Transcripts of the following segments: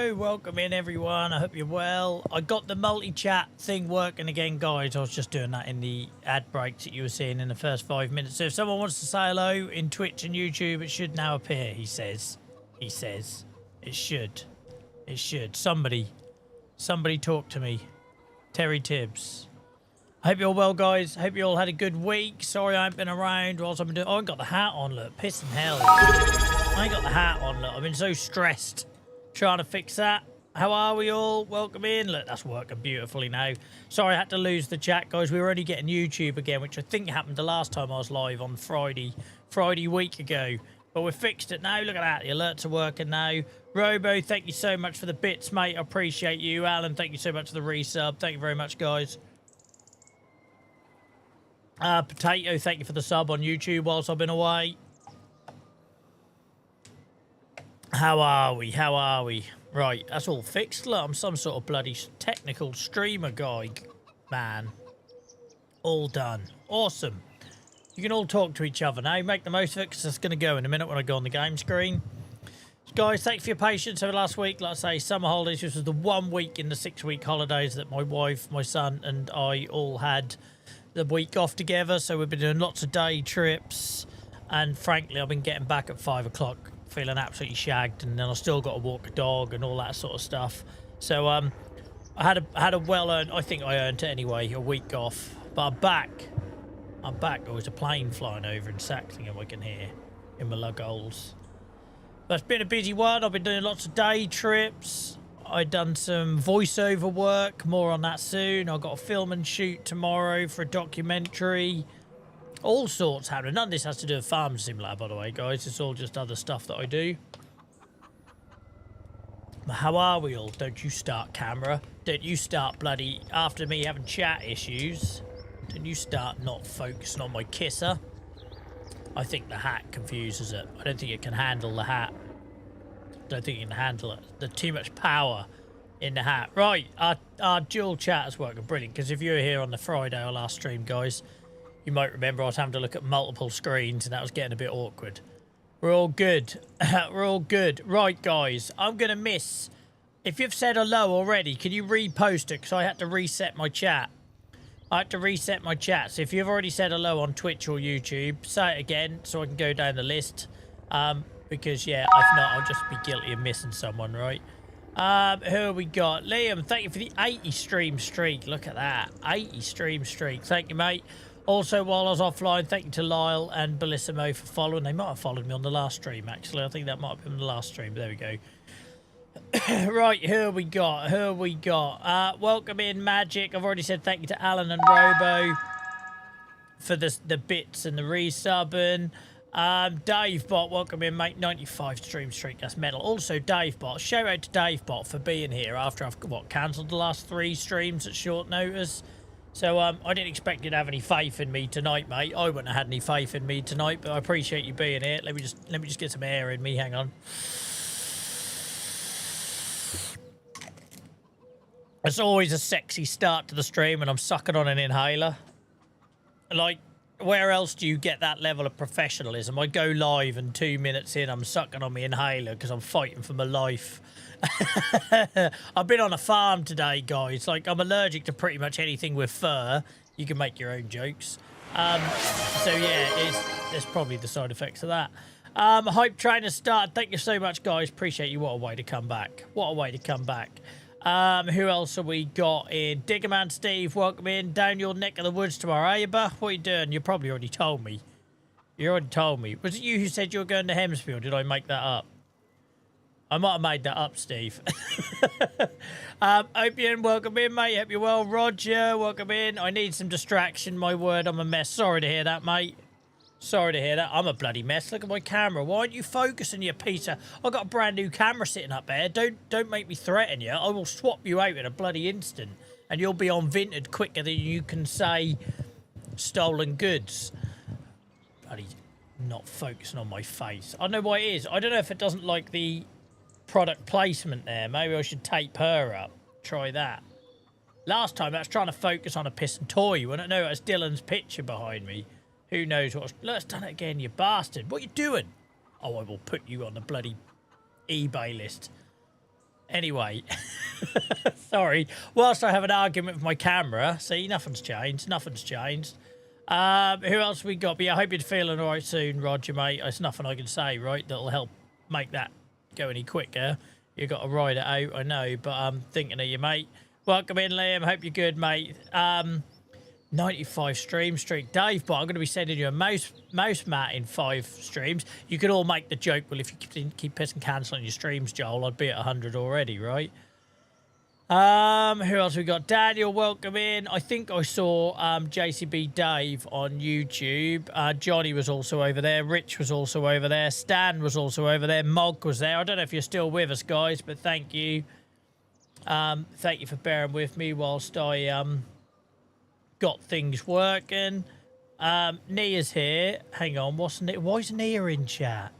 Hello, welcome in everyone. I hope you're well. I got the multi-chat thing working again, guys. I was just doing that in the ad breaks that you were seeing in the first 5 minutes. So if someone wants to say hello in Twitch and YouTube, it should now appear, he says. He says. It should. It should. Somebody talk to me. Terry Tibbs. I hope you're well, guys. I hope you all had a good week. Sorry I haven't been around whilst I've been doing... Oh, I ain't got the hat on, look. Pissing hell. I ain't got the hat on, look. I've been so stressed trying to fix that. How are we all? Welcome in. Look, that's working beautifully now. Sorry I had to lose the chat, guys. We were only getting YouTube again, which I think happened the last time I was live on Friday week ago. But we've fixed it now. Look at that. The alerts are working now. Robo, thank you so much for the bits, mate. I appreciate you. Alan, thank you so much for the resub. Thank you very much, guys. Potato, thank you for the sub on YouTube whilst I've been away. How are we? How are we? Right, that's all fixed. Look, I'm some sort of bloody technical streamer guy, man. All done. Awesome. You can all talk to each other now. Make the most of it, because it's going to go in a minute when I go on the game screen. Guys, thanks for your patience over last week. Like I say, summer holidays. This was the 1 week in the 6-week holidays that my wife, my son, and I all had the week off together. So we've been doing lots of day trips. And frankly, I've been getting back at 5 o'clock, feeling absolutely shagged. And then I've still got to walk a dog and all that sort of stuff. So I had a well-earned, I think I earned it anyway, a week off. But I'm back. I'm back. There was a plane flying over in Saxlingham I can hear in my lug holes. But it's been a busy one. I've been doing lots of day trips. I've done some voiceover work. More on that soon. I've got a film and shoot tomorrow for a documentary. All sorts happening. None of this has to do with Farm Simulator, by the way, guys. It's all just other stuff that I do. But how are we all? Don't you start, camera. Don't you start bloody... After me having chat issues, don't you start not focusing on my kisser. I think the hat confuses it. I don't think it can handle the hat. I don't think it can handle it. There's too much power in the hat. Right, our dual chat is working brilliant, because if you were here on the Friday or last stream, guys, you might remember I was having to look at multiple screens and that was getting a bit awkward. We're all good. We're all good. Right, guys, I'm going to miss... If you've said hello already, can you repost it? Because I had to reset my chat. I had to reset my chat. So if you've already said hello on Twitch or YouTube, say it again so I can go down the list. Because, yeah, if not, I'll just be guilty of missing someone, right? Who have we got? Liam, thank you for the 80 stream streak. Look at that. 80 stream streak. Thank you, mate. Also, while I was offline, thank you to Lyle and Bellissimo for following. They might have followed me on the last stream, actually. I think that might have been the last stream. There we go. Right, who have we got? Who have we got? Welcome in, Magic. I've already said thank you to Alan and Robo for the bits and the resubbing. Davebot, welcome in, mate. 95 stream streak, that's metal. Also, Davebot, shout out to Davebot for being here after I've, cancelled the last 3 streams at short notice. So, I didn't expect you to have any faith in me tonight, mate. I wouldn't have had any faith in me tonight, but I appreciate you being here. Let me just get some air in me, hang on. It's always a sexy start to the stream when I'm sucking on an inhaler. Like, where else do you get that level of professionalism? I go live and 2 minutes in, I'm sucking on my inhaler because I'm fighting for my life. I've been on a farm today, guys. Like, I'm allergic to pretty much anything with fur. You can make your own jokes. So, yeah, there's probably the side effects of that. Hype train has started. Thank you so much, guys. Appreciate you. What a way to come back. What a way to come back. Who else have we got in? Diggerman Steve, welcome in. Down your neck of the woods tomorrow, are you, Buff? What are you doing? You probably already told me. You already told me. Was it you who said you were going to Hemsfield, or did I make that up? I might have made that up, Steve. Opium, welcome in, mate. Hope you're well. Roger, welcome in. I need some distraction. My word, I'm a mess. Sorry to hear that, mate. Sorry to hear that. I'm a bloody mess. Look at my camera. Why aren't you focusing, you piece of... I've got a brand new camera sitting up there. Don't make me threaten you. I will swap you out in a bloody instant. And you'll be on Vinted quicker than you can say stolen goods. Bloody not focusing on my face. I don't know why it is. I don't know if it doesn't like the product placement there. Maybe I should tape her up. Try that. Last time I was trying to focus on a piss and toy. When I know it was Dylan's picture behind me. Who knows what's... Let's done it again, you bastard. What are you doing? Oh, I will put you on the bloody eBay list. Anyway, sorry. Whilst I have an argument with my camera, see, nothing's changed. Nothing's changed. Who else we got? But yeah, I hope you're feeling all right soon, Roger, mate. There's nothing I can say, right, that'll help make that go any quicker. You've got to ride it out, I know, but I'm thinking of you, mate. Welcome in, Liam. Hope you're good, mate. 95 stream streak. Dave, but I'm going to be sending you a mouse mat in 5 streams. You could all make the joke, well, if you keep pissing cancelling your streams, Joel, I'd be at 100 already, right? Who else we got? Daniel, welcome in. I think I saw JCB Dave on YouTube. Johnny was also over there. Rich was also over there. Stan was also over there. Mog was there. I don't know if you're still with us, guys, but thank you. Thank you for bearing with me whilst I got things working. Nia's here. Hang on, why is Nia in chat?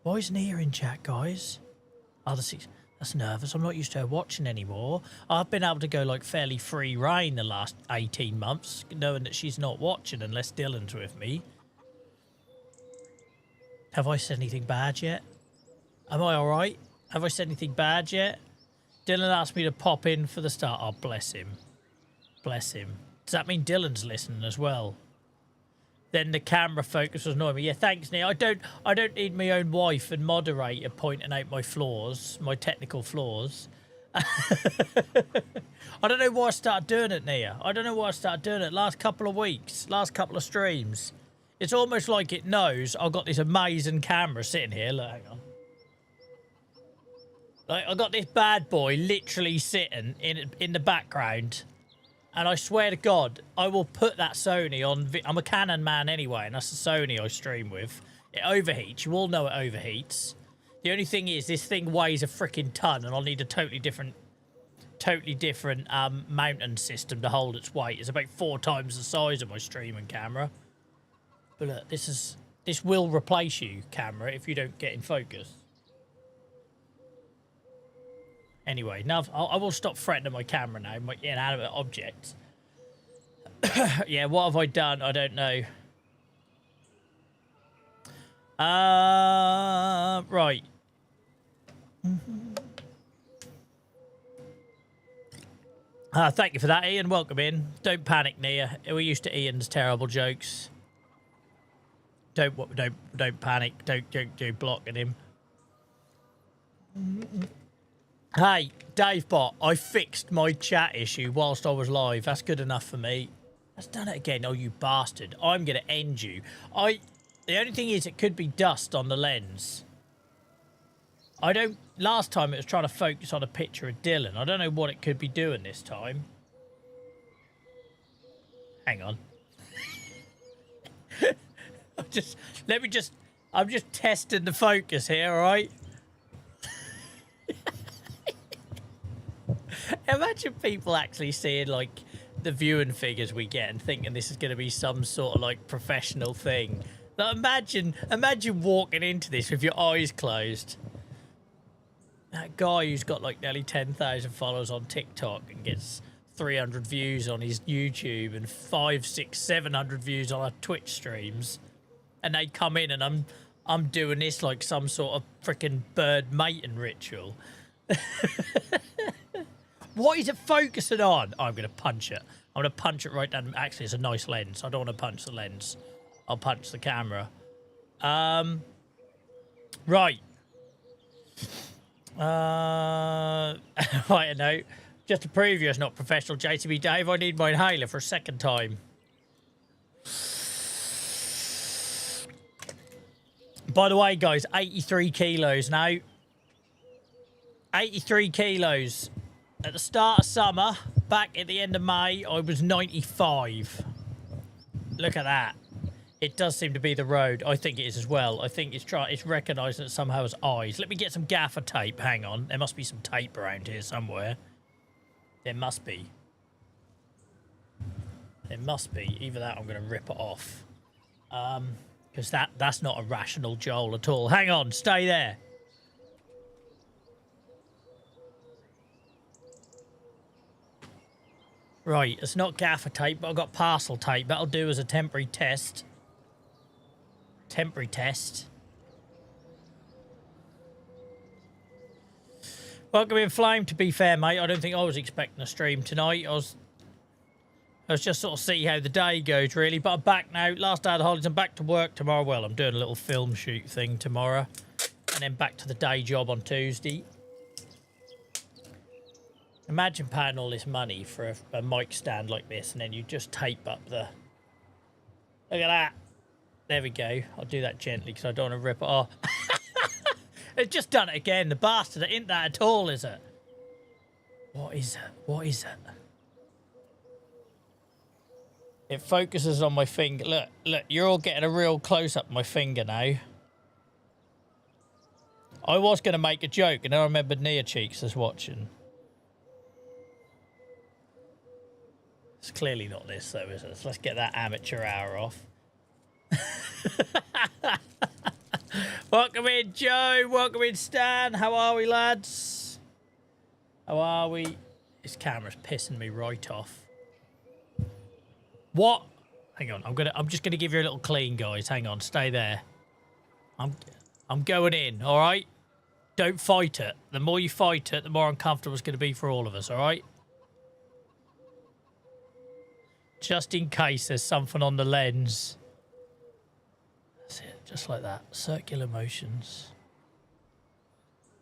Why is Nia in chat, guys? Oh, that's nervous. I'm not used to her watching anymore. I've been able to go like fairly free reign the last 18 months, knowing that she's not watching unless Dylan's with me. Have I said anything bad yet? Am I all right? Have I said anything bad yet? Dylan asked me to pop in for the start. Oh, bless him. Bless him. Does that mean Dylan's listening as well? Then the camera focus was annoying me. Yeah, thanks, Neil. I don't need my own wife and moderator pointing out my flaws, my technical flaws. I don't know why I started doing it, Nia. I don't know why I started doing it last couple of weeks, last couple of streams. It's almost like it knows I've got this amazing camera sitting here. Look, hang on. Like, I got this bad boy literally sitting in the background. And I swear to God, I will put that Sony on... I'm a Canon man anyway, and that's the Sony I stream with. It overheats. You all know it overheats. The only thing is, this thing weighs a freaking ton, and I'll need a totally different mounting system to hold its weight. It's about 4 times the size of my streaming camera. But look, this will replace you, camera, if you don't get in focus. Anyway, now I will stop threatening my camera now, my inanimate objects. Yeah, what have I done? I don't know. Right. Thank you for that, Ian. Welcome in. Don't panic, Nia. We're used to Ian's terrible jokes. Don't panic. Don't blocking him. Hey, Dave Bot, I fixed my chat issue whilst I was live. That's good enough for me. That's done it again. Oh, you bastard. I'm going to end you. The only thing is it could be dust on the lens. Last time it was trying to focus on a picture of Dylan. I don't know what it could be doing this time. Hang on. I'm just testing the focus here, all right? Imagine people actually seeing like the viewing figures we get and thinking this is going to be some sort of like professional thing. Like, imagine walking into this with your eyes closed. That guy who's got like nearly 10,000 followers on TikTok and gets 300 views on his YouTube and 500, 600, 700 views on our Twitch streams, and they come in and I'm doing this like some sort of freaking bird mating ritual. What is it focusing on? Oh, I'm going to punch it. I'm going to punch it right down. Actually, it's a nice lens. I don't want to punch the lens. I'll punch the camera. Right. Right, no. Just to prove you it's not professional, JTB Dave, I need my inhaler for a second time. By the way, guys, 83 kilos now. 83 kilos. At the start of summer, back at the end of May, I was 95. Look at that. It does seem to be the road. I think it is as well. I think it's recognising it somehow as eyes. Let me get some gaffer tape. Hang on. There must be some tape around here somewhere. There must be. There must be. Either that or I'm going to rip it off. Because that's not a rational Joel at all. Hang on. Stay there. Right, it's not gaffer tape, but I've got parcel tape. That'll do as a temporary test. Temporary test. Welcome in, Flame. To be fair, mate, I don't think I was expecting a stream tonight. I was just sort of see how the day goes, really. But I'm back now. Last day of the holidays. I'm back to work tomorrow. Well, I'm doing a little film shoot thing tomorrow. And then back to the day job on Tuesday. Imagine paying all this money for a mic stand like this, and then you just tape up the... Look at that. There we go. I'll do that gently because I don't want to rip it off. It's just done it again. The bastard. It ain't that at all, is it? What is it? What is it? It focuses on my finger. Look, look. You're all getting a real close-up of my finger now. I was going to make a joke, and then I remembered Nia Cheeks was watching. It's clearly not this, though, is it? So let's get that amateur hour off. Welcome in, Joe. Welcome in, Stan. How are we, lads? How are we? This camera's pissing me right off. What? Hang on. I'm just gonna give you a little clean, guys. Hang on. Stay there. I'm going in. All right. Don't fight it. The more you fight it, the more uncomfortable it's gonna be for all of us. All right. Just in case there's something on the lens. That's it, just like that. Circular motions.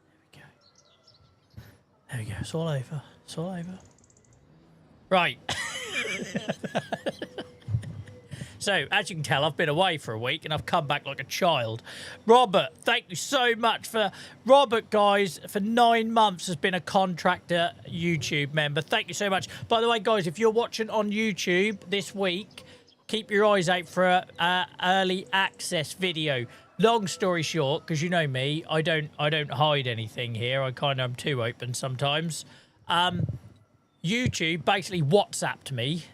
There we go. There we go. It's all over. It's all over. Right. So, as you can tell, I've been away for a week and I've come back like a child. Robert, thank you so much for... Robert, guys, for 9 months has been a contractor YouTube member. Thank you so much. By the way, guys, if you're watching on YouTube this week, keep your eyes out for a early access video. Long story short, because you know me, I don't hide anything here. I kind of am too open sometimes. YouTube basically WhatsApped me.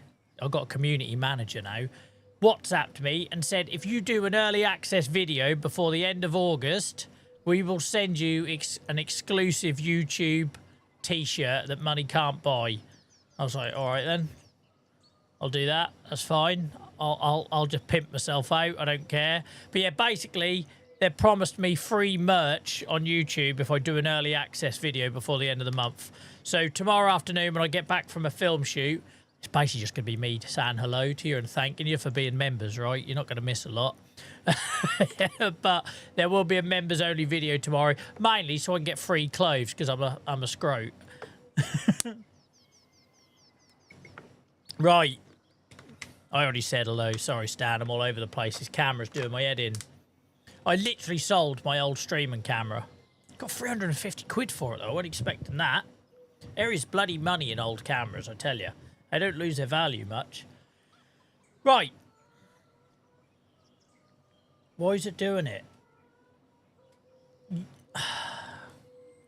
I've got a community manager now. WhatsApped me and said, if you do an early access video before the end of August, we will send you an exclusive YouTube t-shirt that money can't buy. I was like, all right then, I'll do that. That's fine. I'll just pimp myself out. I don't care. But yeah, basically, they promised me free merch on YouTube if I do an early access video before the end of the month. So tomorrow afternoon, when I get back from a film shoot, it's basically just going to be me saying hello to you and thanking you for being members, right? You're not going to miss a lot. But there will be a members-only video tomorrow, mainly so I can get free clothes because I'm a scrote. Right. I already said hello. Sorry, Stan. I'm all over the place. This camera's doing my head in. I literally sold my old streaming camera. Got 350 quid for it, though. I wasn't expecting that. There is bloody money in old cameras, I tell you. They don't lose their value much. Right. Why is it doing it?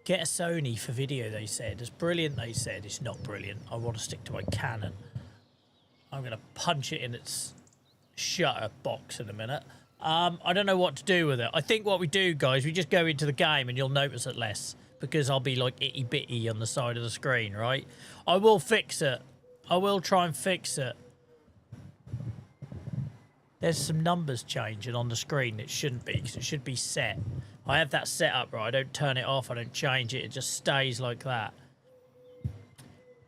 Get a Sony for video, they said. It's brilliant, they said. It's not brilliant. I want to stick to my Canon. I'm going to punch it in its shutter box in a minute. I don't know what to do with it. I think what we do, guys, we just go into the game and you'll notice it less. Because I'll be like itty-bitty on the side of the screen, right? I will fix it. I will try and fix it. There's some numbers changing on the screen. It shouldn't be, because it should be set. I have that set up, right? I don't turn it off. I don't change it. It just stays like that.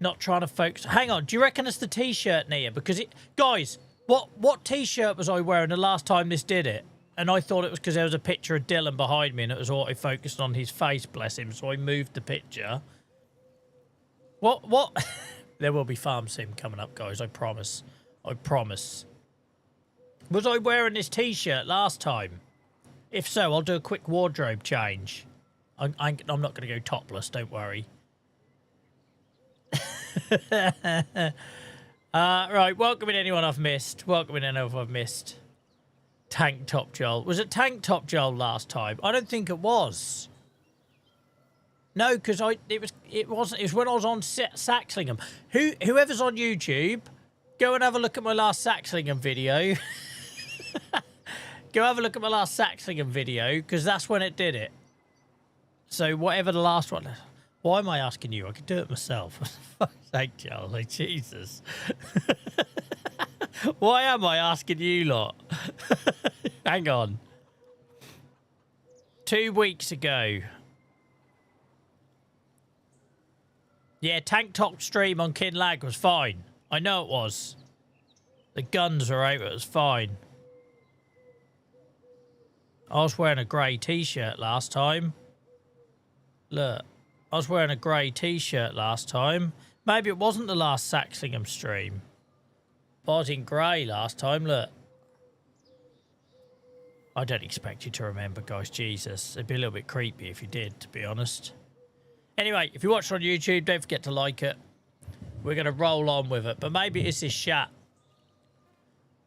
Not trying to focus. Hang on. Do you reckon it's the T-shirt, Nia? Because it... Guys, what T-shirt was I wearing the last time this did it? And I thought it was because there was a picture of Dylan behind me and it was auto-focused on his face, bless him. So I moved the picture. What? There will be farm sim coming up, guys. I promise. I promise. Was I wearing this T-shirt last time? If so, I'll do a quick wardrobe change. I'm not going to go topless, don't worry. Right, welcome in anyone I've missed. Welcome in anyone I've missed. Tank Top Joel. Was it Tank Top Joel last time? I don't think it was. No, because it was when I was on Saxlingham. Whoever's on YouTube, go and have a look at my last Saxlingham video. Go have a look at my last Saxlingham video, because that's when it did it. So whatever the last one. Why am I asking you? I could do it myself. Fuck's sake, Joel. Like, Jesus. Why am I asking you lot? Hang on. 2 weeks ago. Yeah, tank top stream on Kin Lag was fine. I know it was. The guns were out, it was fine. I was wearing a grey t-shirt last time. Look, I was wearing a grey t-shirt last time. Maybe it wasn't the last Saxlingham stream. But I was in grey last time, look. I don't expect you to remember, guys. Jesus. It'd be a little bit creepy if you did, to be honest. Anyway, if you watch on YouTube, don't forget to like it. We're going to roll on with it. But maybe it's his chat.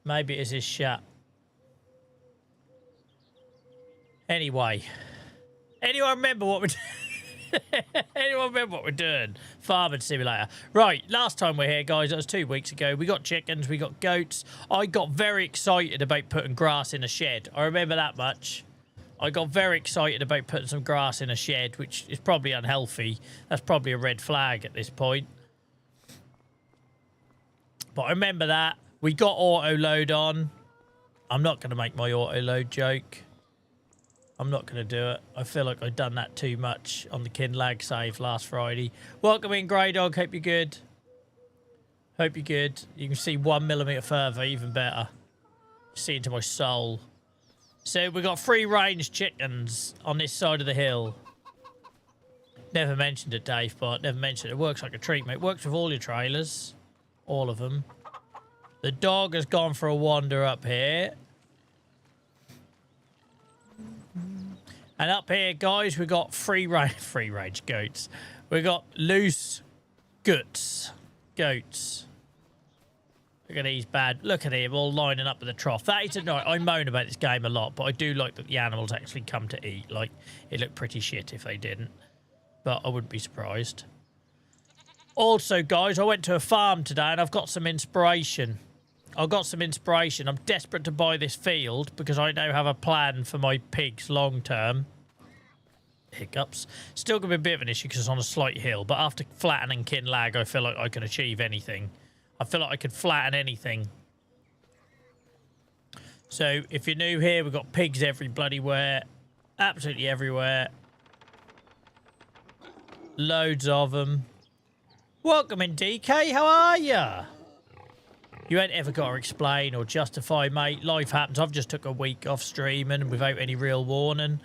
Maybe it's his chat. Anyway. Anyone remember what we're doing? Anyone remember what we're doing? Farming Simulator. Right, last time we were here, guys, that was 2 weeks ago. We got chickens, we got goats. I got very excited about putting grass in a shed. I remember that much. I got very excited about putting some grass in a shed, which is probably unhealthy. That's probably a red flag at this point. But I remember that. We got auto load on. I'm not going to make my auto load joke. I'm not going to do it. I feel like I've done that too much on the Kin Lag save last Friday. Welcome in, Grey Dog. Hope you're good. Hope you're good. You can see 1 millimetre further, even better. See into my soul. So we got free range chickens on this side of the hill. Never mentioned it, Dave, but never mentioned it. It works like a treat, mate. It works with all your trailers. All of them. The dog has gone for a wander up here. And up here, guys, we got free range goats. We got loose goats. Look at these bad. Look at him all lining up with the trough. That is annoying. I moan about this game a lot, but I do like that the animals actually come to eat. Like, it looked pretty shit if they didn't. But I wouldn't be surprised. Also, guys, I went to a farm today and I've got some inspiration. I'm desperate to buy this field because I now have a plan for my pigs long term. Hiccups. Still going to be a bit of an issue because it's on a slight hill, but after flattening Kin Lag, I feel like I can achieve anything. I feel like I could flatten anything. So, if you're new here, we've got pigs every bloody where. Absolutely everywhere. Loads of them. Welcome in, DK. How are ya? You ain't ever got to explain or justify, mate. Life happens. I've just took a week off streaming without any real warning.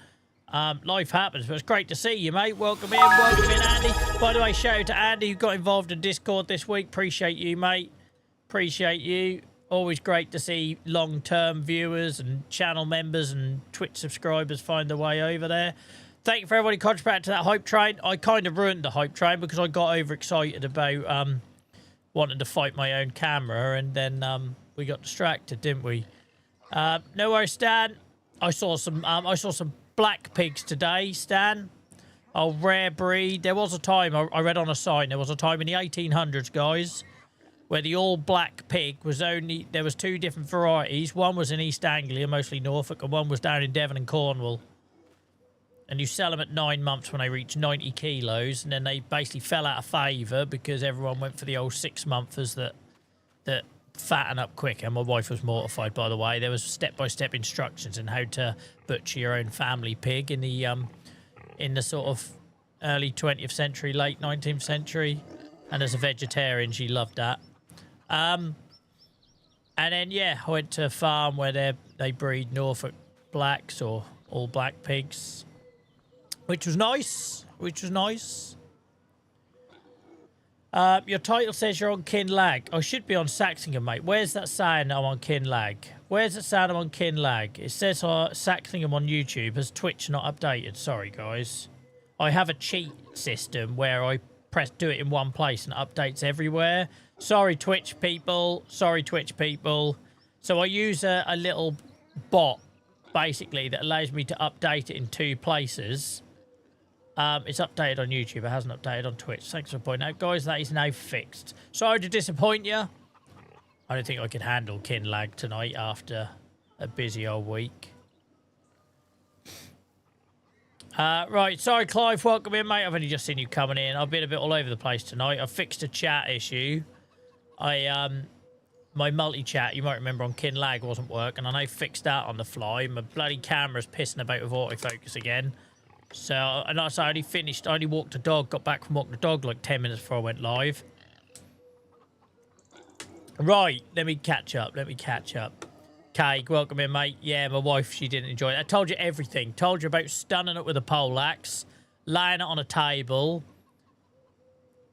Life happens, but it's great to see you, mate. Welcome in, Andy. By the way, shout out to Andy who got involved in Discord this week. Appreciate you, mate. Appreciate you. Always great to see long-term viewers and channel members and Twitch subscribers find their way over there. Thank you for everybody contributing to that hype train. I kind of ruined the hype train because I got overexcited about wanting to fight my own camera, and then we got distracted, didn't we? No worries, Stan. I saw some black pigs today, Stan. Oh, rare breed. There was a time I read on a sign. There was a time in the 1800s, guys, where the all black pig was only. There was 2 different varieties. One was in East Anglia, mostly Norfolk, and one was down in Devon and Cornwall. And you sell them at 9 months when they reach 90 kilos, and then they basically fell out of favour because everyone went for the old 6-monthers that fatten up quick. And my wife was mortified, by the way. There was step-by-step instructions on how to butcher your own family pig in the sort of early 20th century, late 19th century. And as a vegetarian, she loved that. And then, yeah, I went to a farm where they breed Norfolk blacks or all black pigs. Which was nice. Your title says you're on Kin Lag. I should be on Saxlingham, mate. Where's that saying I'm on Kin Lag? It says Saxlingham on YouTube. Has Twitch not updated? Sorry, guys. I have a cheat system where I do it in one place and it updates everywhere. Sorry, Twitch people. So I use a little bot, basically, that allows me to update it in 2 places. It's updated on YouTube. It hasn't updated on Twitch. Thanks for pointing out. Guys, that is now fixed. Sorry to disappoint you. I don't think I can handle Kin Lag tonight after a busy old week. Right. Sorry, Clive. Welcome in, mate. I've only just seen you coming in. I've been a bit all over the place tonight. I fixed a chat issue. My multi-chat, you might remember, on Kin Lag wasn't working, and I fixed that on the fly. My bloody camera's pissing about with autofocus again. So, and I only finished, I only walked the dog, got back from walking the dog like 10 minutes before I went live. Right, let me catch up. Kay, welcome in, mate. Yeah, my wife, she didn't enjoy it. I told you everything. Told you about stunning it with a poleaxe, laying it on a table,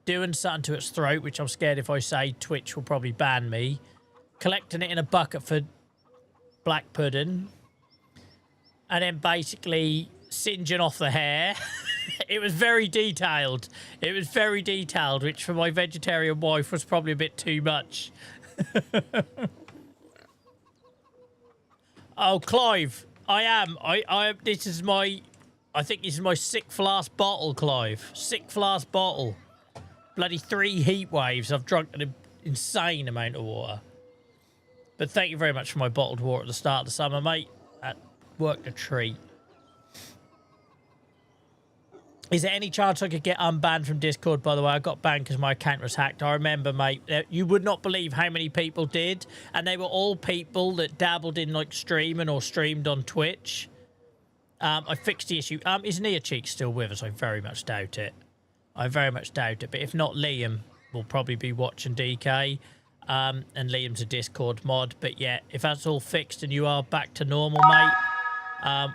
doing something to its throat, which I'm scared if I say Twitch will probably ban me, collecting it in a bucket for black pudding, and then basically singeing off the hair. It was very detailed. Which for my vegetarian wife was probably a bit too much. Oh, Clive, I am. This is my, I think this is my 6th last bottle, Clive. 6th last bottle. Bloody 3 heat waves. I've drunk an insane amount of water. But thank you very much for my bottled water at the start of the summer, mate. That worked a treat. Is there any chance I could get unbanned from Discord, by the way? I got banned because my account was hacked. I remember, mate. You would not believe how many people did. And they were all people that dabbled in, like, streaming or streamed on Twitch. I fixed the issue. Is Nia Cheek still with us? I very much doubt it. But if not, Liam will probably be watching DK. And Liam's a Discord mod. But, yeah, if that's all fixed and you are back to normal, mate,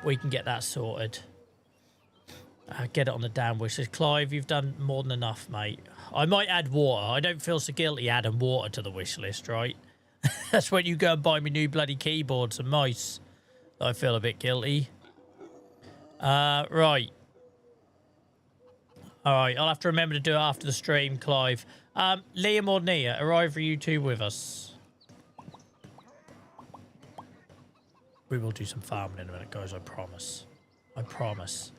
we can get that sorted. Get it on the damn wish list. Clive, you've done more than enough, mate. I might add water. I don't feel so guilty adding water to the wish list, right? That's when you go and buy me new bloody keyboards and mice. I feel a bit guilty. Right. All right, I'll have to remember to do it after the stream, Clive. Liam or Nia, are either of you two with us? We will do some farming in a minute, guys, I promise. I promise.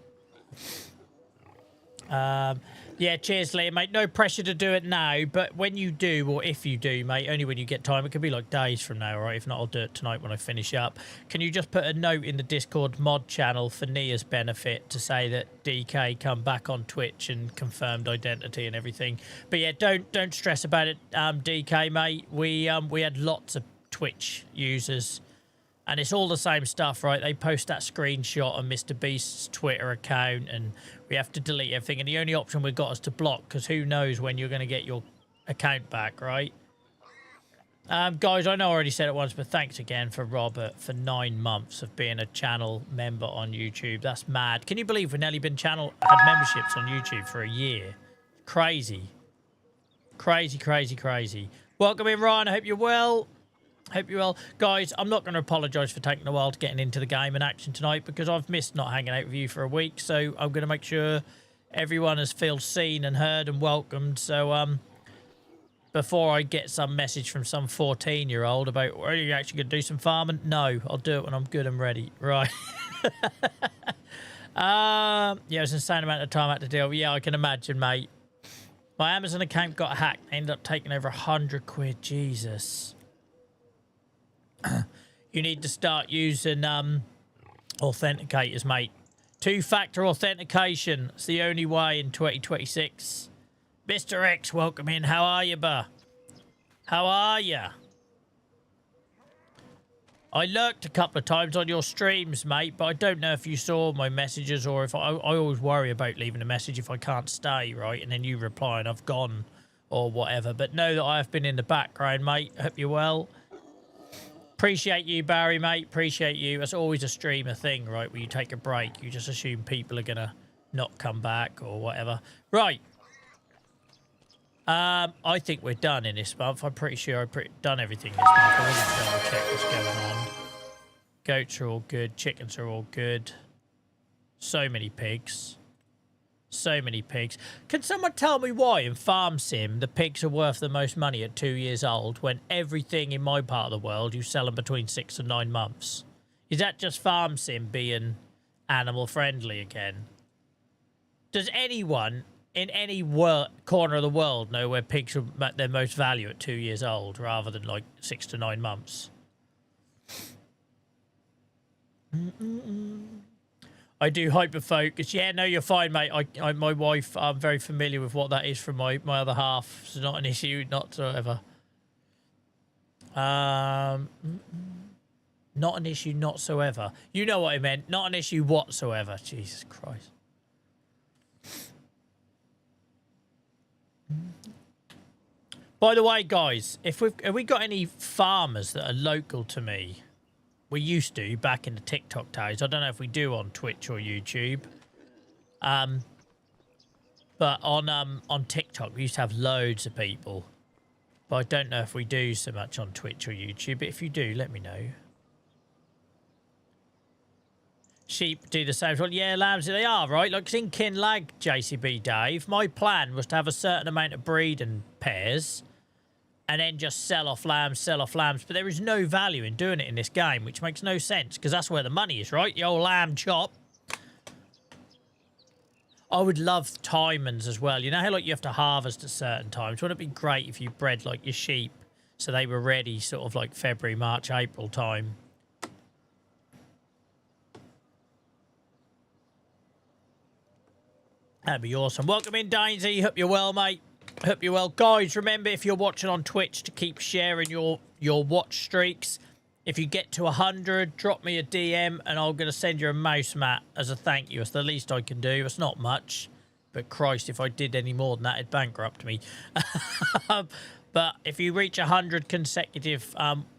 Yeah, cheers, Liam, mate. No pressure to do it now, but when you do, or if you do, mate, only when you get time. It could be like days from now, right? If not, I'll do it tonight when I finish up. Can you just put a note in the Discord mod channel for Nia's benefit to say that DK come back on Twitch and confirmed identity and everything? But yeah, don't stress about it, DK, mate. We had lots of Twitch users. And it's all the same stuff, right? They post that screenshot on Mr. Beast's Twitter account and we have to delete everything. And the only option we've got is to block because who knows when you're going to get your account back, right? Guys, I know I already said it once, but thanks again for Robert for 9 months of being a channel member on YouTube. That's mad. Can you believe we've nearly been had memberships on YouTube for a year? Crazy. Crazy, crazy, crazy. Welcome in, Ryan. I hope you're well. Hope you're well. Guys, I'm not going to apologise for taking a while to getting into the game and action tonight because I've missed not hanging out with you for a week. So I'm going to make sure everyone has felt seen and heard and welcomed. So before I get some message from some 14-year-old about, are you actually going to do some farming? No, I'll do it when I'm good and ready. Right. Yeah, it's an insane amount of time I had to deal with. Yeah, I can imagine, mate. My Amazon account got hacked. I ended up taking over 100 quid. Jesus. You need to start using authenticators, mate. 2-factor authentication. It's the only way in 2026. Mr. X, welcome in. How are you, bruh? How are you? I lurked a couple of times on your streams, mate, but I don't know if you saw my messages or if I always worry about leaving a message if I can't stay, right? And then you reply and I've gone or whatever. But know that I have been in the background, mate. Hope you're well. Appreciate you, Barry, mate. Appreciate you. That's always a streamer thing, right? Where you take a break. You just assume people are going to not come back or whatever. Right. I think we're done in this month. I'm pretty sure I've done everything this month. I want to double check what's going on. Goats are all good. Chickens are all good. So many pigs. So many pigs. Can someone tell me why in Farm Sim the pigs are worth the most money at 2 years old when everything in my part of the world you sell them between 6 and 9 months? Is that just Farm Sim being animal friendly again? Does anyone in any corner of the world know where pigs are at their most value at 2 years old rather than like 6 to 9 months? I do hyperfocus. Yeah, no, you're fine, mate. My wife, I'm very familiar with what that is from my other half. It's not an issue, not whatsoever. Not an issue, not whatsoever. You know what I meant. Not an issue whatsoever. Jesus Christ. By the way, guys, have we got any farmers that are local to me? We used to back in the TikTok days. I don't know if we do on Twitch or YouTube. But on TikTok, we used to have loads of people. But I don't know if we do so much on Twitch or YouTube. But if you do, let me know. Sheep do the same. Well, yeah, lambs, they are, right? Like in Kinlag, JCB Dave, my plan was to have a certain amount of breeding pairs and then just sell off lambs. But there is no value in doing it in this game, which makes no sense because that's where the money is, right? The old lamb chop. I would love timings as well. You know how like you have to harvest at certain times? Wouldn't it be great if you bred like your sheep so they were ready sort of like February, March, April time? That'd be awesome. Welcome in, Dainsy. Hope you're well, mate. Hope you're well. Guys, remember if you're watching on Twitch to keep sharing your watch streaks. If you get to 100, drop me a DM and I'm going to send you a mouse mat as a thank you. It's the least I can do. It's not much. But Christ, if I did any more than that, it'd bankrupt me. But if you reach 100 consecutive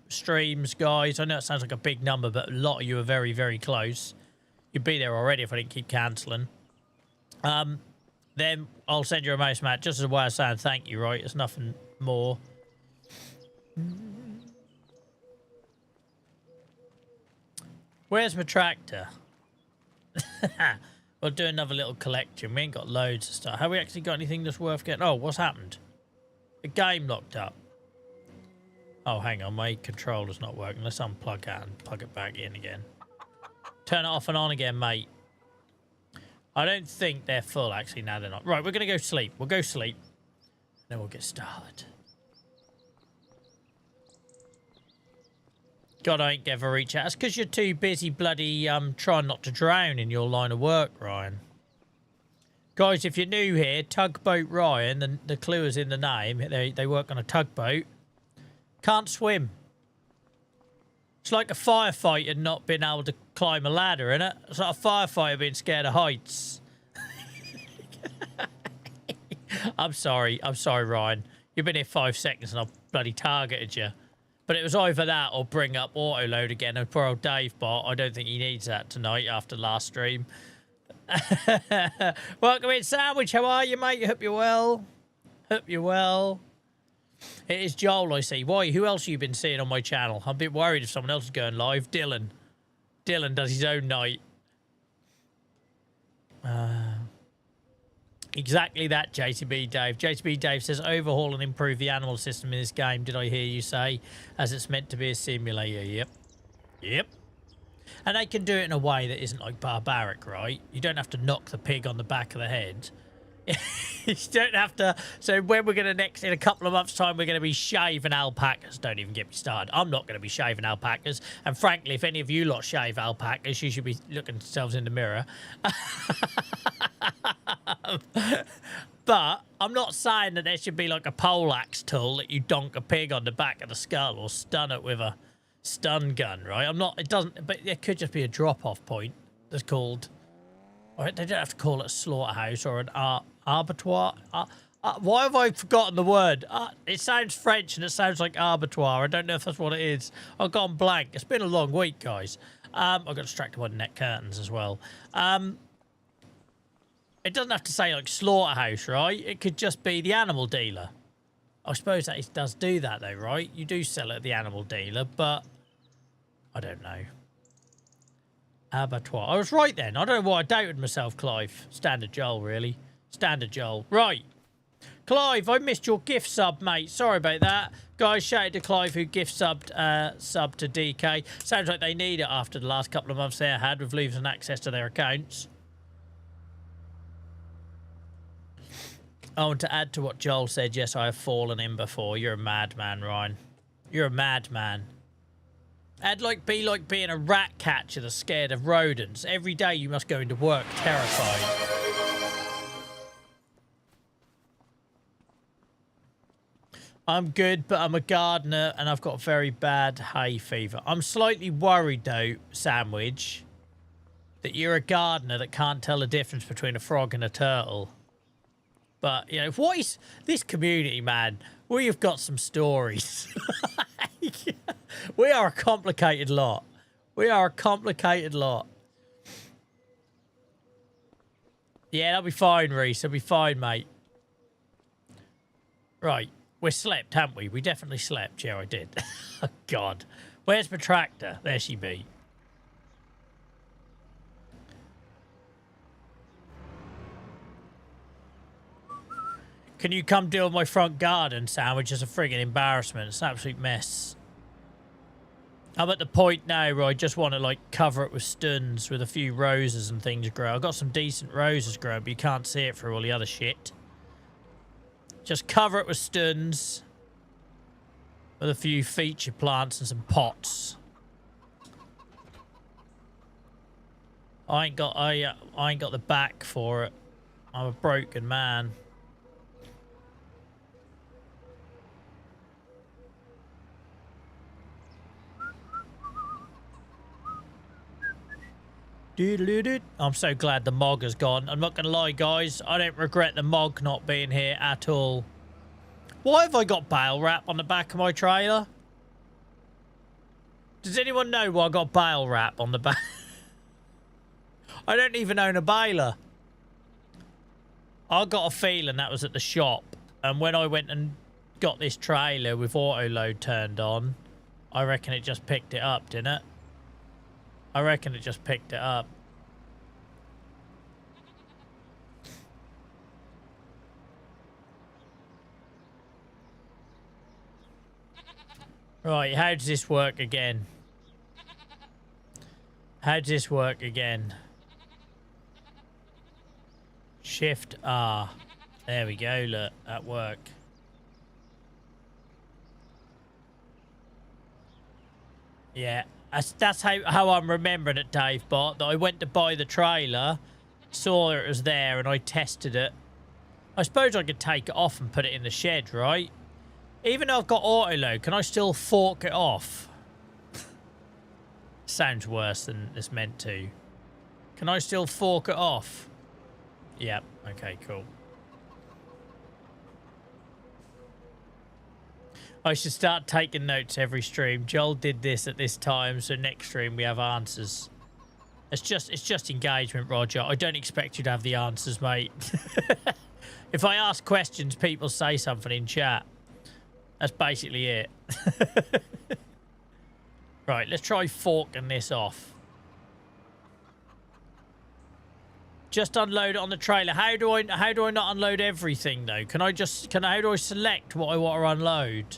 streams, guys, I know it sounds like a big number, but a lot of you are very, very close. You'd be there already if I didn't keep cancelling. Then I'll send you a mouse mat just as a way of saying thank you, right? It's nothing more. Where's my tractor? We'll do another little collection. We ain't got loads of stuff. Have we actually got anything that's worth getting? Oh, what's happened? The game locked up. Oh, hang on. My controller's not working. Let's unplug that and plug it back in again. Turn it off and on again, mate. I don't think they're full, actually. No, they're not. Right, we're going to go sleep. We'll go sleep. Then we'll get started. God, I ain't ever reach out. It's because you're too busy bloody trying not to drown in your line of work, Ryan. Guys, if you're new here, Tugboat Ryan, the clue is in the name. They work on a tugboat. Can't swim. It's like a firefighter not being able to climb a ladder, innit? It's like a firefighter being scared of heights. I'm sorry, Ryan. You've been here 5 seconds and I've bloody targeted you. But it was either that or bring up auto load again. And poor old Dave bot, I don't think he needs that tonight after last stream. Welcome in, Sandwich. How are you, mate? Hope you're well. Hope you're well. It is Joel, I see. Why? Who else have you been seeing on my channel? I'm a bit worried if someone else is going live. Dylan. Dylan does his own night. Exactly that, JCB Dave. JCB Dave says, overhaul and improve the animal system in this game, did I hear you say? As it's meant to be a simulator. Yep. Yep. And they can do it in a way that isn't like barbaric, right? You don't have to knock the pig on the back of the head. You don't have to. So when we're going to in a couple of months' time, we're going to be shaving alpacas. Don't even get me started. I'm not going to be shaving alpacas. And frankly, if any of you lot shave alpacas, you should be looking at yourselves in the mirror. But I'm not saying that there should be like a poleaxe tool that you donk a pig on the back of the skull or stun it with a stun gun, right? I'm not. It doesn't. But there could just be a drop-off point that's called. All right, they don't have to call it a slaughterhouse or an abattoir. Why have I forgotten the word? It sounds French and it sounds like abattoir. I don't know if that's what it is. I've gone blank. It's been a long week, guys. I got distracted by the net curtains as well. It doesn't have to say like slaughterhouse, right? It could just be the animal dealer. I suppose that it does do that though, right? You do sell it at the animal dealer, but I don't know. Abattoir. I was right then. I don't know why I doubted myself, Clive. Standard Joel, really. Standard Joel. Right. Clive, I missed your gift sub, mate. Sorry about that. Guys, shout out to Clive who gift subbed sub to DK. Sounds like they need it after the last couple of months they had with losing access to their accounts. I want to add to what Joel said. Yes, I have fallen in before. You're a madman, Ryan. You're a madman. I'd be like being a rat catcher that's scared of rodents. Every day you must go into work terrified. I'm good, but I'm a gardener and I've got very bad hay fever. I'm slightly worried though, Sandwich, that you're a gardener that can't tell the difference between a frog and a turtle. But, you know, what is this community, man? We've got some stories. We are a complicated lot. We are a complicated lot. Yeah, that'll be fine, Reese. That'll be fine, mate. Right. We slept, haven't we? We definitely slept. Yeah, I did. Oh, God. Where's my tractor? There she be. Can you come deal with my front garden, Sam? Which is a friggin' embarrassment. It's an absolute mess. I'm at the point now where I just want to, like, cover it with stones with a few roses and things grow. I've got some decent roses growing, but you can't see it for all the other shit. Just cover it with stones with a few feature plants and some pots. I ain't got the back for it. I'm a broken man. I'm so glad the Mog has gone. I'm not going to lie, guys. I don't regret the Mog not being here at all. Why have I got bale wrap on the back of my trailer? Does anyone know why I got bale wrap on the back? I don't even own a baler. I got a feeling that was at the shop. And when I went and got this trailer with auto load turned on, I reckon it just picked it up, didn't it? I reckon it just picked it up. Right, how does this work again? How does this work again? Shift R. There we go, look, that worked. Yeah. That's how I'm remembering it, Dave Bot. That I went to buy the trailer, saw it was there, and I tested it. I suppose I could take it off and put it in the shed, right? Even though I've got auto load, can I still fork it off? Sounds worse than it's meant to. Can I still fork it off? Yep. Okay, cool. I should start taking notes every stream. Joel did this at this time, so next stream we have answers. It's just engagement, Roger. I don't expect you to have the answers, mate. If I ask questions, people say something in chat. That's basically it. Right, let's try forking this off. Just unload it on the trailer. How do I not unload everything though? How do I select what I want to unload?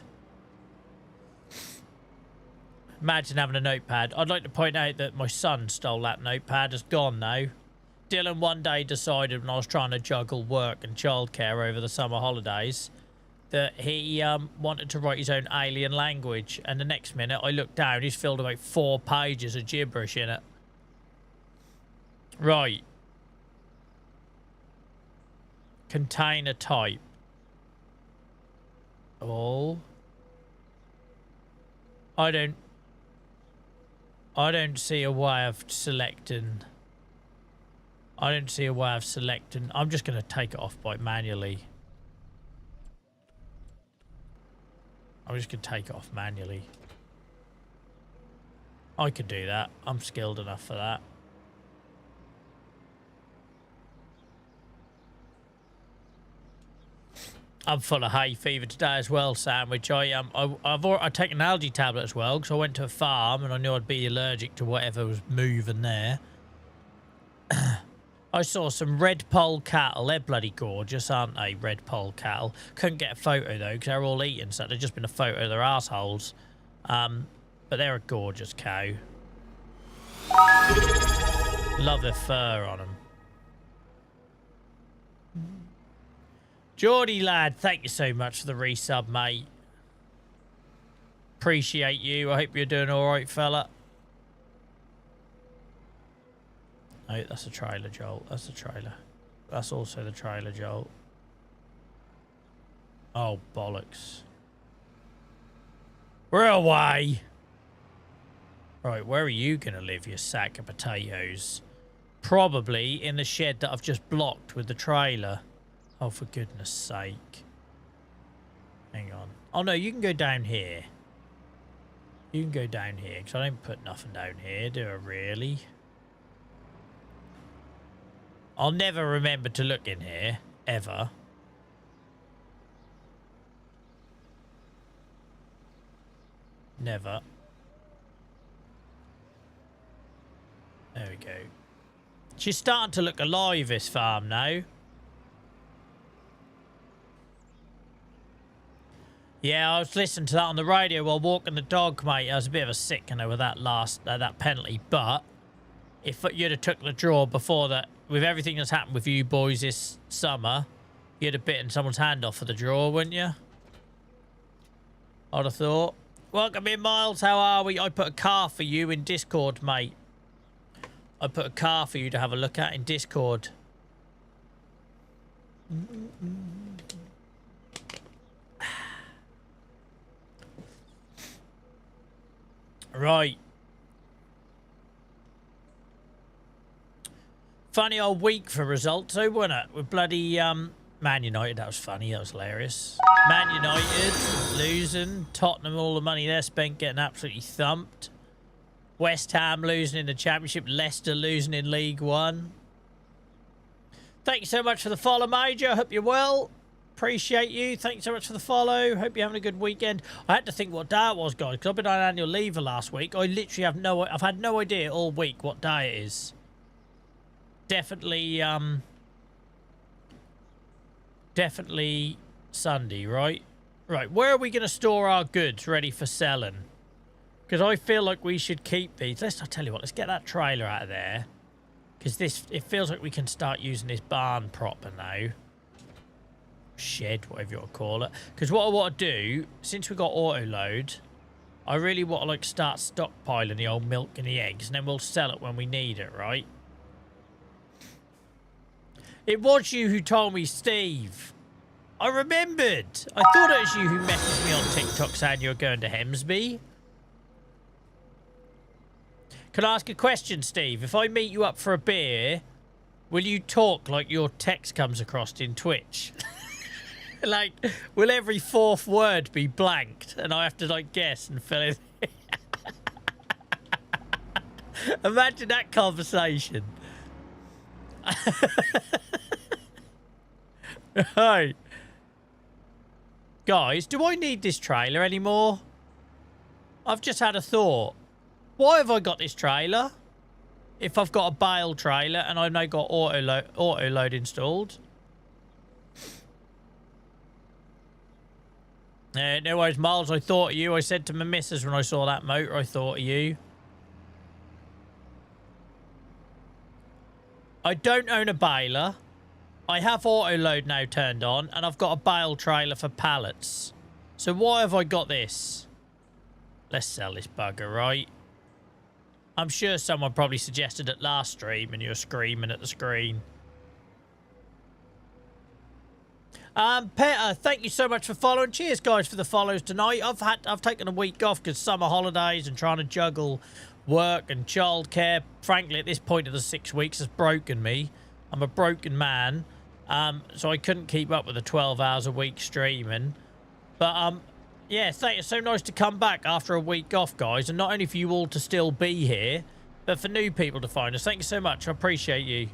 Imagine having a notepad. I'd like to point out that my son stole that notepad. It's gone now. Dylan one day decided when I was trying to juggle work and childcare over the summer holidays that he wanted to write his own alien language. And the next minute I looked down, he's filled about 4 pages of gibberish in it. Right. Container type. Oh. I don't see a way of selecting. I'm just going to take it off by manually. I'm just going to take it off manually. I could do that. I'm skilled enough for that. I'm full of hay fever today as well, Sandwich. I've taken an algae tablet as well because I went to a farm and I knew I'd be allergic to whatever was moving there. I saw some red poll cattle. They're bloody gorgeous, aren't they? Red poll cattle. Couldn't get a photo though because they're all eating, so they've just been a photo of their assholes. But they're a gorgeous cow. Love the fur on them. Geordie lad, thank you so much for the resub, mate. Appreciate you. I hope you're doing alright, fella. Oh, that's a trailer, Joel. That's a trailer. That's also the trailer, Joel. Oh, bollocks. We're away. Right, where are you going to live, you sack of potatoes? Probably in the shed that I've just blocked with the trailer. Oh, for goodness sake. Hang on. Oh, no, you can go down here. You can go down here, because I don't put nothing down here, do I really? I'll never remember to look in here, ever. Never. There we go. She's starting to look alive, this farm, now. Yeah, I was listening to that on the radio while walking the dog, mate. I was a bit of a sickener with that that penalty, but if you'd have took the draw before that, with everything that's happened with you boys this summer, you'd have bitten someone's hand off for the draw, wouldn't you? I'd have thought. Welcome in, Miles. How are we? I put a car for you in Discord, mate. I put a car for you to have a look at in Discord. Right. Funny old week for results, though, wasn't it? With bloody Man United. That was funny. That was hilarious. Man United losing. Tottenham, all the money they spent getting absolutely thumped. West Ham losing in the Championship. Leicester losing in League One. Thank you so much for the follow, Major. I hope you're well. Appreciate you. Thank you so much for the follow. Hope you're having a good weekend. I had to think what day it was, guys, because I've been on annual leave the last week. I literally have I've had no idea all week what day it is. Definitely, definitely Sunday, right? Right, where are we going to store our goods ready for selling? Because I feel like we should keep these. I'll tell you what, let's get that trailer out of there. Because it feels like we can start using this barn proper now. Shed, whatever you want to call it. Because what I want to do, since we've got auto load, I really want to like start stockpiling the old milk and the eggs, and then we'll sell it when we need it, right? It was you who told me, Steve. I remembered. I thought it was you who messaged me on TikTok saying you were going to Hemsby. Can I ask a question, Steve? If I meet you up for a beer, will you talk like your text comes across in Twitch? Like, will every fourth word be blanked and I have to, like, guess and fill in? Imagine that conversation. Right. Guys, do I need this trailer anymore? I've just had a thought. Why have I got this trailer? If I've got a bale trailer and I've now got auto load installed. No worries, Miles. I thought of you. I said to my missus when I saw that motor, I thought of you. I don't own a baler. I have auto load now turned on, and I've got a bale trailer for pallets. So why have I got this? Let's sell this bugger, right? I'm sure someone probably suggested it last stream and you were screaming at the screen. Peter, thank you so much for following. Cheers, guys, for the follows tonight. I've taken a week off because summer holidays and trying to juggle work and childcare. Frankly, at this point of the 6 weeks has broken me. I'm a broken man, so I couldn't keep up with the 12 hours a week streaming. But yeah, it's so nice to come back after a week off, guys, and not only for you all to still be here, but for new people to find us. Thank you so much. I appreciate you.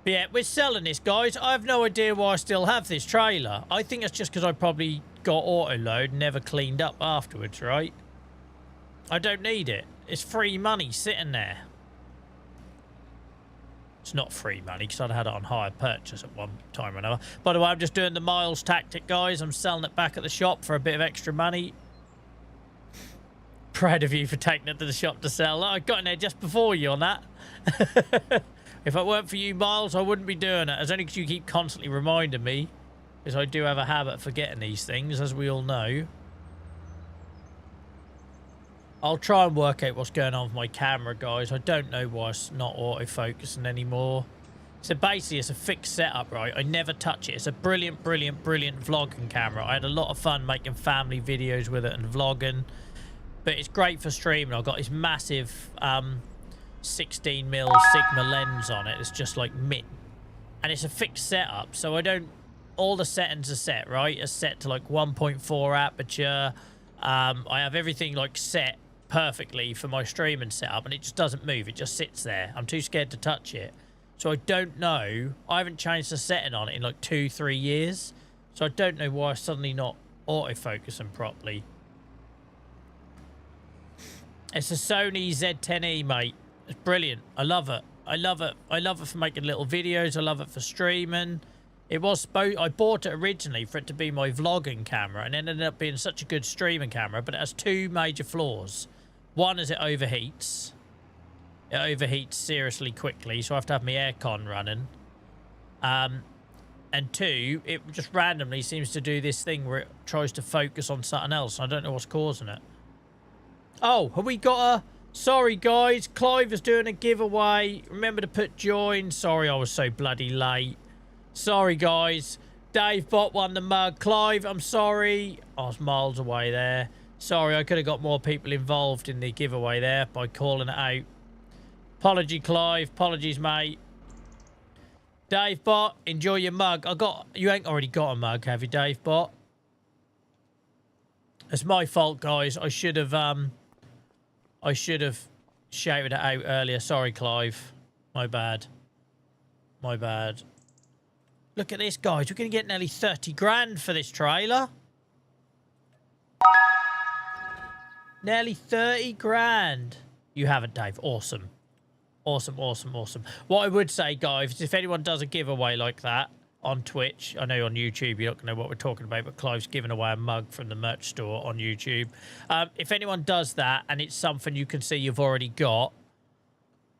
But yeah, we're selling this, guys. I have no idea why I still have this trailer. I think it's just because I probably got auto load and never cleaned up afterwards, right? I don't need it. It's free money sitting there. It's not free money because I'd had it on hire purchase at one time or another. By the way, I'm just doing the Miles tactic, guys. I'm selling it back at the shop for a bit of extra money. Proud of you for taking it to the shop to sell. I got in there just before you on that. If it weren't for you, Miles, I wouldn't be doing it. It's only because you keep constantly reminding me. Because I do have a habit of forgetting these things, as we all know. I'll try and work out what's going on with my camera, guys. I don't know why it's not autofocusing anymore. So basically, it's a fixed setup, right? I never touch it. It's a brilliant, brilliant, brilliant vlogging camera. I had a lot of fun making family videos with it and vlogging. But it's great for streaming. I've got this massive 16mm Sigma lens on it. It's just like mint. and it's a fixed setup, so I don't... All the settings are set, right? Are set to like 1.4 aperture. I have everything like set perfectly for my streaming setup, and it just doesn't move. It just sits there. I'm too scared to touch it. So I don't know. I haven't changed the setting on it in like 2-3 years. So I don't know why it's suddenly not autofocusing properly. It's a Sony Z10e, mate. It's brilliant. I love it. I love it. I love it for making little videos. I love it for streaming. It was I bought it originally for it to be my vlogging camera, and it ended up being such a good streaming camera, but it has two major flaws. One is it overheats. It overheats seriously quickly, so I have to have my aircon running. And two, it just randomly seems to do this thing where it tries to focus on something else. I don't know what's causing it. Oh, have we got a... Sorry, guys. Clive is doing a giveaway. Remember to put join. Sorry, I was so bloody late. Sorry, guys. Dave Bot won the mug. Clive, I'm sorry. I was miles away there. Sorry, I could have got more people involved in the giveaway there by calling it out. Apology, Clive. Apologies, mate. Dave Bot, enjoy your mug. You ain't already got a mug, have you, Dave Bot? It's my fault, guys. I should have shouted it out earlier. Sorry, Clive. My bad. My bad. Look at this, guys. We're going to get nearly 30 grand for this trailer. Nearly 30 grand. You haven't, Dave. Awesome. Awesome, awesome, awesome. What I would say, guys, is if anyone does a giveaway like that on Twitch, I know on YouTube you're not going to know what we're talking about, but Clive's giving away a mug from the merch store on YouTube. If anyone does that and it's something you can see you've already got,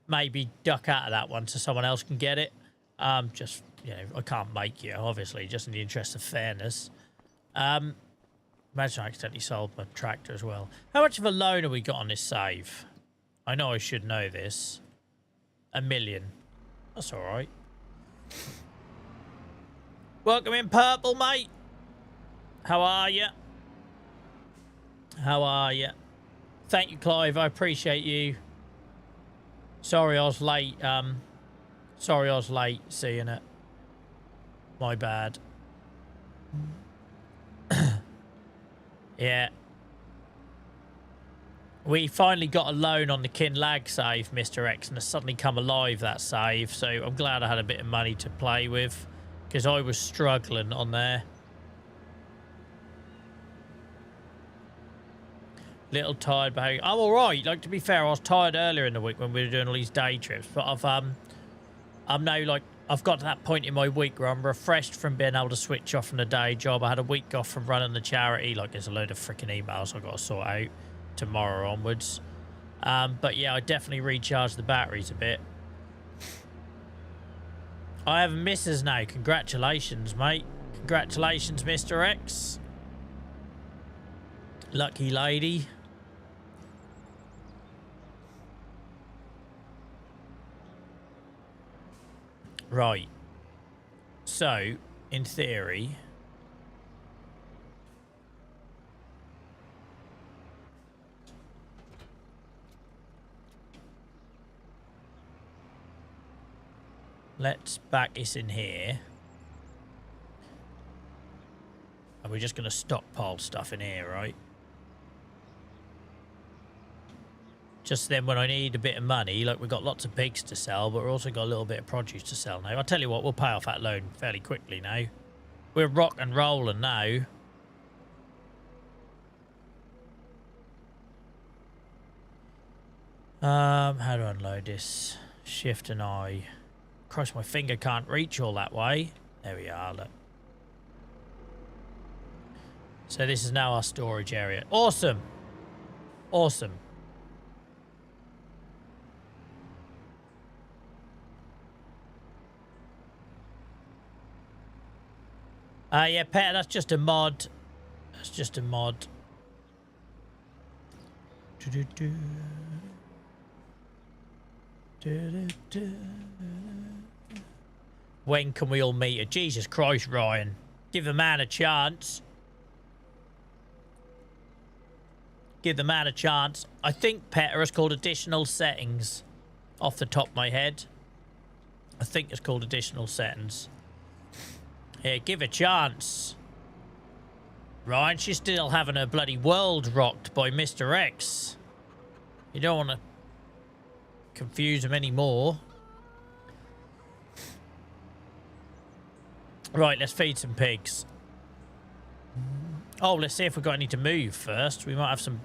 maybe duck out of that one so someone else can get it. Just... You know, I can't make you, obviously, just in the interest of fairness. Imagine I accidentally sold my tractor as well. How much of a loan have we got on this save? I know I should know this. 1 million. That's all right. Welcome in, Purple, mate. How are you? How are you? Thank you, Clive. I appreciate you. Sorry I was late. Sorry I was late seeing it. My bad. Yeah. We finally got a loan on the Kinlag save, Mr. X, and it's suddenly come alive, that save. So I'm glad I had a bit of money to play with, because I was struggling on there. Little tired, but I'm all right. Like, to be fair, I was tired earlier in the week when we were doing all these day trips, but I'm now, like, I've got to that point in my week where I'm refreshed from being able to switch off from the day job. I had a week off from running the charity. Like, there's a load of freaking emails I've got to sort out tomorrow onwards. But yeah, I definitely recharged the batteries a bit. I have a missus now. Congratulations, mate. Congratulations, Mr. X. Lucky lady. Right. So, in theory... Let's back this in here. And we're just going to stockpile stuff in here, right? Just then when I need a bit of money, like we've got lots of pigs to sell, but we've also got a little bit of produce to sell now. I'll tell you what, we'll pay off that loan fairly quickly now. We're rock and rolling now. How do I unload this? Shift and I. Christ, my finger can't reach all that way. There we are, look. So this is now our storage area. Awesome. Awesome. Yeah, Pet, that's just a mod. That's just a mod. When can we all meet her? Jesus Christ, Ryan. Give the man a chance. Give the man a chance. I think Petter is called additional settings off the top of my head. I think it's called additional settings. Here, give a chance. Right, she's still having her bloody world rocked by Mr. X. You don't want to confuse him anymore. Right, let's feed some pigs. Oh, let's see if we've got any to move first. We might have some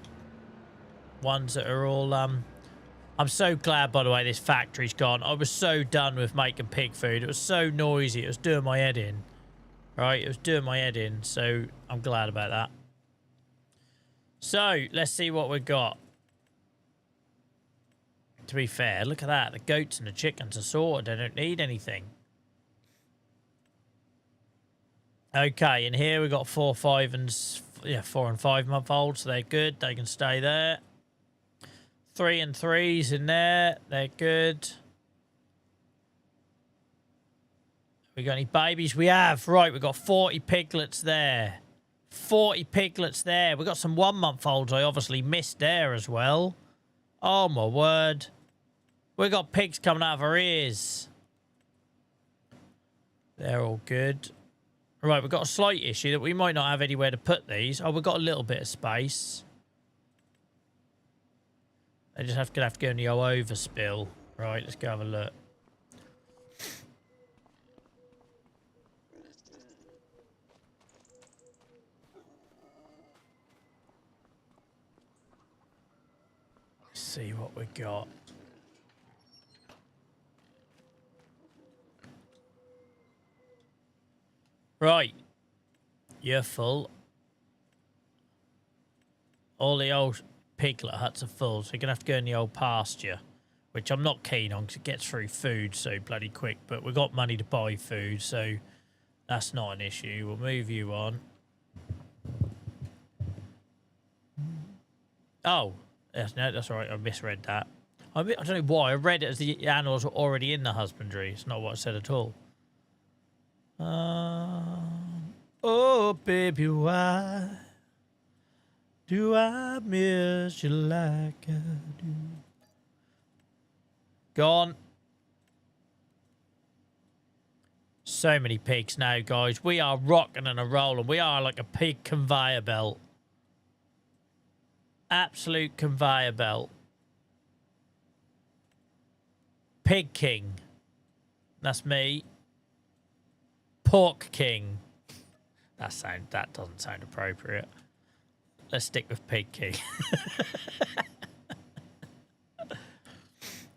ones that are all... I'm so glad, by the way, this factory's gone. I was so done with making pig food. It was so noisy. It was doing my head in. Right, it was doing my head in. So I'm glad about that. So, let's see what we've got. To be fair, look at that. The goats and the chickens are sorted. They don't need anything. Okay, and here we've got 4 and 5 month olds. So they're good. They can stay there. 3 and 3s in there. They're good. We got any babies? We have. Right, we've got 40 piglets there. 40 piglets there. We've got some 1 month olds I obviously missed there as well. Oh, my word. We've got pigs coming out of our ears. They're all good. Right, we've got a slight issue that we might not have anywhere to put these. Oh, we've got a little bit of space. I just have to go in the old overspill. Right, let's go have a look. Let's see what we got. Right. You're full. All the old piglet huts are full, so you're going to have to go in the old pasture, which I'm not keen on because it gets through food so bloody quick, but we've got money to buy food, so that's not an issue. We'll move you on. Oh, no, that's all right. I misread that. I don't know why. I read it as the animals were already in the husbandry. It's not what I said at all. Oh, baby, why do I miss you like I do? Gone. So many pigs now, guys. We are rocking and a rolling. We are like a pig conveyor belt. Absolute conveyor belt. Pig King. That's me. Pork King. That doesn't sound appropriate. Let's stick with Pig King.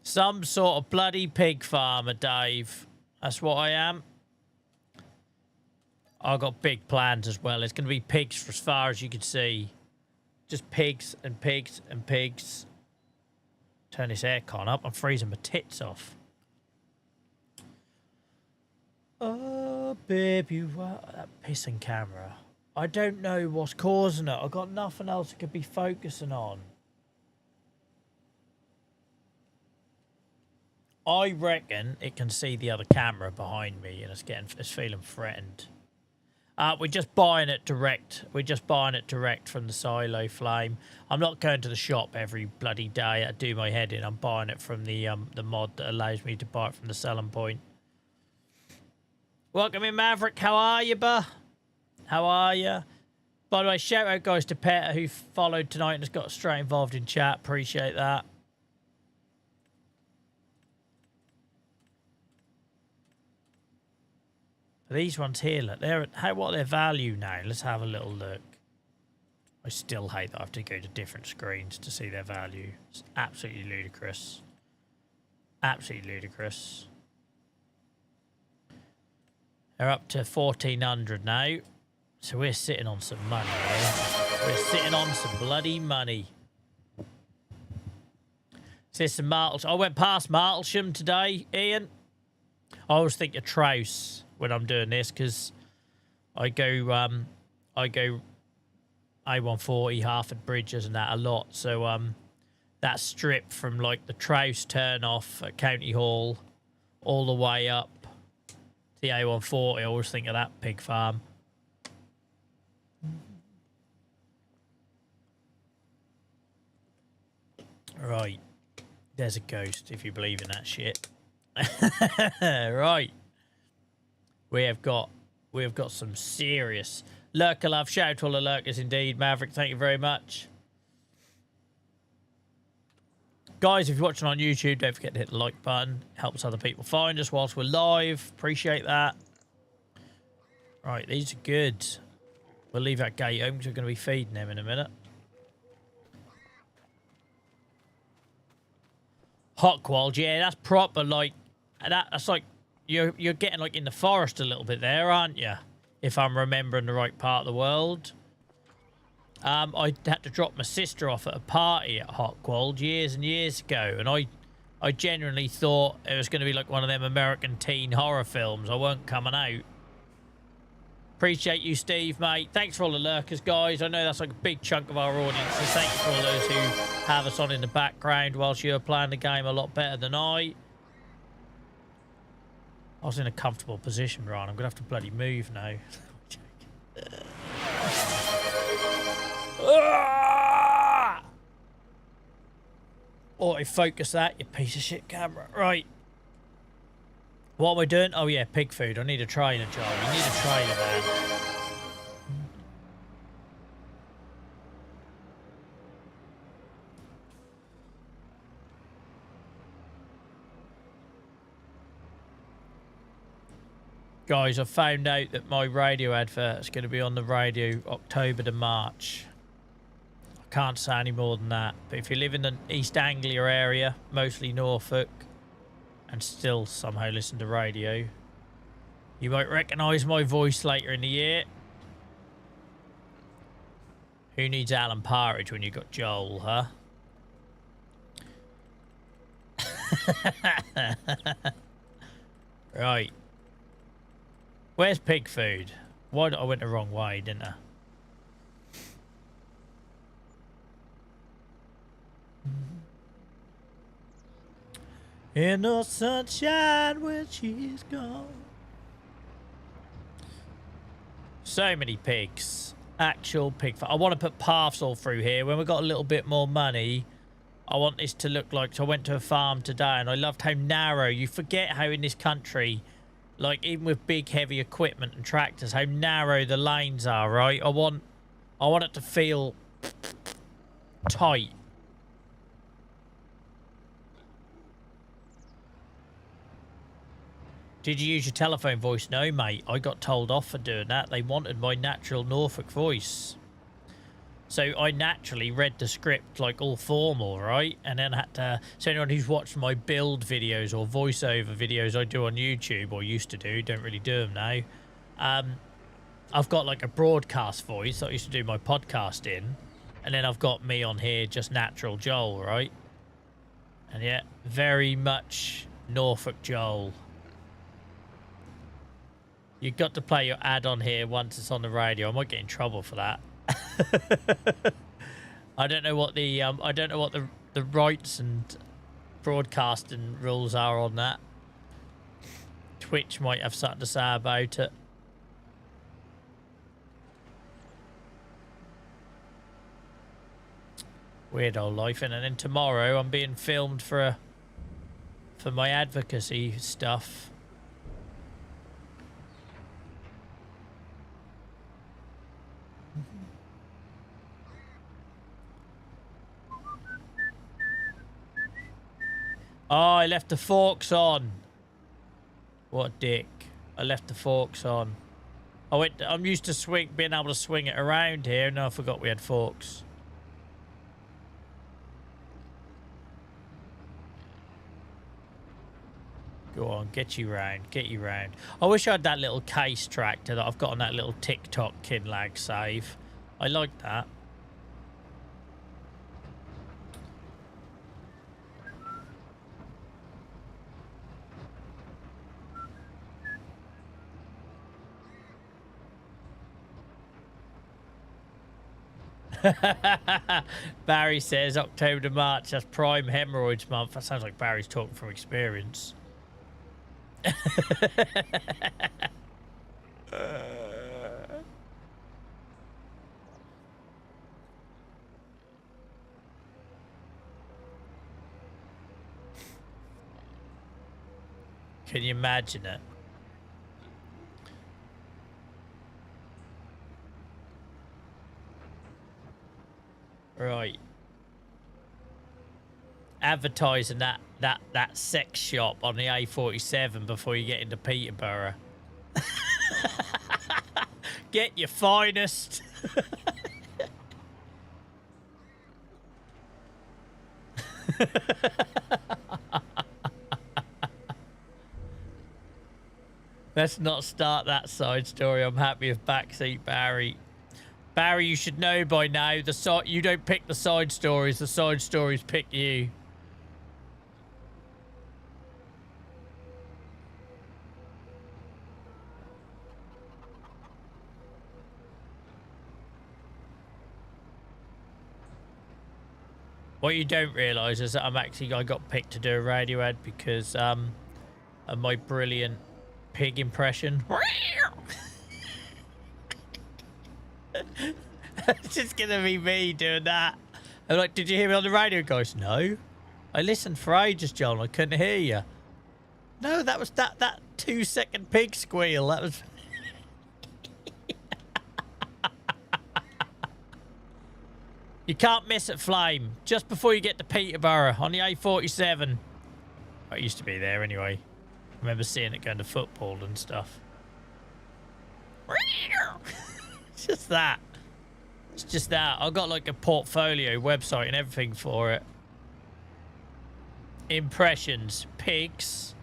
Some sort of bloody pig farmer, Dave. That's what I am. I've got big plans as well. It's going to be pigs for as far as you can see. Just pigs and pigs and pigs. Turn this aircon up. I'm freezing my tits off. Oh, baby, what? That pissing camera. I don't know what's causing it. I've got nothing else I could be focusing on. I reckon it can see the other camera behind me and it's feeling threatened. We're just buying it direct. We're just buying it direct from the silo flame. I'm not going to the shop every bloody day. I do my head in. I'm buying it from the mod that allows me to buy it from the selling point. Welcome in, Maverick. How are you, buh? How are you? By the way, shout out, guys, to Peter, who followed tonight and has got straight involved in chat. Appreciate that. These ones here, look, what are their value now? Let's have a little look. I still hate that I have to go to different screens to see their value. It's absolutely ludicrous. Absolutely ludicrous. They're up to 1,400 now. So we're sitting on some money, eh? We're sitting on some bloody money. There's some Martlesham. I went past Martlesham today, Ian. I always think of Trouse when I'm doing this because I go A140, Harford Bridges and that a lot. So that strip from like the Trouse turn off at County Hall all the way up to the A140, I always think of that pig farm. Right. There's a ghost, if you believe in that shit. Right. We have got some serious lurker love. Shout out to all the lurkers indeed. Maverick, thank you very much. Guys, if you're watching on YouTube, don't forget to hit the like button. It helps other people find us whilst we're live. Appreciate that. Right, these are good. We'll leave that gate open because we're going to be feeding them in a minute. Hot qualls, yeah, that's proper, like, that's like, you're getting, like, in the forest a little bit there, aren't you? If I'm remembering the right part of the world. I had to drop my sister off at a party at Hotquald years and years ago, and I genuinely thought it was going to be like one of them American teen horror films. I weren't coming out. Appreciate you, Steve, mate. Thanks for all the lurkers, guys. I know that's like a big chunk of our audience, so thank you for all those who have us on in the background whilst you're playing the game a lot better than I. I was in a comfortable position, Ryan. I'm going to have to bloody move now. Auto-focus that, you piece of shit camera. Right. What am I doing? Oh, yeah, pig food. I need a trailer, Charlie. You need a trailer, man. Guys, I found out that my radio advert is going to be on the radio October to March. I can't say any more than that. But if you live in the East Anglia area, mostly Norfolk, and still somehow listen to radio, you might recognise my voice later in the year. Who needs Alan Partridge when you got Joel, huh? Right. Where's pig food? Why did I went the wrong way, didn't I? In the sunshine when she's gone. So many pigs. Actual pig farm. I want to put paths all through here. When we've got a little bit more money, I want this to look like... So I went to a farm today and I loved how narrow... You forget how in this country, like even with big heavy equipment and tractors, how narrow the lanes are, right? I want it to feel tight. Did you use your telephone voice? No, mate. I got told off for doing that. They wanted my natural Norfolk voice. So I naturally read the script like all formal, right? And then had to... So anyone who's watched my build videos or voiceover videos I do on YouTube, or used to do, don't really do them now. I've got like a broadcast voice that I used to do my podcast in. And then I've got me on here, just natural Joel, right? And yeah, very much Norfolk Joel. You've got to play your ad on here once it's on the radio. I might get in trouble for that. I don't know what the the rights and broadcasting rules are on that. Twitch might have something to say about it. Weird old life, and then tomorrow I'm being filmed for my advocacy stuff. Oh, I left the forks on. What a dick. I left the forks on. I'm used to being able to swing it around here. No, I forgot we had forks. Go on, get you round. I wish I had that little case tractor that I've got on that little TikTok Kinlag save. I like that. Barry says October to March, that's prime hemorrhoids month. That sounds like Barry's talking from experience. Can you imagine it? Right. Advertising that sex shop on the A47 before you get into Peterborough. Get your finest. Let's not start that side story. I'm happy with backseat Barry. Barry, you should know by now, you don't pick the side stories, the side stories pick you. What you don't realise is that I got picked to do a radio ad because of my brilliant pig impression. It's just gonna be me doing that. I'm like, did you hear me on the radio, guys? No. I listened for ages, John. I couldn't hear you. No, that was that 2-second pig squeal. That was. You can't miss at Flame. Just before you get to Peterborough on the A47. I used to be there anyway. I remember seeing it going to football and stuff. It's just that. It's just that. I've got like a portfolio website and everything for it. Impressions. Pigs.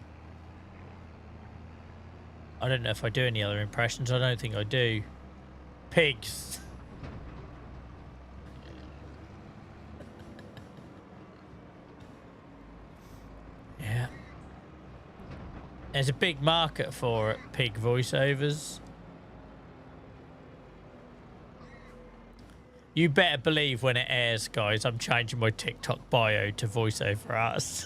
I don't know if I do any other impressions. I don't think I do. Pigs. Yeah. There's a big market for it. Pig voiceovers. You better believe when it airs, guys, I'm changing my TikTok bio to voiceover artists.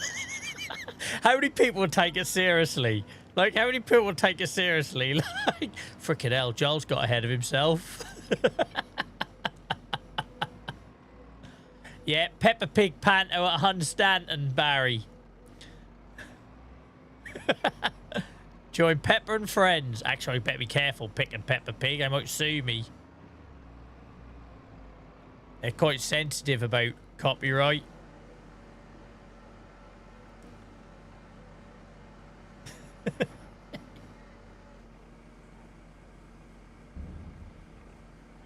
How many people will take it seriously? Like, how many people will take it seriously? Like, frickin' hell, Joel's got ahead of himself. Yeah, Peppa Pig Panto at Hunstanton, Barry. Join Peppa and Friends. Actually, I better be careful picking Peppa Pig. They might sue me. They're quite sensitive about copyright.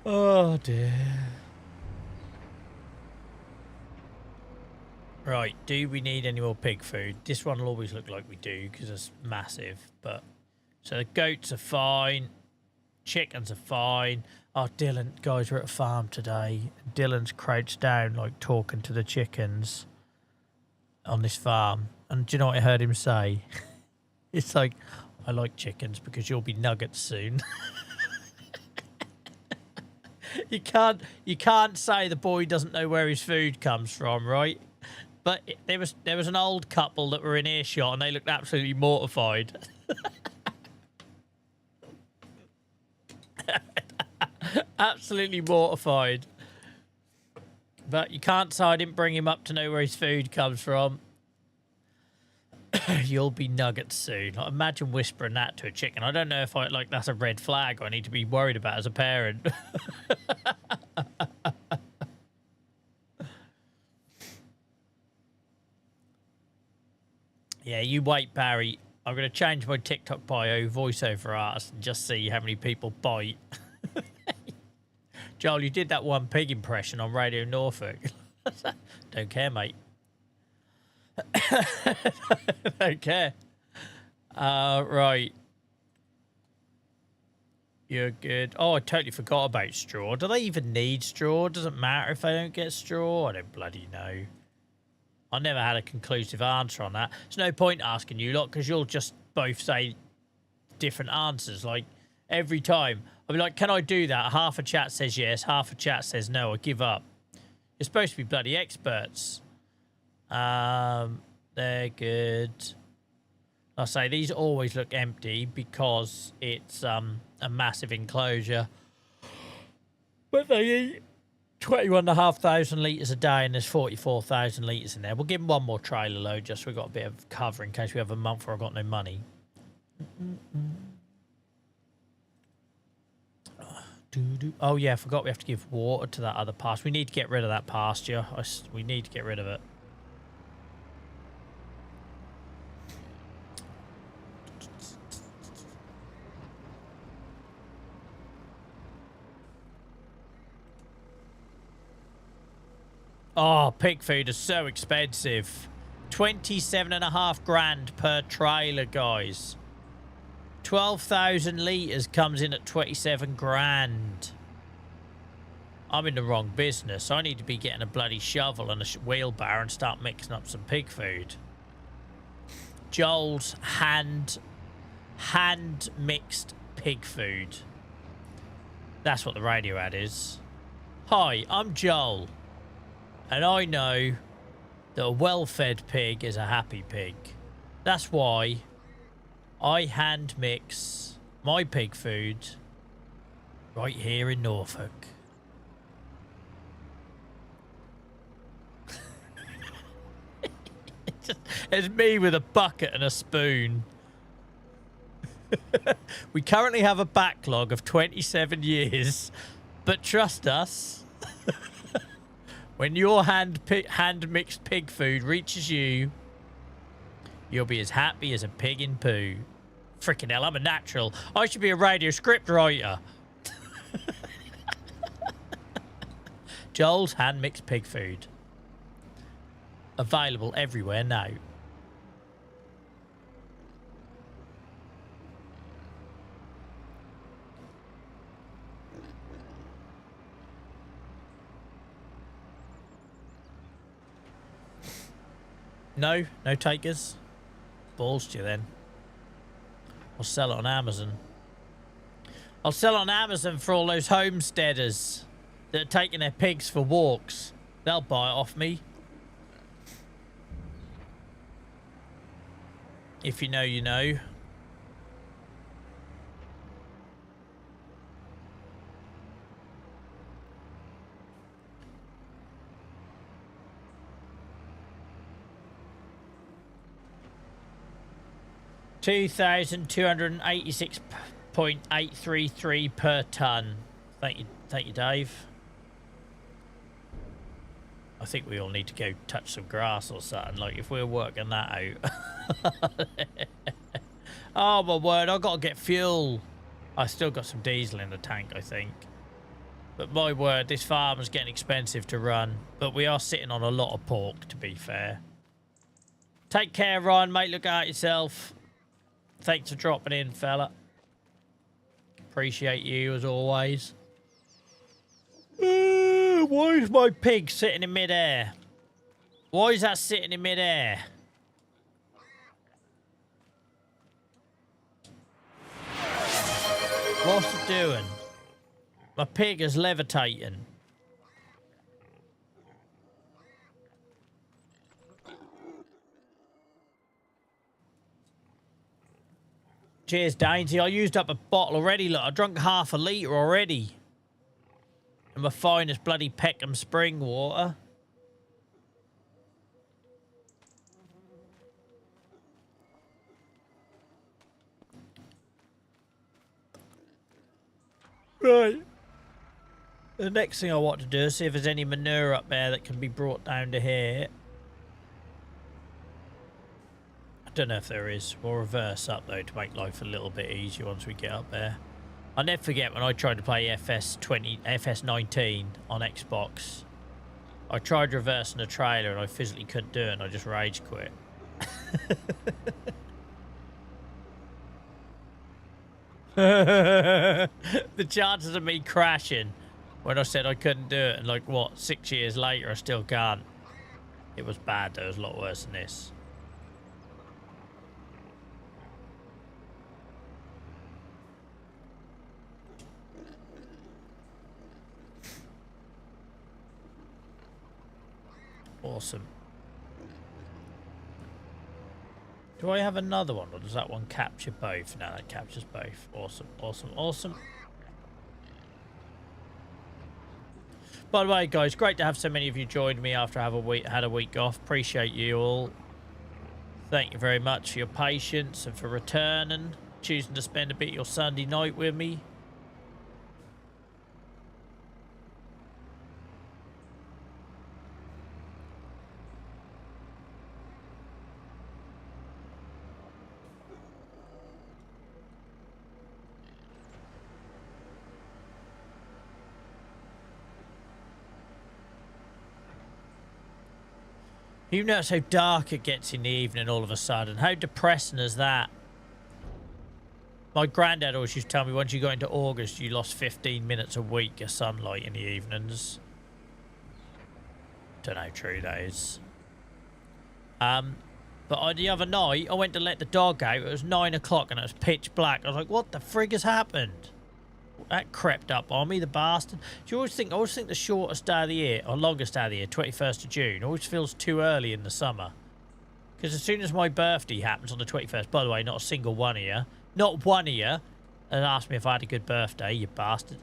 Oh dear. Right, do we need any more pig food? This one will always look like we do because it's massive, but so the goats are fine, chickens are fine. Oh, Dylan, guys, we're at a farm today. Dylan's crouched down, like, talking to the chickens on this farm. And do you know what I heard him say? It's like, I like chickens because you'll be nuggets soon. You can't say the boy doesn't know where his food comes from, right? But there was an old couple that were in earshot and they looked absolutely mortified. Absolutely mortified. But you can't say I didn't bring him up to know where his food comes from. You'll be nuggets soon. Like, imagine whispering that to a chicken. I don't know if that's a red flag or I need to be worried about as a parent. Yeah, you wait, Barry. I'm going to change my TikTok bio, voiceover artist, and just see how many people bite. Joel, you did that one pig impression on Radio Norfolk. Don't care, mate. Don't care. Right. You're good. Oh, I totally forgot about straw. Do they even need straw? Doesn't matter if they don't get straw. I don't bloody know. I never had a conclusive answer on that. There's no point asking you lot because you'll just both say different answers. Like, every time. I'll be like, can I do that? Half a chat says yes, half a chat says no. I give up. You're supposed to be bloody experts. They're good. I'll say these always look empty because it's a massive enclosure. But they eat 21,500 litres a day and there's 44,000 litres in there. We'll give them one more trailer load just so we've got a bit of cover in case we have a month where I've got no money. Oh yeah, I forgot we have to give water to that other pasture. We need to get rid of that pasture. We need to get rid of it. Oh, pig food is so expensive. 27.5 grand per trailer, guys. 12,000 litres comes in at 27 grand. I'm in the wrong business. I need to be getting a bloody shovel and a wheelbarrow and start mixing up some pig food. Joel's hand mixed pig food. That's what the radio ad is. Hi, I'm Joel. And I know that a well-fed pig is a happy pig. That's why I hand mix my pig food right here in Norfolk. It's me with a bucket and a spoon. We currently have a backlog of 27 years, but trust us, when your hand-mixed pig food reaches you, you'll be as happy as a pig in poo. Freaking hell, I'm a natural. I should be a radio script writer. Joel's hand-mixed pig food. Available everywhere now. No takers. Balls to you then. I'll sell it on Amazon. I'll sell it on Amazon for all those homesteaders that are taking their pigs for walks. They'll buy it off me. If you know, you know. $2,286.833 per ton. Thank you, Dave. I think we all need to go touch some grass or something. Like if we're working that out. Oh my word! I've got to get fuel. I still got some diesel in the tank, I think. But my word, this farm is getting expensive to run. But we are sitting on a lot of pork, to be fair. Take care, Ryan, mate. Look out yourself. Thanks for dropping in, fella. Appreciate you, as always. Why is my pig sitting in midair? Why is that sitting in midair? What's it doing? My pig is levitating. Cheers, Dainty. I used up a bottle already. Look, I drunk half a litre already. And my finest bloody Peckham spring water. Right. The next thing I want to do is see if there's any manure up there that can be brought down to here. I don't know if there is. We'll reverse up though to make life a little bit easier once we get up there. I'll never forget when I tried to play FS19 on Xbox. I tried reversing a trailer and I physically couldn't do it and I just rage quit. The chances of me crashing when I said I couldn't do it and like what, 6 years later I still can't. It was bad though, it was a lot worse than this. Awesome. Do I have another one, or does that one capture both? No, that captures both. Awesome, awesome, awesome. By the way, guys, great to have so many of you join me after I have had a week off. Appreciate you all. Thank you very much for your patience and for returning. choosing to spend a bit of your Sunday night with me. You notice how dark it gets in the evening all of a sudden. How depressing is that? My granddad always used to tell me once you got into August, you lost 15 minutes a week of sunlight in the evenings. Don't know how true that is. But the other night, I went to let the dog out. It was 9 o'clock and it was pitch black. I was like, what the frig has happened? That crept up on me, the bastard. Do you always think, I always think the shortest day of the year, or longest day of the year, 21st of June, always feels too early in the summer. Because as soon as my birthday happens on the 21st, by the way, not a single one of you, not one of you, and asked me if I had a good birthday, you bastard.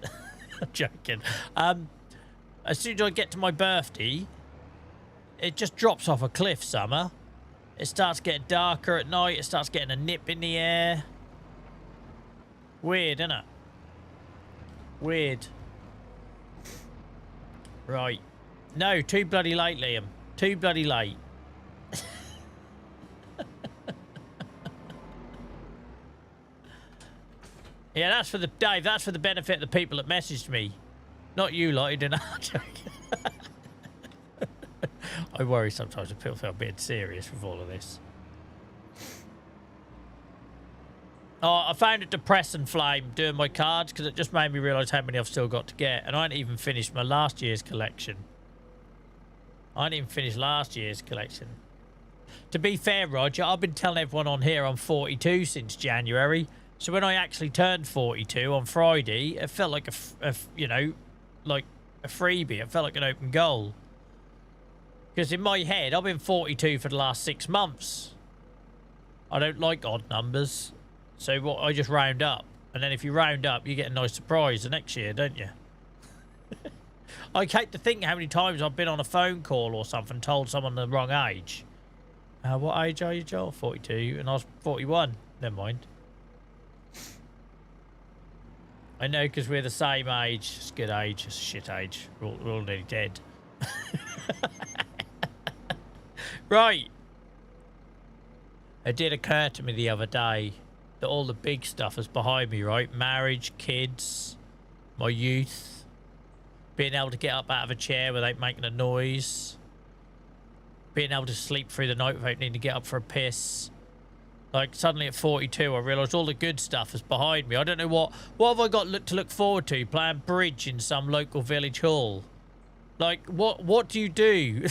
I'm joking. As soon as I get to my birthday, it just drops off a cliff, summer. It starts getting darker at night. It starts getting a nip in the air. Weird, isn't it? Weird. Right. No, too bloody late, Liam. Too bloody late. Yeah, that's for the Dave. That's for the benefit of the people that messaged me, not you lot who didn't. I worry sometimes that people feel being serious with all of this. Oh, I found it depressing, Flame, doing my cards because it just made me realise how many I've still got to get, and I hadn't even finished my last year's collection. I hadn't even finished last year's collection. To be fair, Roger, I've been telling everyone on here I'm 42 since January. So when I actually turned 42 on Friday, it felt like you know, like a freebie. It felt like an open goal. Because in my head, I've been 42 for the last 6 months. I don't like odd numbers. So what? I just round up. And then if you round up, you get a nice surprise the next year, don't you? I hate to think how many times I've been on a phone call or something, told someone the wrong age. What age are you, Joel? 42. And I was 41. Never mind. I know, because we're the same age. It's a good age. It's a shit age. We're all nearly dead. Right. It did occur to me the other day that all the big stuff is behind me, right? Marriage, kids, my youth, being able to get up out of a chair without making a noise, being able to sleep through the night without needing to get up for a piss. Like, suddenly at 42, I realised all the good stuff is behind me. I don't know what have I got to look forward to? Playing bridge in some local village hall? Like, what do you do?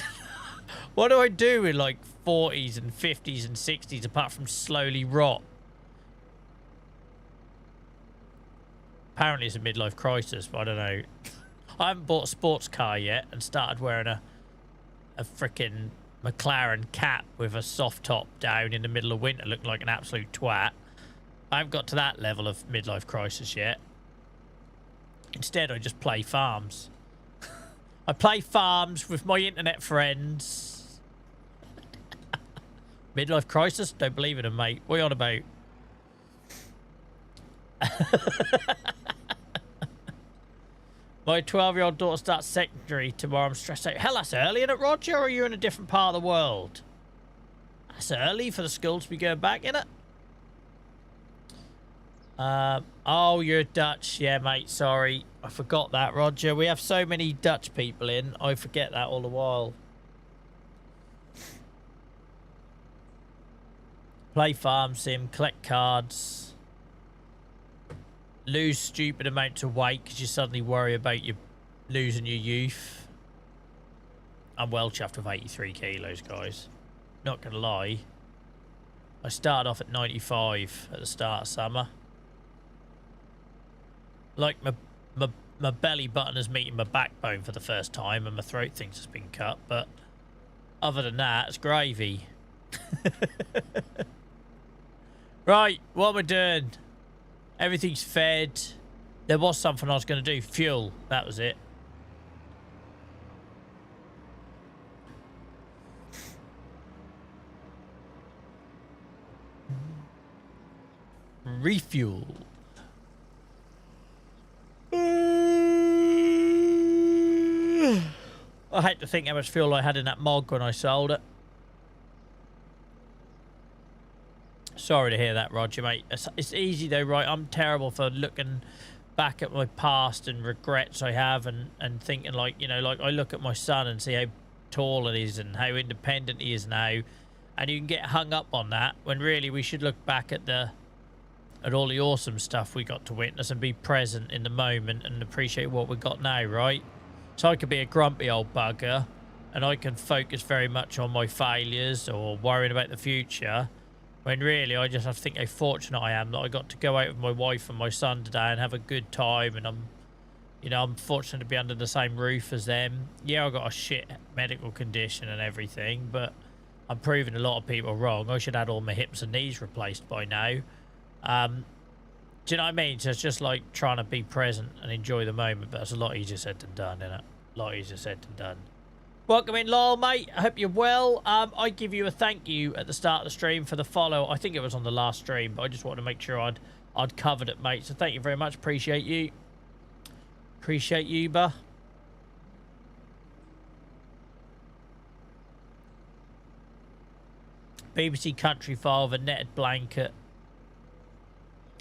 What do I do in, like, 40s and 50s and 60s apart from slowly rot? Apparently it's a midlife crisis, but I don't know. I haven't bought a sports car yet and started wearing a frickin' McLaren cap with a soft top down in the middle of winter, looking like an absolute twat. I haven't got to that level of midlife crisis yet. Instead, I just play farms. I play farms with my internet friends. Midlife crisis? Don't believe in them, mate. What are you on about? My 12-year-old daughter starts secondary tomorrow. I'm stressed out. Hell, that's early, isn't it, Roger? Or are you in a different part of the world? That's early for the school to be going back, isn't it? Oh, you're Dutch. Yeah, mate, sorry. I forgot that, Roger. We have so many Dutch people in. I forget that all the while. Play farm sim, collect cards. Lose stupid amounts of weight because you suddenly worry about you losing your youth. I'm well chuffed with 83 kilos, guys. Not gonna lie. I started off at 95 at the start of summer. Like, my belly button is meeting my backbone for the first time and my throat thinks it's been cut, but other than that, it's gravy. Right, what am I doing? Everything's fed. There was something I was going to do. Fuel. That was it. refuel. I hate to think how much fuel I had in that mog when I sold it. Sorry to hear that, Roger, mate. It's easy though, right? I'm terrible for looking back at my past and regrets I have and thinking like, you know, like I look at my son and see how tall he is and how independent he is now, and you can get hung up on that when really we should look back at all the awesome stuff we got to witness and be present in the moment and appreciate what we got now, right? So I could be a grumpy old bugger and I can focus very much on my failures or worrying about the future, when really I just have to think how fortunate I am that I got to go out with my wife and my son today and have a good time, and I'm fortunate to be under the same roof as them. Yeah, I got a shit medical condition and everything, but I'm proving a lot of people wrong. I should have had all my hips and knees replaced by now. Do you know what I mean? So it's just like trying to be present and enjoy the moment, but it's a lot easier said than done, isn't it? A lot easier said than done. Welcome in, Lyle, mate. I hope you're well. I give you a thank you at the start of the stream for the follow. I think it was on the last stream, but I just wanted to make sure I'd covered it, mate. So thank you very much. Appreciate you. Appreciate you, bah. BBC Country File with a netted blanket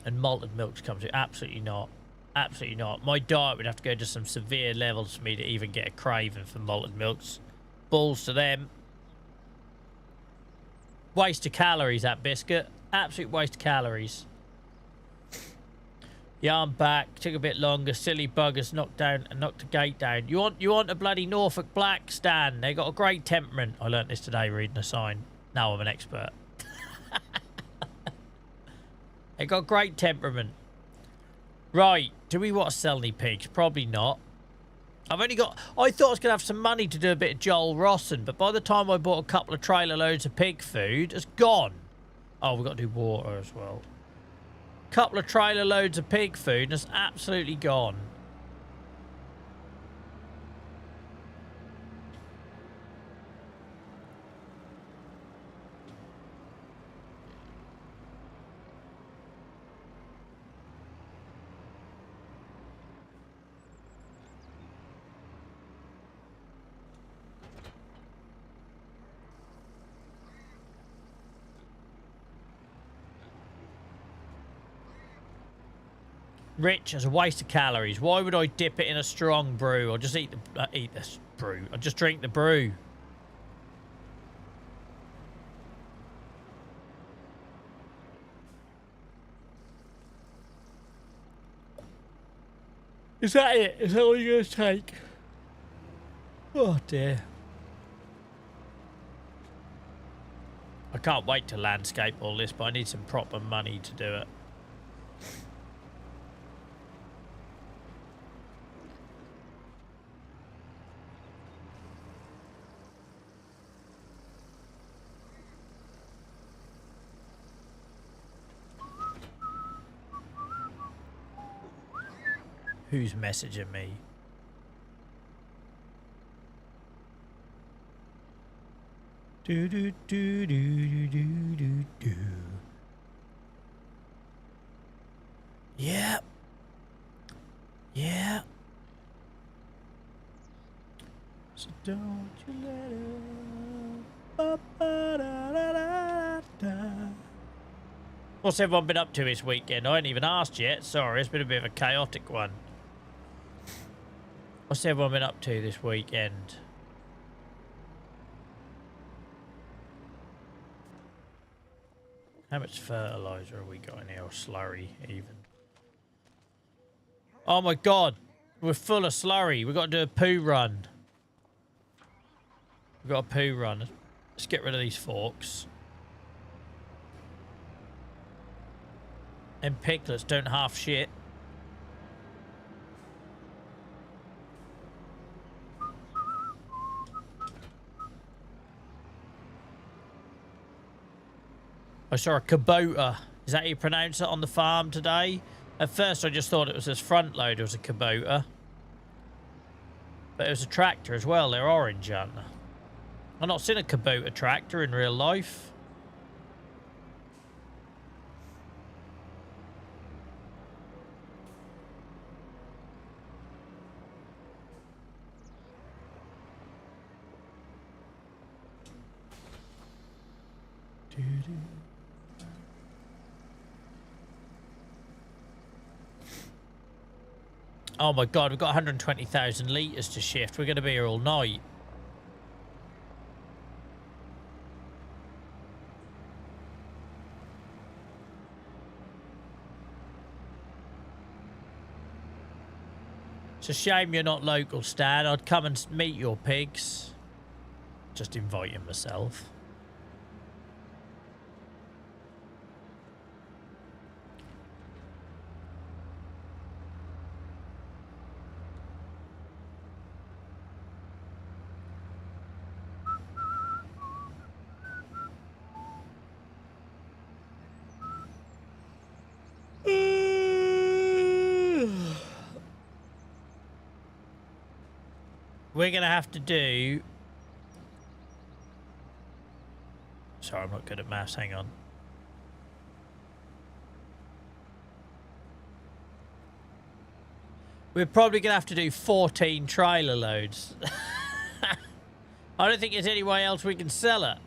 and malted milks comes to. Absolutely not. Absolutely not. My diet would have to go to some severe levels for me to even get a craving for malted milks. Balls to them. Waste of calories, that biscuit. Absolute waste of calories. Yeah, I'm back. Took a bit longer. Silly buggers knocked the gate down. You want a bloody Norfolk Black, Stan? They got a great temperament. I learnt this today reading a sign. Now I'm an expert. They got great temperament. Right, do we want to sell any pigs? Probably not. I thought I was going to have some money to do a bit of Joel Rossen, but by the time I bought a couple of trailer loads of pig food, it's gone. Oh, we've got to do water as well. Couple of trailer loads of pig food, and it's absolutely gone. Rich as a waste of calories. Why would I dip it in a strong brew or just eat this brew? I'll just drink the brew. Is that it? Is that all you're going to take? Oh dear. I can't wait to landscape all this, but I need some proper money to do it. Who's messaging me? Do do do do do do do. Yeah. Yeah. So don't you let it. What's everyone been up to this weekend? I ain't even asked yet. Sorry, it's been a bit of a chaotic one. What's everyone been up to this weekend? How much fertilizer have we got in here? Or slurry, even? Oh my god! We're full of slurry. We've got to do a poo run. We've got a poo run. Let's get rid of these forks. And piglets don't half shit. I saw a Kubota. Is that how you pronounce it on the farm today? At first I just thought it was this front loader was a Kubota. But it was a tractor as well. They're orange, aren't they? I've not seen a Kubota tractor in real life. Oh my god, we've got 120,000 litres to shift. We're going to be here all night. It's a shame you're not local, Stan. I'd come and meet your pigs. Just inviting myself. We're going to have to do... Sorry, I'm not good at maths. Hang on. We're probably going to have to do 14 trailer loads. I don't think there's any way else we can sell it.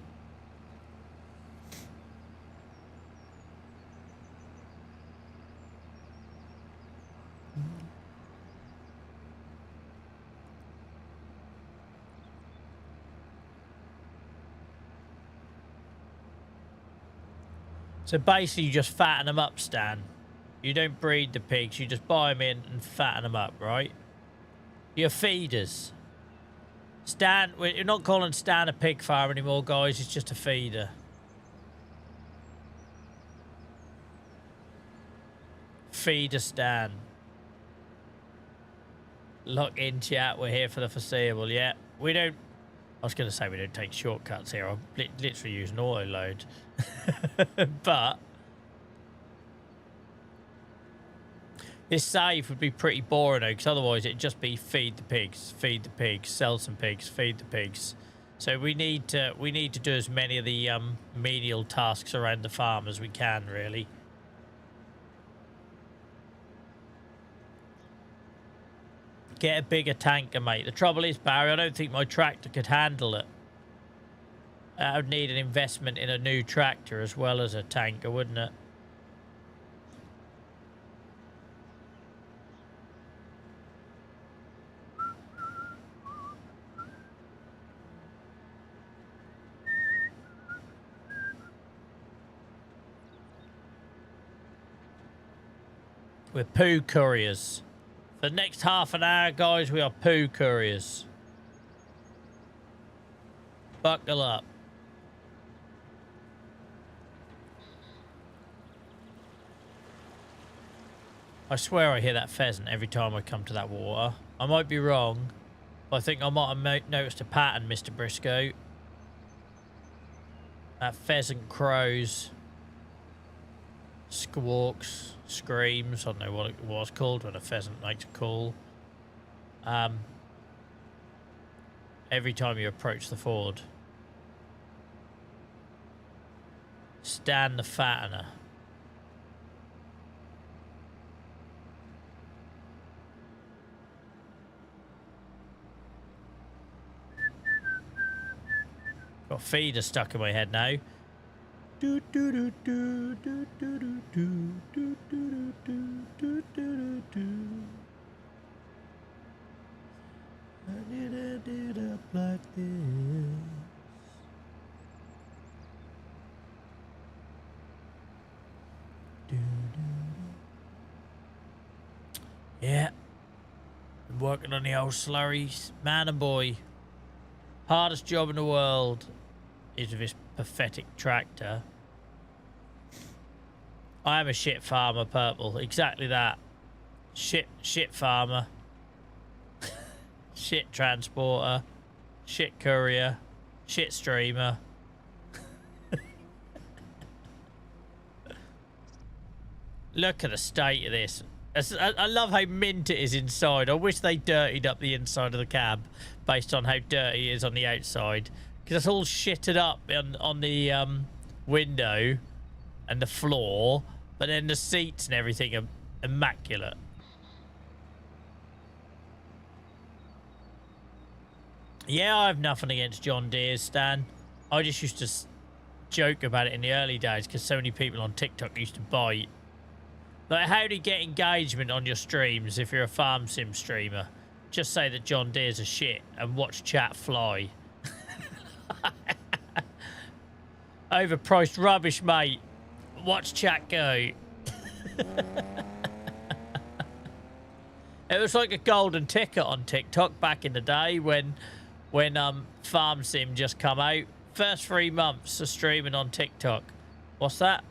So basically you just fatten them up, Stan. You don't breed the pigs, you just buy them in and fatten them up, right? You're feeders. Stan, we're not calling Stan a pig farm anymore, guys. It's just a feeder. Feeder Stan. Lock in, chat. We're here for the foreseeable, yeah. We don't... I was going to say we don't take shortcuts here. I'm literally using auto load. But this save would be pretty boring though, because otherwise it'd just be feed the pigs, sell some pigs, feed the pigs. So we need to do as many of the menial tasks around the farm as we can, really. Get a bigger tanker, mate. The trouble is, Barry, I don't think my tractor could handle it. I would need an investment in a new tractor as well as a tanker, wouldn't it? We're poo couriers. For the next half an hour, guys, we are poo couriers. Buckle up. I swear I hear that pheasant every time I come to that water. I might be wrong, but I think I might have noticed a pattern, Mr. Briscoe. That pheasant crows, squawks, screams. I don't know what it was called when a pheasant makes a call. Every time you approach the ford. Stan the fattener. Got feeder stuck in my head now. Do do do do do do do do do do do do do. I did up like this. Do, do. Yeah. Been working on the old slurries, man and boy. Hardest job in the world is with this pathetic tractor. I am a shit farmer, Purple. Exactly that. Shit farmer. Shit transporter. Shit courier. Shit streamer. Look at the state of this. I love how mint it is inside. I wish they dirtied up the inside of the cab based on how dirty it is on the outside. Because it's all shitted up on the window and the floor. But then the seats and everything are immaculate. Yeah, I have nothing against John Deere, Stan. I just used to joke about it in the early days because so many people on TikTok used to bite. Like, how do you get engagement on your streams if you're a farm sim streamer? Just say that John Deere's a shit and watch chat fly. Overpriced rubbish, mate. Watch chat go. It was like a golden ticket on TikTok back in the day when Farm Sim just come out. First 3 months of streaming on TikTok. What's that?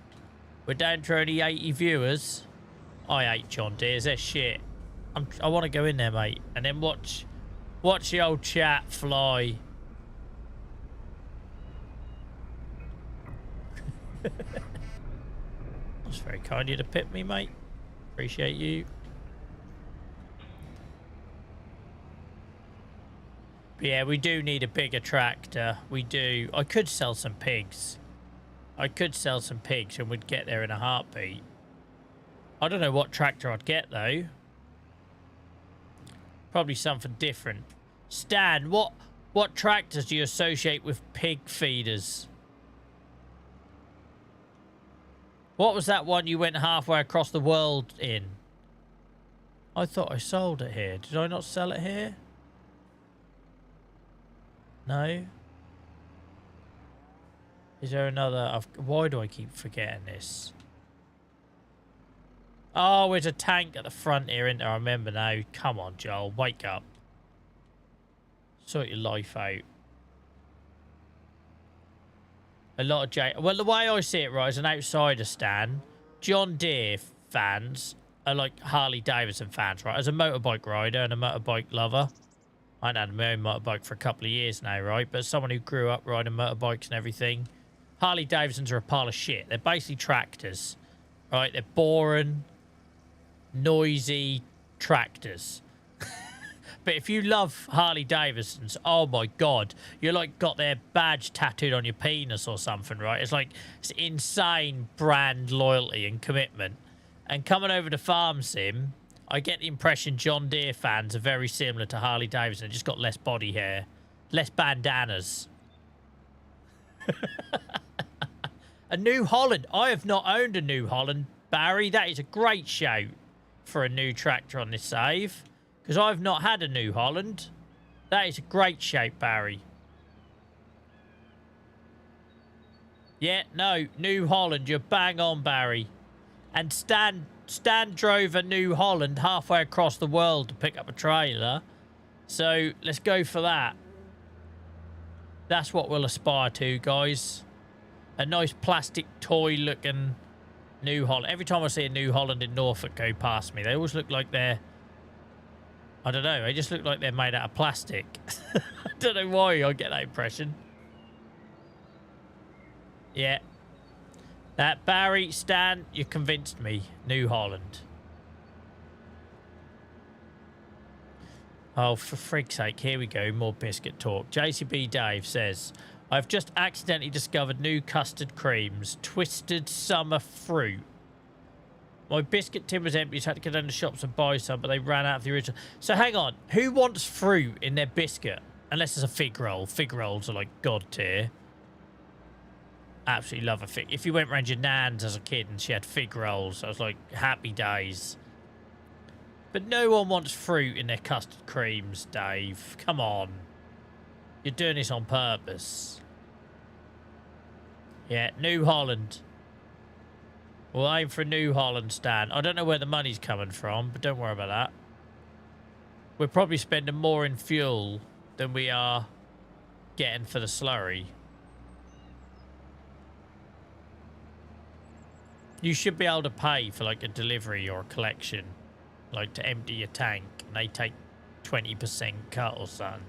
We're down to only 80 viewers. I hate John Deere's. They're shit. I want to go in there, mate, and then watch the old chat fly. That's very kind of you to pip me, mate. Appreciate you. But yeah, we do need a bigger tractor. We do. I could sell some pigs. And we'd get there in a heartbeat. I don't know what tractor I'd get, though. Probably something different. Stan, what tractors do you associate with pig feeders? What was that one you went halfway across the world in? I thought I sold it here. Did I not sell it here? No? Is there another? Why do I keep forgetting this? Oh, there's a tank at the front here, isn't there? I remember now. Come on, Joel. Wake up. Sort your life out. A lot of Well, the way I see it, right, as an outsider, Stan, John Deere fans are like Harley Davidson fans, right? As a motorbike rider and a motorbike lover, I haven't had my own motorbike for a couple of years now, right? But as someone who grew up riding motorbikes and everything, Harley Davidsons are a pile of shit. They're basically tractors, right? They're boring, noisy tractors. But if you love Harley Davidsons, oh my god, you're like got their badge tattooed on your penis or something, right? It's like it's insane brand loyalty and commitment. And coming over to Farm Sim, I get the impression John Deere fans are very similar to Harley Davidson, just got less body hair, less bandanas. A New Holland. I have not owned a New Holland, Barry. That is a great shout for a new tractor on this save. Because I've not had a New Holland. That is a great shape, Barry. Yeah, no, New Holland. You're bang on, Barry. And Stan drove a New Holland halfway across the world to pick up a trailer. So let's go for that. That's what we'll aspire to, guys. A nice plastic toy-looking New Holland. Every time I see a New Holland in Norfolk go past me, they always look like they're... I don't know. They just look like they're made out of plastic. I don't know why I get that impression. Yeah. That Barry, Stan, you convinced me. New Holland. Oh, for frig's sake. Here we go. More biscuit talk. JCB Dave says, I've just accidentally discovered new custard creams. Twisted summer fruit. My biscuit tin was empty, so I had to go down to the shops and buy some, but they ran out of the original. So hang on. Who wants fruit in their biscuit? Unless it's a fig roll. Fig rolls are like god tier. Absolutely love a fig. If you went round your nan's as a kid and she had fig rolls, I was like, happy days. But no one wants fruit in their custard creams, Dave. Come on. You're doing this on purpose. Yeah, New Holland. We'll aim for a New Holland, Stan. I don't know where the money's coming from, but don't worry about that. We're probably spending more in fuel than we are getting for the slurry. You should be able to pay for like a delivery or a collection, like to empty your tank, and they take 20% cut or something.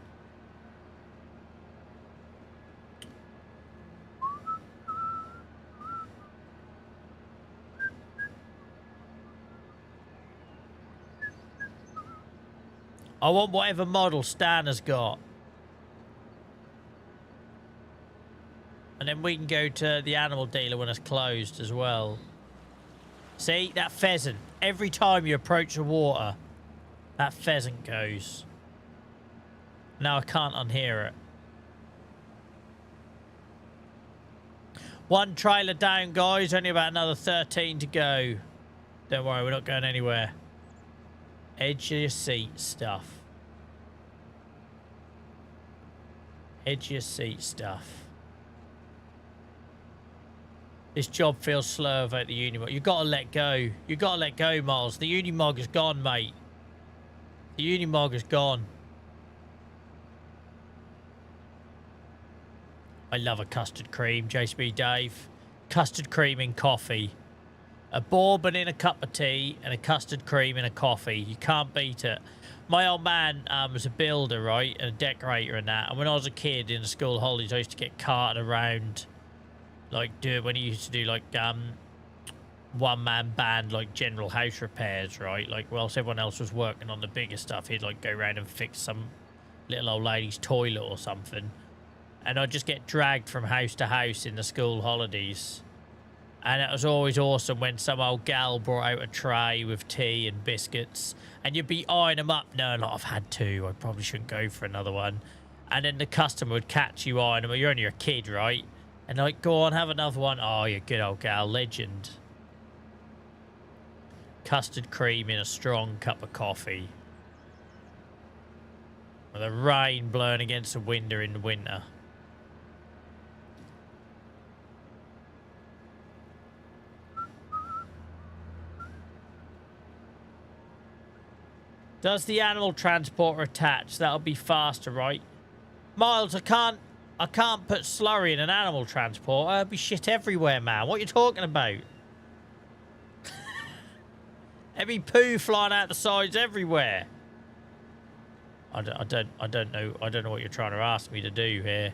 I want whatever model Stan has got. And then we can go to the animal dealer when it's closed as well. See, that pheasant. Every time you approach the water, that pheasant goes. Now I can't unhear it. One trailer down, guys. Only about another 13 to go. Don't worry, we're not going anywhere. Edge of your seat stuff. Edge of your seat stuff. This job feels slow about the Unimog. You gotta let go. You gotta let go, Miles. The Unimog is gone, mate. The Unimog is gone. I love a custard cream, JCB Dave. Custard cream in coffee. A bourbon in a cup of tea and a custard cream in a coffee. You can't beat it. My old man was a builder, right? And a decorator and that. And when I was a kid in the school holidays, I used to get carted around. Like, when he used to do, like, one-man band, like, general house repairs, right? Like, whilst everyone else was working on the bigger stuff, he'd, like, go around and fix some little old lady's toilet or something. And I'd just get dragged from house to house in the school holidays. And it was always awesome when some old gal brought out a tray with tea and biscuits. And you'd be eyeing them up. No, like, I've had two. I probably shouldn't go for another one. And then the customer would catch you eyeing them. You're only a kid, right? And like, go on, have another one. Oh, you good old gal. Legend. Custard cream in a strong cup of coffee. With the rain blowing against the window in the winter. Does the animal transporter attach? That'll be faster, right? Miles, I can't put slurry in an animal transporter. There'll be shit everywhere, man. What are you talking about? There'll be poo flying out the sides everywhere. I don't know what you're trying to ask me to do here.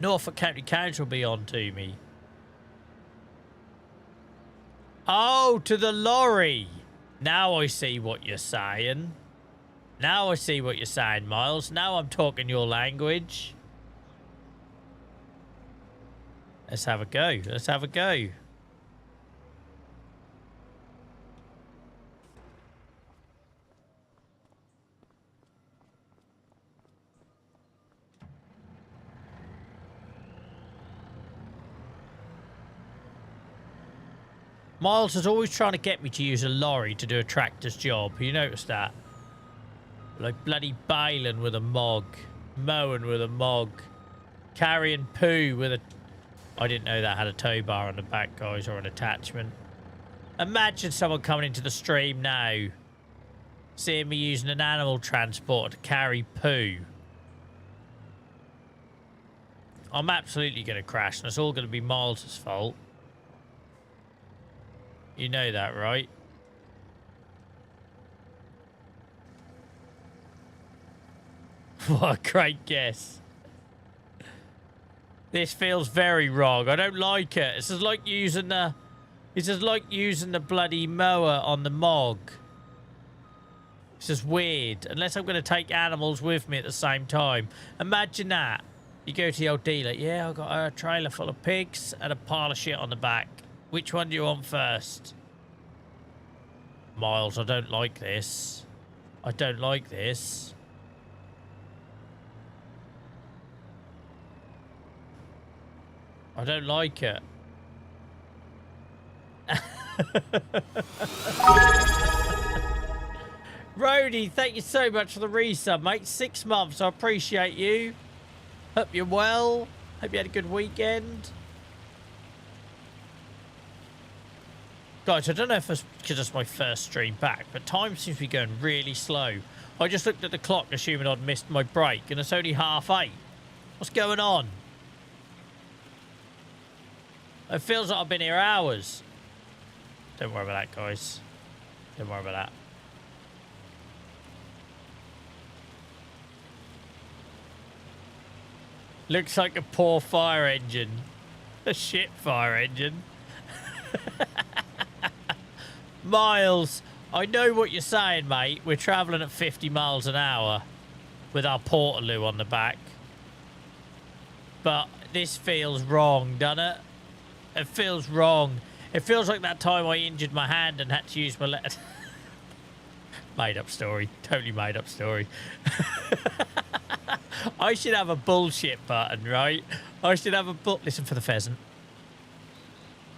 Norfolk County Council will be on to me. Oh, to the lorry. Now I see what you're saying. Now I see what you're saying, Miles. Now I'm talking your language. Let's have a go. Let's have a go. Miles is always trying to get me to use a lorry to do a tractor's job. You noticed that? Like bloody baling with a mog. Mowing with a mog. Carrying poo with a... I didn't know that had a tow bar on the back, guys, or an attachment. Imagine someone coming into the stream now, seeing me using an animal transporter to carry poo. I'm absolutely going to crash, and it's all going to be Miles' fault. You know that, right? What a great guess. This feels very wrong. I don't like it. It's just like using the... It's just like using the bloody mower on the mog. It's just weird. Unless I'm going to take animals with me at the same time. Imagine that. You go to the old dealer. Yeah, I've got a trailer full of pigs and a pile of shit on the back. Which one do you want first? Miles, I don't like this. I don't like this. I don't like it. Rhodey, thank you so much for the resub, mate. 6 months, I appreciate you. Hope you're well. Hope you had a good weekend. Guys, I don't know if it's because it's my first stream back, but time seems to be going really slow. I just looked at the clock assuming I'd missed my break, and it's only 8:30. What's going on? It feels like I've been here hours. Don't worry about that, guys. Don't worry about that. Looks like a poor fire engine. A shit fire engine. Miles, I know what you're saying, mate. We're travelling at 50 miles an hour with our Portaloo on the back. But this feels wrong, doesn't it? It feels wrong. It feels like that time I injured my hand and had to use my leg. Made up story. Totally made up story. I should have a bullshit button, right? I should have a listen for the pheasant.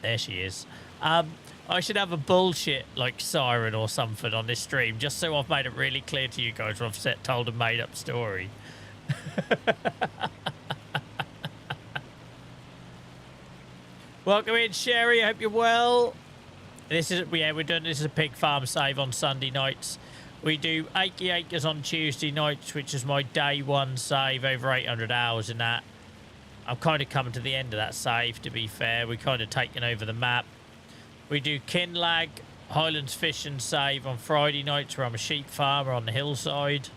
There she is. I should have a bullshit like siren or something on this stream, just so I've made it really clear to you guys when I've told a made up story. Welcome in, Sherry. I hope you're well. This is we're doing this is a pig farm save on Sunday nights. We do 80 acres on Tuesday nights, which is my day one save, over 800 hours in that. I'm kind of coming to the end of that save, to be fair. We're kind of taking over the map. We do Kinlag, Highlands Fishing save on Friday nights, where I'm a sheep farmer on the hillside.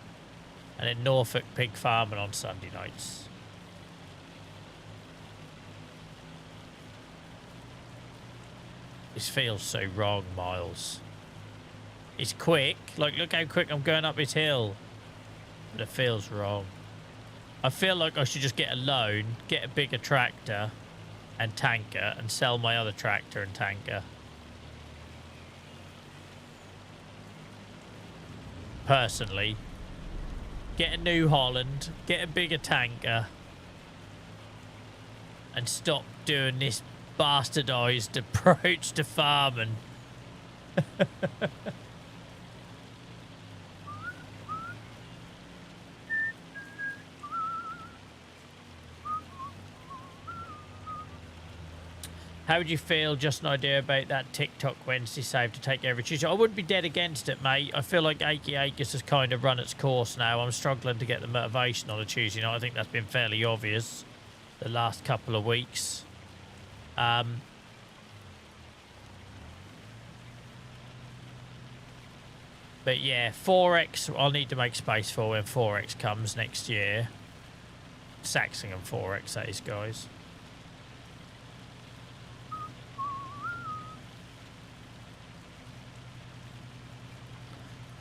And then Norfolk pig farming on Sunday nights. This feels so wrong, Miles. It's quick. Like, look how quick I'm going up this hill. But it feels wrong. I feel like I should just get a loan, get a bigger tractor and tanker, and sell my other tractor and tanker. Personally. Get a New Holland, get a bigger tanker, and stop doing this bastardized approach to farming. How would you feel? Just an idea about that TikTok Wednesday save to take every Tuesday. I wouldn't be dead against it, mate. I feel like 80 Acres has kind of run its course now. I'm struggling to get the motivation on a Tuesday night. I think that's been fairly obvious the last couple of weeks. But yeah, 4X, I'll need to make space for when 4X comes next year. Saxlingham 4X, that is, guys.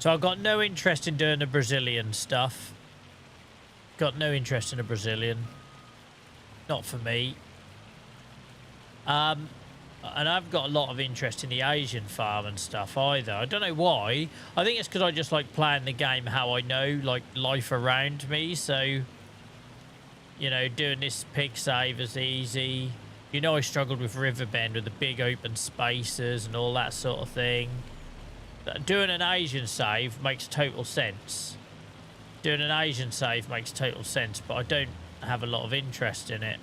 So I've got no interest in doing the Brazilian stuff. Got no interest in the Brazilian. Not for me. And I've got a lot of interest in the Asian farm and stuff either. I don't know why. I think it's because I just like playing the game how I know, like, life around me. So, you know, doing this pig save is easy. You know, I struggled with Riverbend with the big open spaces and all that sort of thing. Doing an Asian save makes total sense. Doing an Asian save makes total sense, but I don't have a lot of interest in it.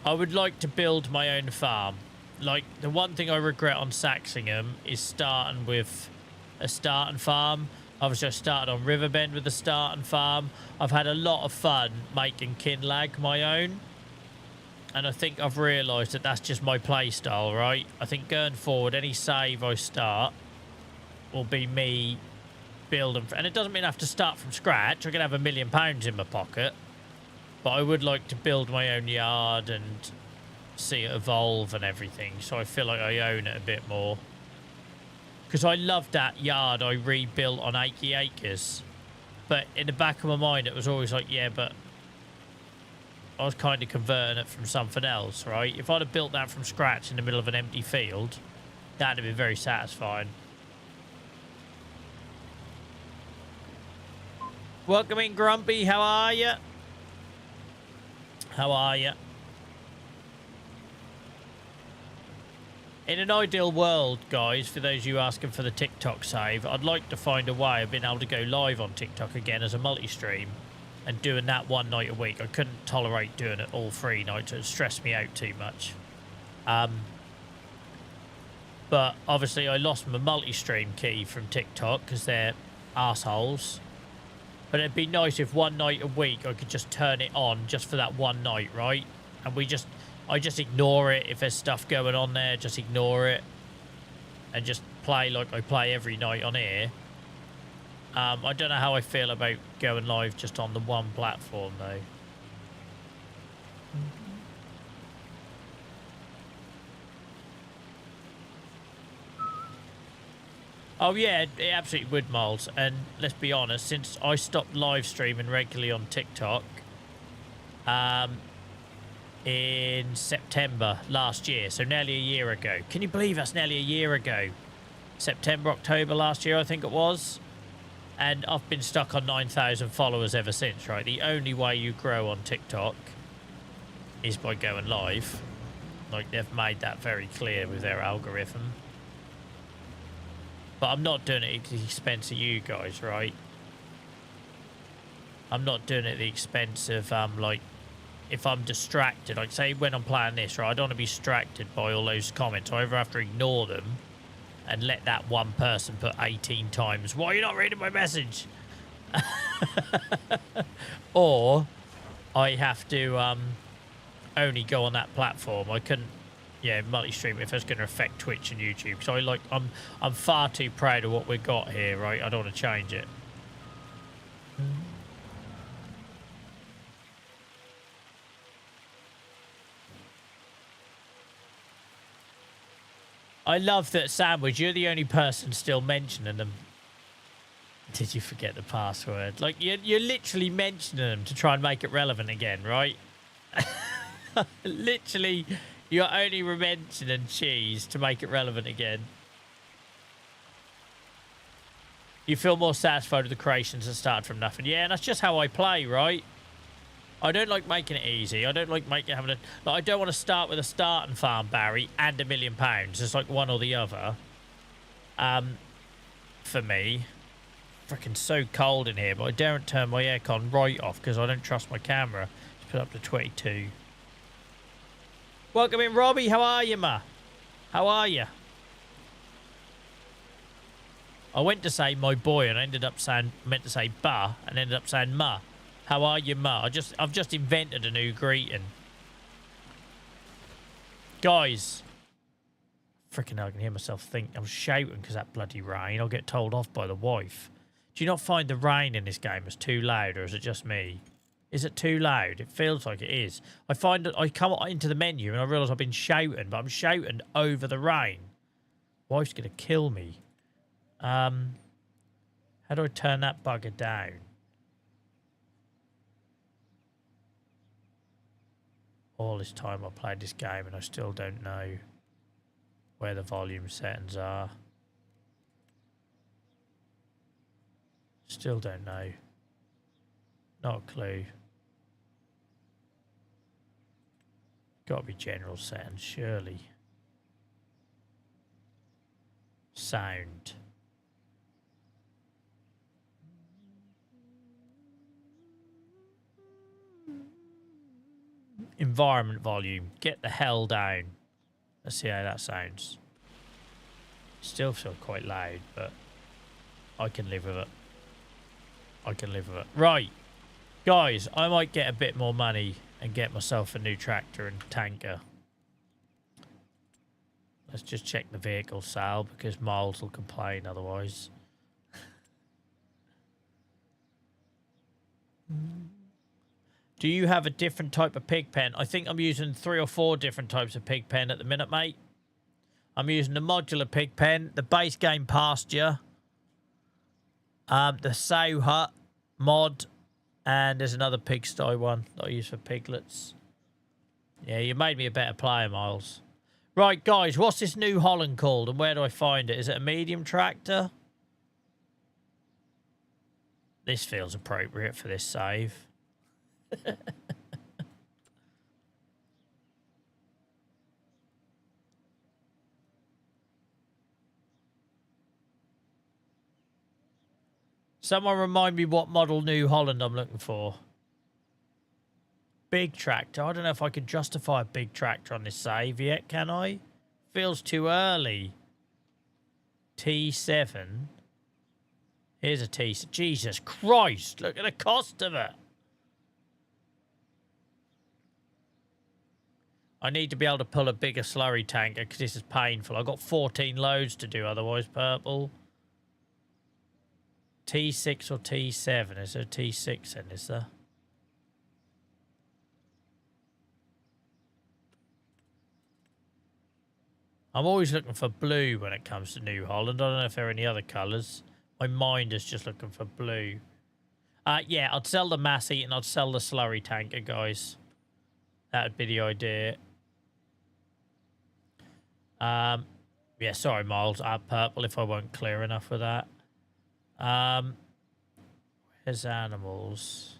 I would like to build my own farm. Like, the one thing I regret on Saxlingham is starting with a starting farm. Obviously, I started on Riverbend with a starting farm. I've had a lot of fun making Kinlag my own. And I think I've realised that that's just my play style, right? I think going forward, any save I start will be me building. And it doesn't mean I have to start from scratch. I can have £1 million in my pocket. But I would like to build my own yard and see it evolve and everything. So I feel like I own it a bit more. Because I loved that yard I rebuilt on 80 acres. But in the back of my mind, it was always like, yeah, but I was kind of converting it from something else, right? If I'd have built that from scratch in the middle of an empty field, that'd have been very satisfying. Welcome in, Grumpy. How are you? How are you? In an ideal world, guys, for those of you asking for the TikTok save, I'd like to find a way of being able to go live on TikTok again as a multi-stream and doing that one night a week. I couldn't tolerate doing it all 3 nights. It would stress me out too much. But obviously I lost my multi-stream key from TikTok because they're assholes. But it'd be nice if one night a week I could just turn it on just for that one night, right? And I just ignore it. If there's stuff going on there, just ignore it. And just play like I play every night on here. I don't know how I feel about going live just on the one platform, though. Oh, yeah, it absolutely would, Miles. And let's be honest, since I stopped live streaming regularly on TikTok in September last year, so nearly a year ago. Can you believe that's nearly a year ago? September, October last year, I think it was. And I've been stuck on 9,000 followers ever since, right? The only way you grow on TikTok is by going live. Like, they've made that very clear with their algorithm. But I'm not doing it at the expense of you guys, right? I'm not doing it at the expense of, like, if I'm distracted, like, say when I'm playing this, right, I don't want to be distracted by all those comments. I either have to ignore them and let that one person put 18 times, why are you not reading my message? Or I have to only go on that platform. I couldn't, multi-stream if it's going to affect Twitch and YouTube. So I'm far too proud of what we've got here, right? I don't want to change it. I love that, Sandwich, you're the only person still mentioning them. Did you forget the password? Like, you're literally mentioning them to try and make it relevant again, right? Literally, you're only mentioning cheese to make it relevant again. You feel more satisfied with the creations that start from nothing. Yeah, and that's just how I play, right? I don't like making it easy. I don't like having a... Like, I don't want to start with a starting farm, Barry, and £1 million. It's like one or the other. For me. Freaking so cold in here, but I daren't turn my aircon right off because I don't trust my camera. Let's put it up to 22. Welcome in, Robbie. How are you, ma? How are you? I went to say my boy and I ended up meant to say ba and ended up saying ma. How are you, ma? I've just invented a new greeting. Guys. Freaking hell, I can hear myself think. I'm shouting because that bloody rain. I'll get told off by the wife. Do you not find the rain in this game is too loud, or is it just me? Is it too loud? It feels like it is. I find that I come into the menu and I realise I've been shouting, but I'm shouting over the rain. Wife's going to kill me. How do I turn that bugger down? All this time I played this game and I still don't know where the volume settings are. Still don't know. Not a clue. Got to be general settings, surely. Sound. Environment volume. Get the hell down. Let's see how that sounds. Still feel quite loud, but I can live with it. I can live with it. Right. Guys, I might get a bit more money and get myself a new tractor and tanker. Let's just check the vehicle sale because Miles will complain otherwise. Do you have a different type of pig pen? I think I'm using 3 or 4 different types of pig pen at the minute, mate. I'm using the modular pig pen, the base game pasture, the sow hut mod, and there's another pigsty one that I use for piglets. Yeah, you made me a better player, Miles. Right, guys, what's this New Holland called and where do I find it? Is it a medium tractor? This feels appropriate for this save. Someone remind me what model New Holland I'm looking for. Big tractor. I don't know if I can justify a big tractor on this save yet, can I? Feels too early. T7. Here's a T7. Jesus Christ, look at the cost of it. I need to be able to pull a bigger slurry tanker because this is painful. I've got 14 loads to do otherwise, purple. T6 or T7? Is there a T6 then, is there? I'm always looking for blue when it comes to New Holland. I don't know if there are any other colours. My mind is just looking for blue. Yeah, I'd sell the Massey and I'd sell the slurry tanker, guys. That would be the idea. Yeah, sorry, Miles. Purple if I weren't clear enough with that. His animals.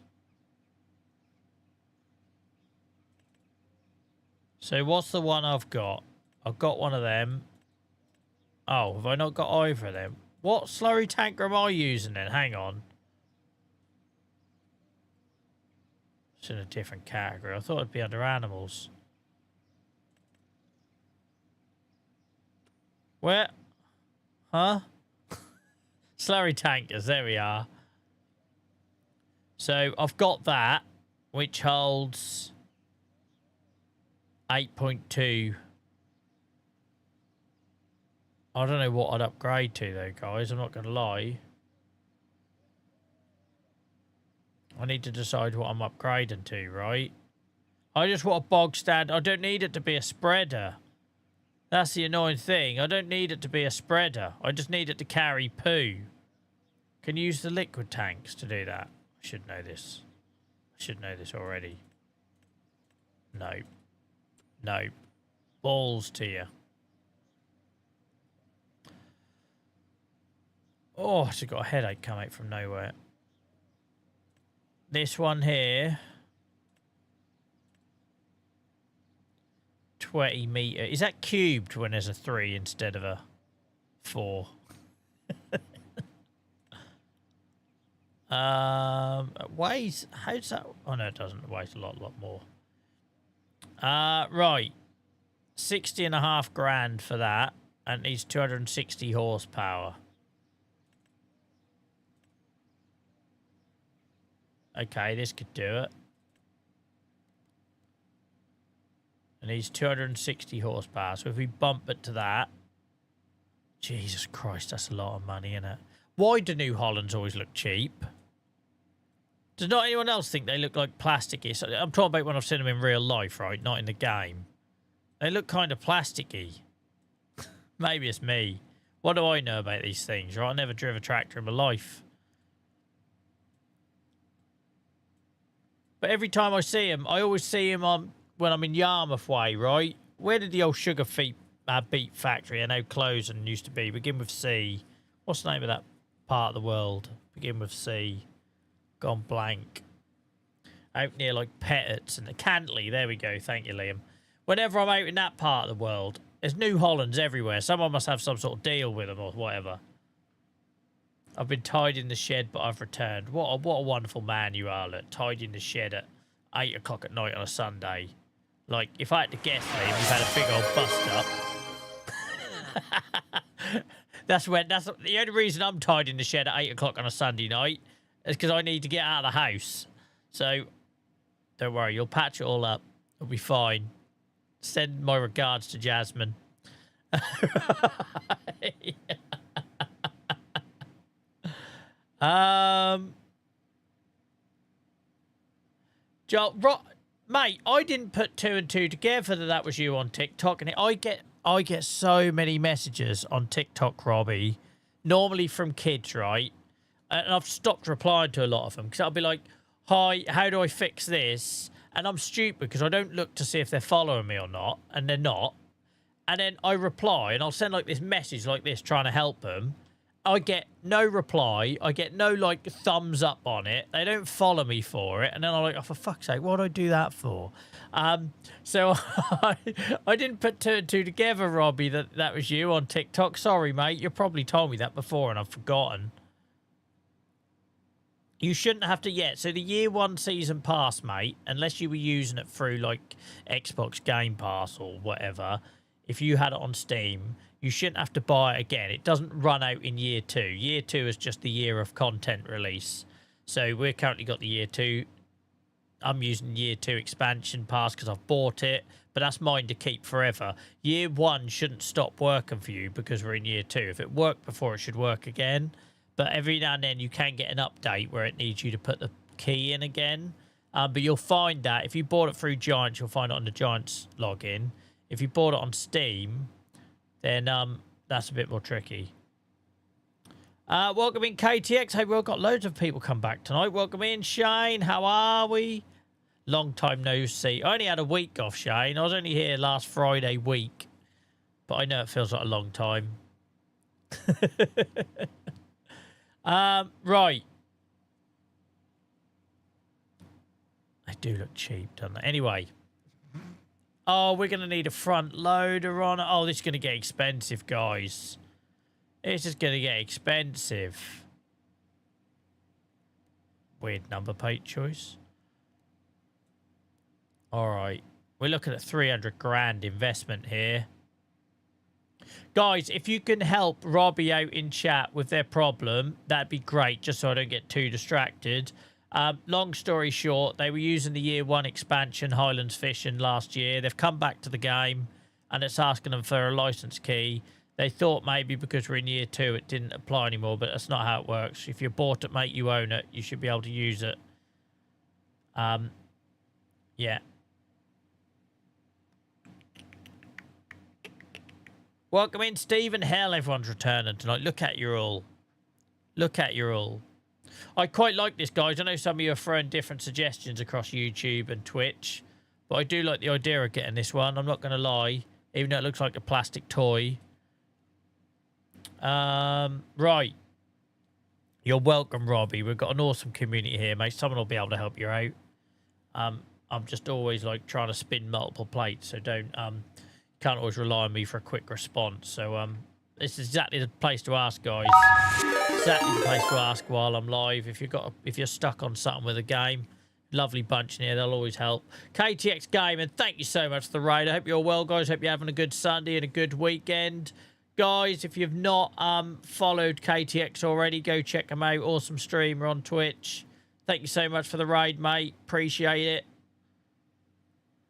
So what's the one I've got? I've got one of them. Oh, have I not got either of them? What slurry tanker am I using then? Hang on. It's in a different category. I thought it'd be under animals. Where? Huh? Slurry tankers. There we are. So I've got that, which holds 8.2. I don't know what I'd upgrade to though, guys. I'm not going to lie. I need to decide what I'm upgrading to, right? I just want a bog stand. I don't need it to be a spreader. That's the annoying thing. I don't need it to be a spreader. I just need it to carry poo. Can you use the liquid tanks to do that? I should know this. I should know this already. No. No. Balls to you. Oh, I've got a headache coming from nowhere. This one here. 20 meter. Is that cubed when there's a 3 instead of a 4? Weighs. How's that? Oh no, it doesn't. It weighs a lot more. Right. 60.5 grand for that, and needs 260 horsepower. Okay, this could do it. And needs 260 horsepower. So if we bump it to that, Jesus Christ, that's a lot of money, isn't it? Why do New Hollands always look cheap? Does not anyone else think they look like plasticky? So I'm talking about when I've seen them in real life, right? Not in the game. They look kind of plasticky. Maybe it's me. What do I know about these things, right? I never drove a tractor in my life. But every time I see them, I always see them on when I'm in Yarmouth Way, right? Where did the old Sugar Beet factory, I know closed and used to be, begin with C. What's the name of that part of the world? Begin with C. Gone blank. Out near like Pettits and the Cantley. There we go. Thank you, Liam. Whenever I'm out in that part of the world, there's New Hollands everywhere. Someone must have some sort of deal with them or whatever. I've been tied in the shed, but I've returned. What a wonderful man you are, look. Tied in the shed at 8 o'clock at night on a Sunday. Like, if I had to guess, Liam, you've had a big old bust up. That's the only reason I'm tied in the shed at 8 o'clock on a Sunday night is because I need to get out of the house. So, don't worry, you'll patch it all up. It'll be fine. Send my regards to Jasmine. Mate, I didn't put 2 and 2 together that was you on TikTok, and I get so many messages on TikTok, Robbie, normally from kids, right? And I've stopped replying to a lot of them because I'll be like, "Hi, how do I fix this?" And I'm stupid because I don't look to see if they're following me or not, and they're not. And then I reply, and I'll send like this message like this trying to help them. I get no reply. I get no, like, thumbs up on it. They don't follow me for it. And then I'm like, oh, for fuck's sake, what did I do that for? So I didn't put 2 and 2 together, Robbie, that was you on TikTok. Sorry, mate. You probably told me that before and I've forgotten. You shouldn't have to yet. So the year 1 season pass, mate, unless you were using it through, like, Xbox Game Pass or whatever, if you had it on Steam, you shouldn't have to buy it again. It doesn't run out in year 2. Year 2 is just the year of content release. So we're currently got the year 2. I'm using year 2 expansion pass because I've bought it, but that's mine to keep forever. Year 1 shouldn't stop working for you because we're in year 2. If it worked before, it should work again. But every now and then you can get an update where it needs you to put the key in again. But you'll find that if you bought it through Giants, you'll find it on the Giants login. If you bought it on Steam, then that's a bit more tricky. Welcome in, KTX. Hey, we've got loads of people come back tonight. Welcome in, Shane. How are we? Long time no see. I only had a week off, Shane. I was only here last Friday week. But I know it feels like a long time. Right. do look cheap, don't they? Anyway. Oh, we're going to need a front loader on it. Oh, this is going to get expensive, guys. This is going to get expensive. Weird number plate choice. All right. We're looking at 300 grand investment here. Guys, if you can help Robbie out in chat with their problem, that'd be great, just so I don't get too distracted. Long story short, they were using the Year 1 expansion, Highlands Fishing, last year. They've come back to the game, and it's asking them for a license key. They thought maybe because we're in Year 2, it didn't apply anymore, but that's not how it works. If you bought it, mate, you own it. You should be able to use it. Yeah. Welcome in, Stephen. Hell, everyone's returning tonight. Look at you all. Look at you all. I quite like this, guys. I know some of you are throwing different suggestions across YouTube and Twitch, but I do like the idea of getting this one. I'm not going to lie, even though it looks like a plastic toy. Right. You're welcome, Robbie. We've got an awesome community here, mate. Someone will be able to help you out. I'm just always like trying to spin multiple plates, so don't can't always rely on me for a quick response. So this is exactly the place to ask, guys. Exactly the place to ask while I'm live. If you're stuck on something with a game, lovely bunch in here. They'll always help. KTX Gaming, thank you so much for the raid. I hope you're well, guys. Hope you're having a good Sunday and a good weekend. Guys, if you've not followed KTX already, go check them out. Awesome streamer on Twitch. Thank you so much for the raid, mate. Appreciate it.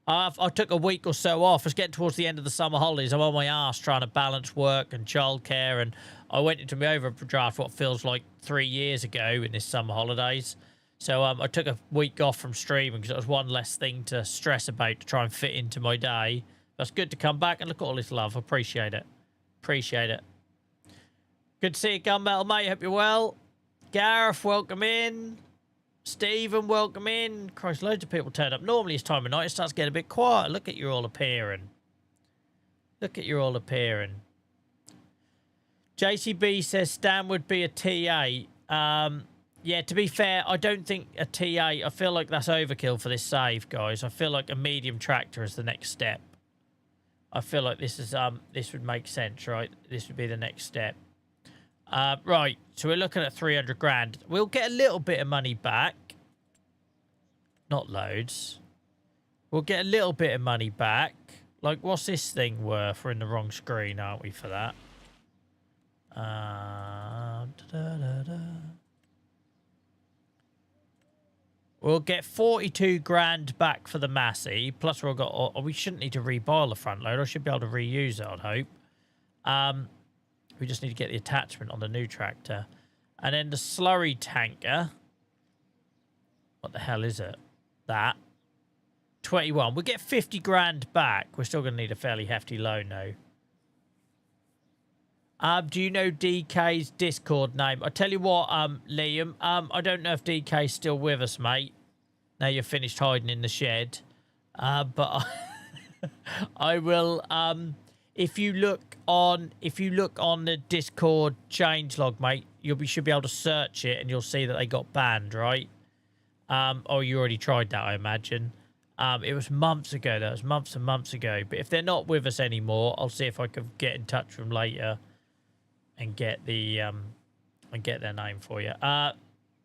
I took a week or so off. It's getting towards the end of the summer holidays. I'm on my ass trying to balance work and childcare, and I went into my overdraft what feels like 3 years ago in this summer holidays. So I took a week off from streaming because it was one less thing to stress about to try and fit into my day. But it's good to come back and look at all this love. Appreciate it. Appreciate it. Good to see you, Gunmetal, mate. Hope you're well. Gareth, welcome in. Stephen, welcome in. Christ, loads of people turned up. Normally it's time of night. It starts getting a bit quiet. Look at you all appearing. Look at you all appearing. JCB says Stan would be a TA. Yeah, to be fair, I don't think a TA... I feel like that's overkill for this save, guys. I feel like a medium tractor is the next step. I feel like this is this would make sense, right? This would be the next step. Right, so we're looking at 300 grand. We'll get a little bit of money back. Not loads. We'll get a little bit of money back. Like, what's this thing worth? We're in the wrong screen, aren't we, for that? We'll get 42 grand back for the Massey. Plus, we've got... Oh, we shouldn't need to rebile the front loader. I should be able to reuse it, I'd hope. We just need to get the attachment on the new tractor. And then the slurry tanker. What the hell is it? That. 21. We'll get 50 grand back. We're still going to need a fairly hefty loan, though. Do you know DK's Discord name? I tell you what, Liam. I don't know if DK's still with us, mate. Now you're finished hiding in the shed. But I will... If you look on the Discord changelog, mate, should be able to search it and you'll see that they got banned, right? Oh, you already tried that, I imagine. It was months ago. That was months and months ago. But if they're not with us anymore, I'll see if I can get in touch with them later and get the and get their name for you.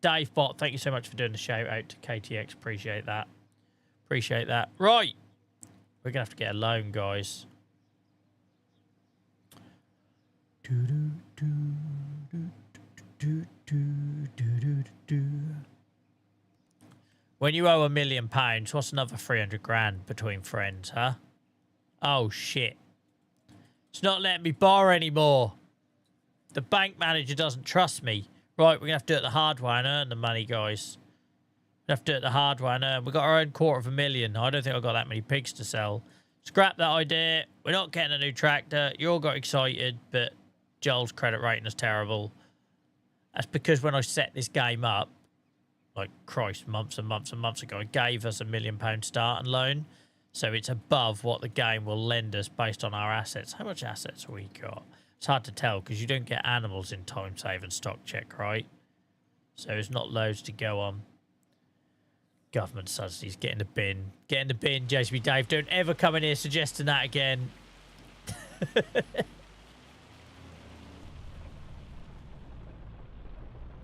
Dave Bot, thank you so much for doing the shout out to KTX. Appreciate that. Appreciate that. Right, we're gonna have to get a loan, guys. When you owe £1 million, what's another 300 grand between friends, huh? Oh, shit. It's not letting me borrow anymore. The bank manager doesn't trust me. Right, we're going to have to do it the hard way and earn the money, guys. We have to do it the hard way and earn. We've got our own $250,000. I don't think I've got that many pigs to sell. Scrap that idea. We're not getting a new tractor. You all got excited, but Joel's credit rating is terrible. That's because when I set this game up, like, Christ, months and months and months ago, it gave us £1 million starting loan. So it's above what the game will lend us based on our assets. How much assets have we got? It's hard to tell because you don't get animals in time save and stock check, right? So it's not loads to go on. Government subsidies, get in the bin. Get in the bin, JCB Dave. Don't ever come in here suggesting that again. I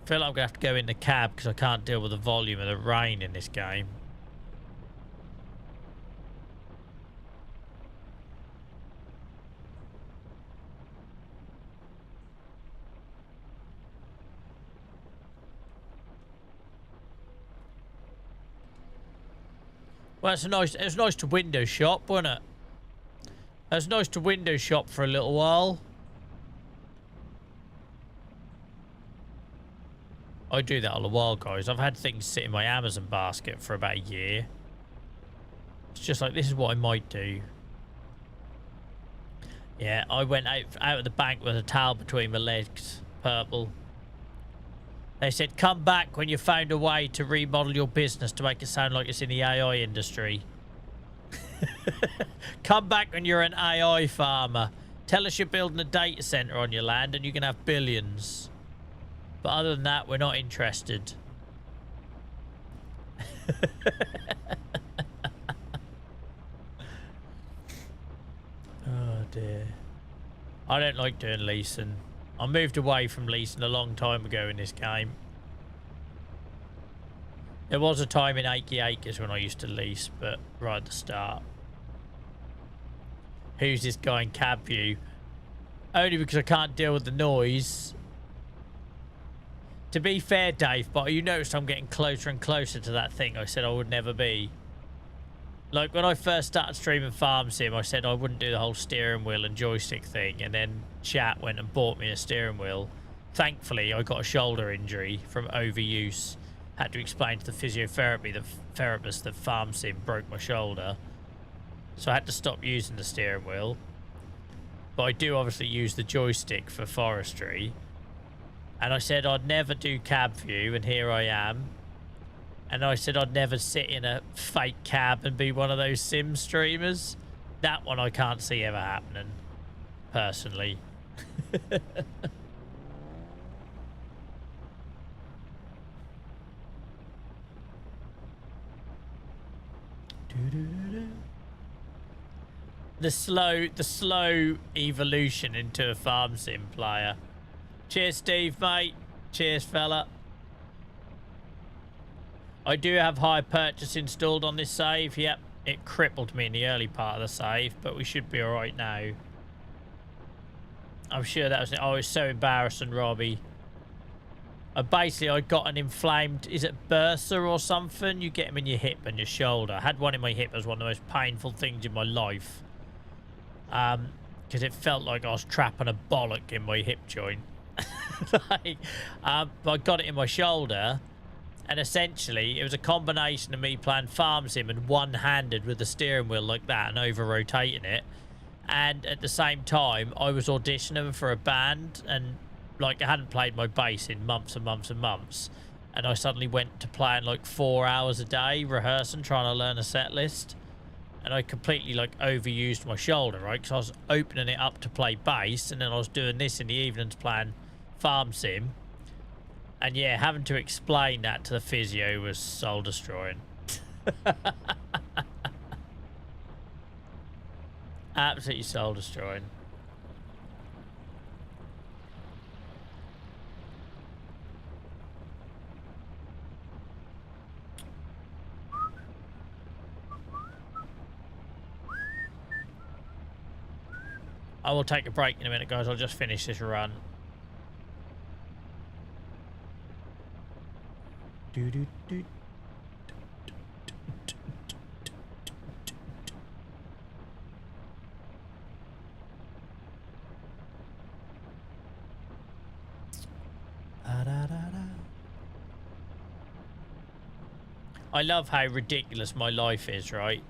feel like I'm going to have to go in the cab because I can't deal with the volume of the rain in this game. Well, it was nice to window shop, wasn't it? It was nice to window shop for a little while. I do that all a while, guys. I've had things sit in my Amazon basket for about a year. It's just like, this is what I might do. Yeah, I went out of the bank with a towel between my legs. Purple. They said, come back when you found a way to remodel your business to make it sound like it's in the AI industry. Come back when you're an AI farmer. Tell us you're building a data center on your land and you can have billions. But other than that, we're not interested. Oh dear. I don't like doing leasing. I moved away from leasing a long time ago in this game. There was a time in Achy Acres when I used to lease, but right at the start. Who's this guy in cab view? Only because I can't deal with the noise. To be fair, Dave, but you noticed I'm getting closer and closer to that thing I said I would never be. Like, when I first started streaming Farm Sim, I said I wouldn't do the whole steering wheel and joystick thing, and then chat went and bought me a steering wheel. Thankfully, I got a shoulder injury from overuse. Had to explain to the physiotherapy, the therapist, that Farm Sim broke my shoulder. So I had to stop using the steering wheel. But I do obviously use the joystick for forestry. And I said I'd never do cab view, and here I am. And I said I'd never sit in a fake cab and be one of those sim streamers. That one I can't see ever happening, personally. The slow evolution into a farm sim player. Cheers, Steve, mate. Cheers, fella. I do have high purchase installed on this save. Yep, it crippled me in the early part of the save, but we should be all right now. I'm sure that was it. Oh, it's so embarrassing, Robbie. I got an inflamed, is it bursa or something? You get them in your hip and your shoulder. I had one in my hip. It was one of the most painful things in my life. Because it felt like I was trapping a bollock in my hip joint. But I got it in my shoulder, and essentially it was a combination of me playing Farm Sim and one-handed with the steering wheel like that and over-rotating it. And at the same time, I was auditioning for a band, and like I hadn't played my bass in months and months and months, and I suddenly went to playing like 4 hours a day, rehearsing, trying to learn a set list, and I completely like overused my shoulder, right? Because I was opening it up to play bass, and then I was doing this in the evenings playing Farm Sim. And yeah, having to explain that to the physio was soul destroying. Absolutely soul destroying. I will take a break in a minute, guys. I'll just finish this run. I love how ridiculous my life is, right?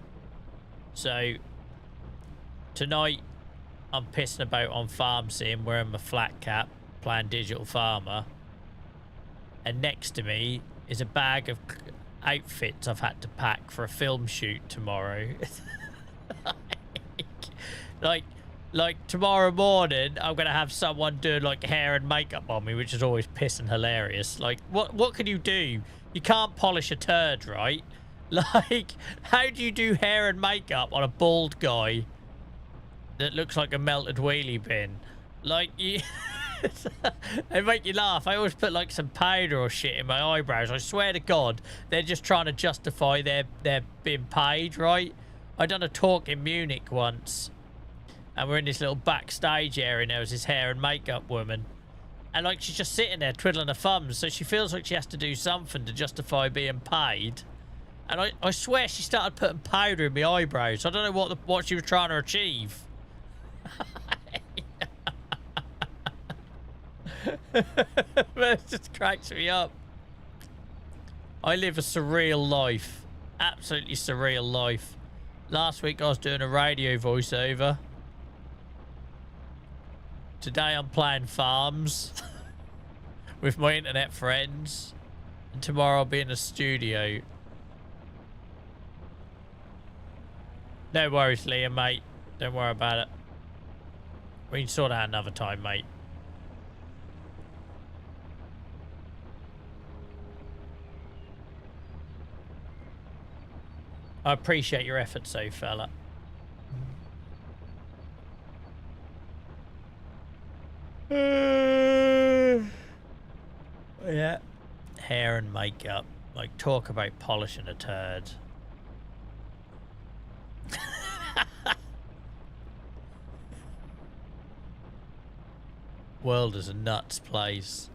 So tonight I'm pissing about on Farm Sim, wearing my flat cap, playing Digital Farmer, and next to me is a bag of outfits I've had to pack for a film shoot tomorrow. like tomorrow morning I'm gonna have someone doing like hair and makeup on me, which is always pissing hilarious. Like, what can you do? You can't polish a turd, right? Like, how do you do hair and makeup on a bald guy that looks like a melted wheelie bin? Like, you... They make you laugh. I always put like some powder or shit in my eyebrows. I swear to God, they're just trying to justify their being paid, right? I done a talk in Munich once, and we're in this little backstage area, and there was this hair and makeup woman, and like she's just sitting there twiddling her thumbs, so she feels like she has to do something to justify being paid. And I swear she started putting powder in my eyebrows. I don't know what she was trying to achieve. It just cracks me up. I live a surreal life. Absolutely surreal life. Last week I was doing a radio voiceover. Today I'm playing farms with my internet friends. And tomorrow I'll be in the studio. No worries, Liam, mate. Don't worry about it. We can sort out another time, mate. I appreciate your efforts, though, fella. Yeah. Hair and makeup. Like, talk about polishing a turd. World is a nuts place.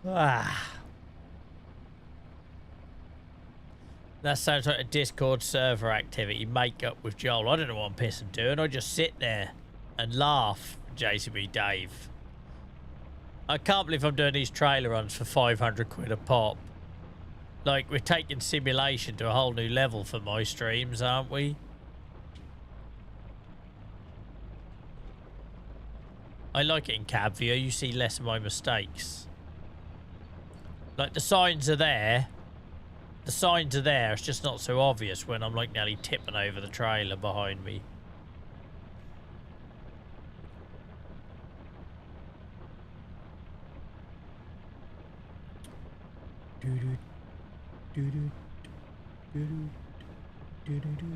That sounds like a Discord server activity. Make up with Joel. I don't know what I'm pissing doing. I just sit there and laugh. JCB Dave. I can't believe I'm doing these trailer runs for 500 quid a pop. Like, we're taking simulation to a whole new level for my streams, aren't we? I like it in cab view. You see less of my mistakes. Like, the signs are there. The signs are there. It's just not so obvious when I'm, like, nearly tipping over the trailer behind me. Doo-doo. Doo-doo. Doo-doo. Doo-doo.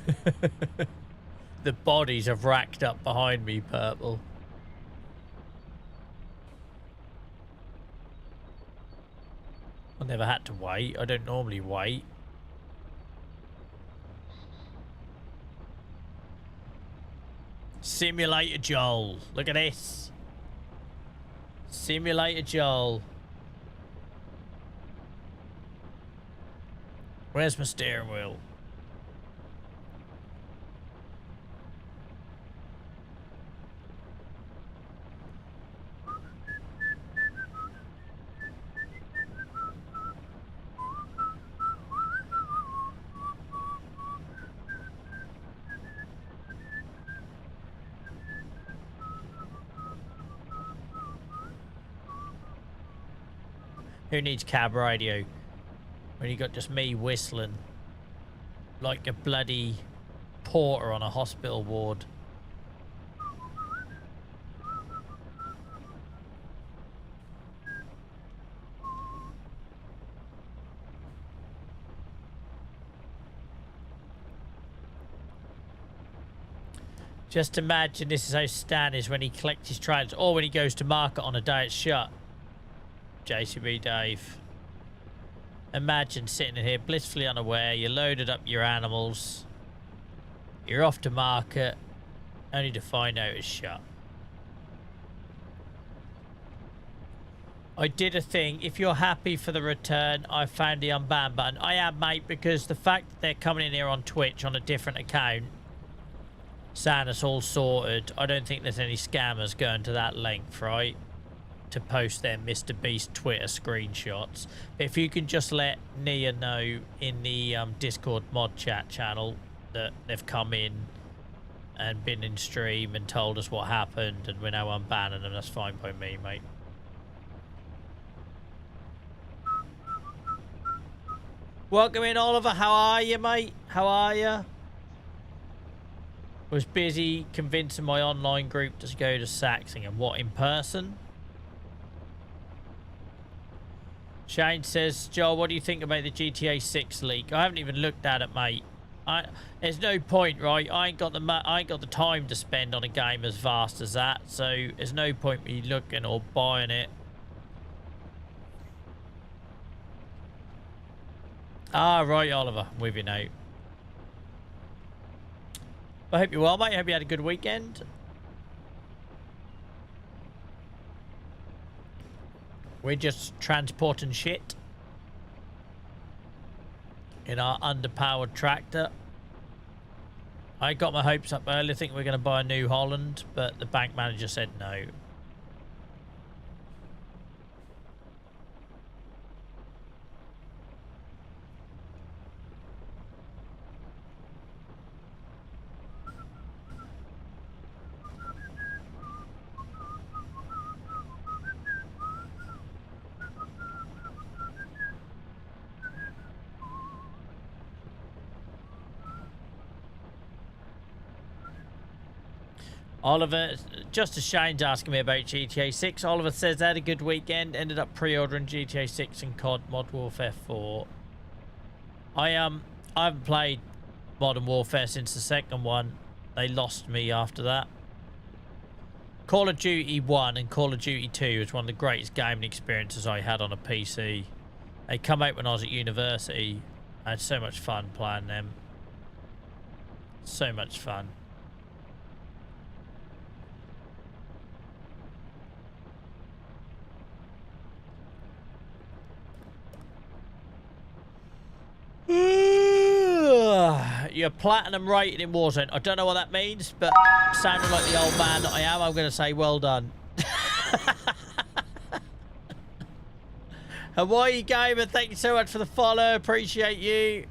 Doo-doo. The bodies have racked up behind me, Purple. I never had to wait. I don't normally wait. Simulator Joel. Look at this. Simulator Joel. Where's my steering wheel? Who needs cab radio when you got just me whistling like a bloody porter on a hospital ward? Just imagine this is how Stan is when he collects his trailers or when he goes to market on a day it's shut. JCB Dave. Imagine sitting in here blissfully unaware, you loaded up your animals, you're off to market, only to find out it's shut. I did a thing. If you're happy for the return, I found the unban button. I am, mate, because the fact that they're coming in here on Twitch on a different account, saying it's all sorted, I don't think there's any scammers going to that length, right? To post their Mr. Beast Twitter screenshots. But if you can just let Nia know in the Discord mod chat channel that they've come in and been in stream and told us what happened and we're now unbanning them, that's fine by me, mate. Welcome in, Oliver. How are you, mate? How are you? Was busy convincing my online group to go to Saxlingham. What, in person? Shane says, Joel, what do you think about the GTA 6 leak? I haven't even looked at it, mate. There's no point, right? I ain't got the time to spend on a game as vast as that, so there's no point me looking or buying it. Ah, right, Oliver. I'm with you now. I hope you're well, mate. I hope you had a good weekend. We're just transporting shit in our underpowered tractor. I got my hopes up earlier, thinking we are going to buy a New Holland, but the bank manager said no. Oliver, just as Shane's asking me about GTA 6, Oliver says they had a good weekend, ended up pre-ordering GTA 6 and COD Modern Warfare 4. I haven't played Modern Warfare since the second one. They lost me after that. Call of Duty 1 and Call of Duty 2 was one of the greatest gaming experiences I had on a PC. They come out when I was at university. I had so much fun playing them. So much fun. You're platinum rated in Warzone. I don't know what that means, but sounding like the old man that I am, I'm going to say well done. Hawaii Gamer, thank you so much for the follow. Appreciate you.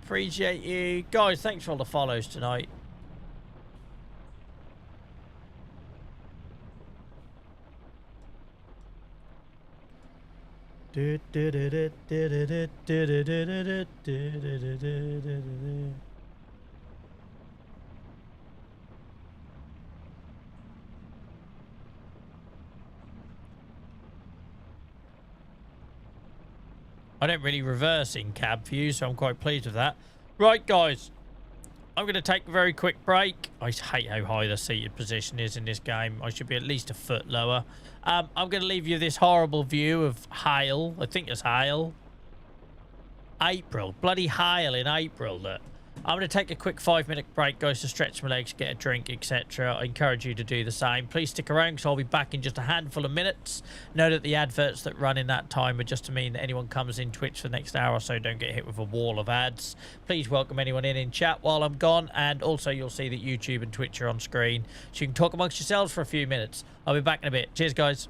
Appreciate you. Guys, thanks for all the follows tonight. I don't really reverse in cab view, so I'm quite pleased with that. Right, guys. I'm going to take a very quick break. I hate how high the seated position is in this game. I should be at least a foot lower. I'm going to leave you this horrible view of hail. I think it's hail. April. Bloody hail in April. Look. I'm going to take a quick 5-minute break, guys, to stretch my legs, get a drink, etc. I encourage you to do the same. Please stick around because I'll be back in just a handful of minutes. Note that the adverts that run in that time are just to mean that anyone comes in Twitch for the next hour or so don't get hit with a wall of ads. Please welcome anyone in chat while I'm gone. And also you'll see that YouTube and Twitch are on screen, so you can talk amongst yourselves for a few minutes. I'll be back in a bit. Cheers, guys.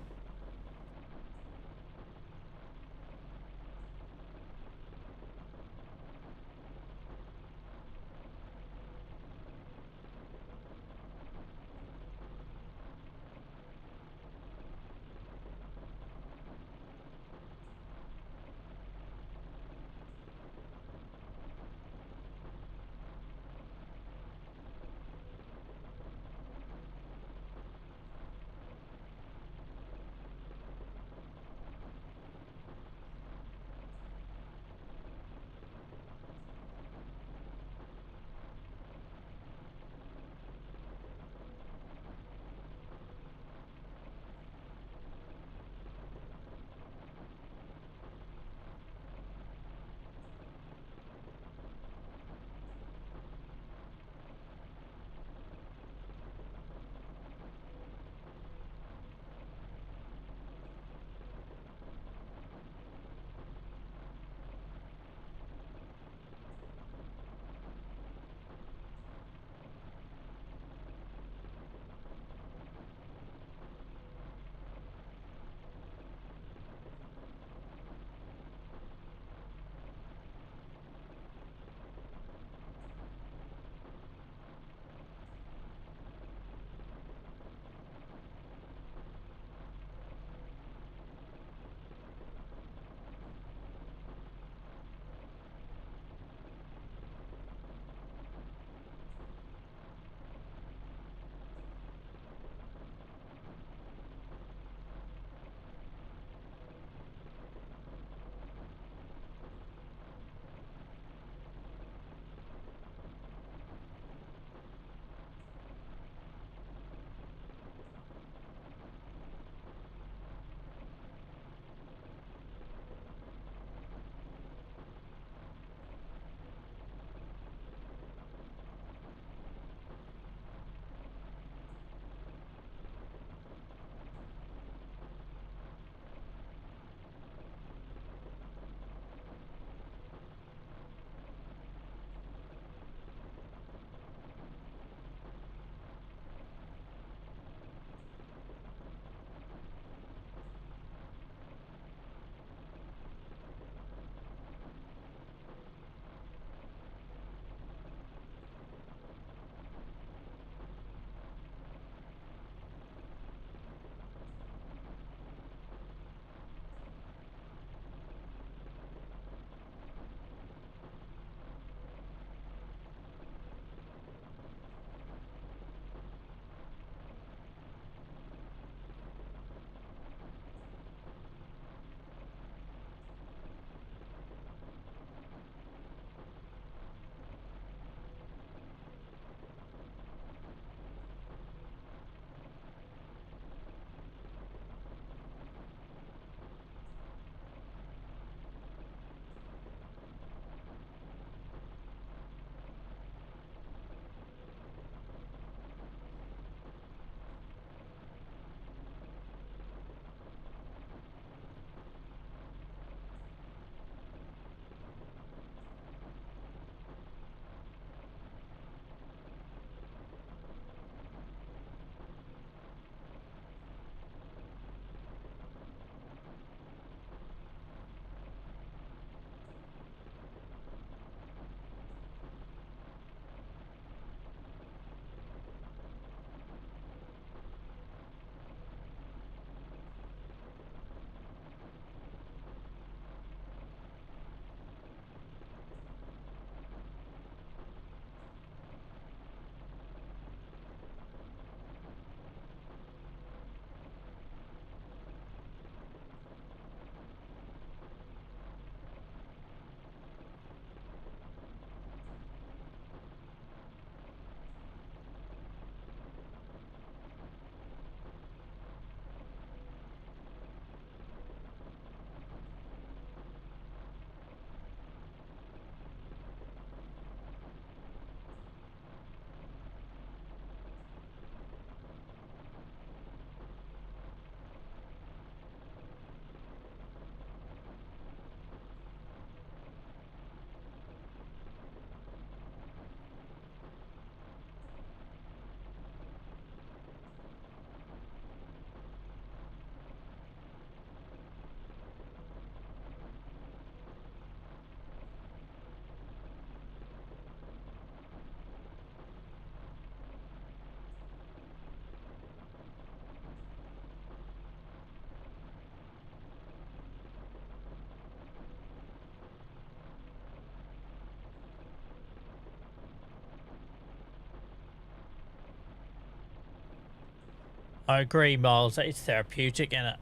I agree, Miles. It's therapeutic, isn't it?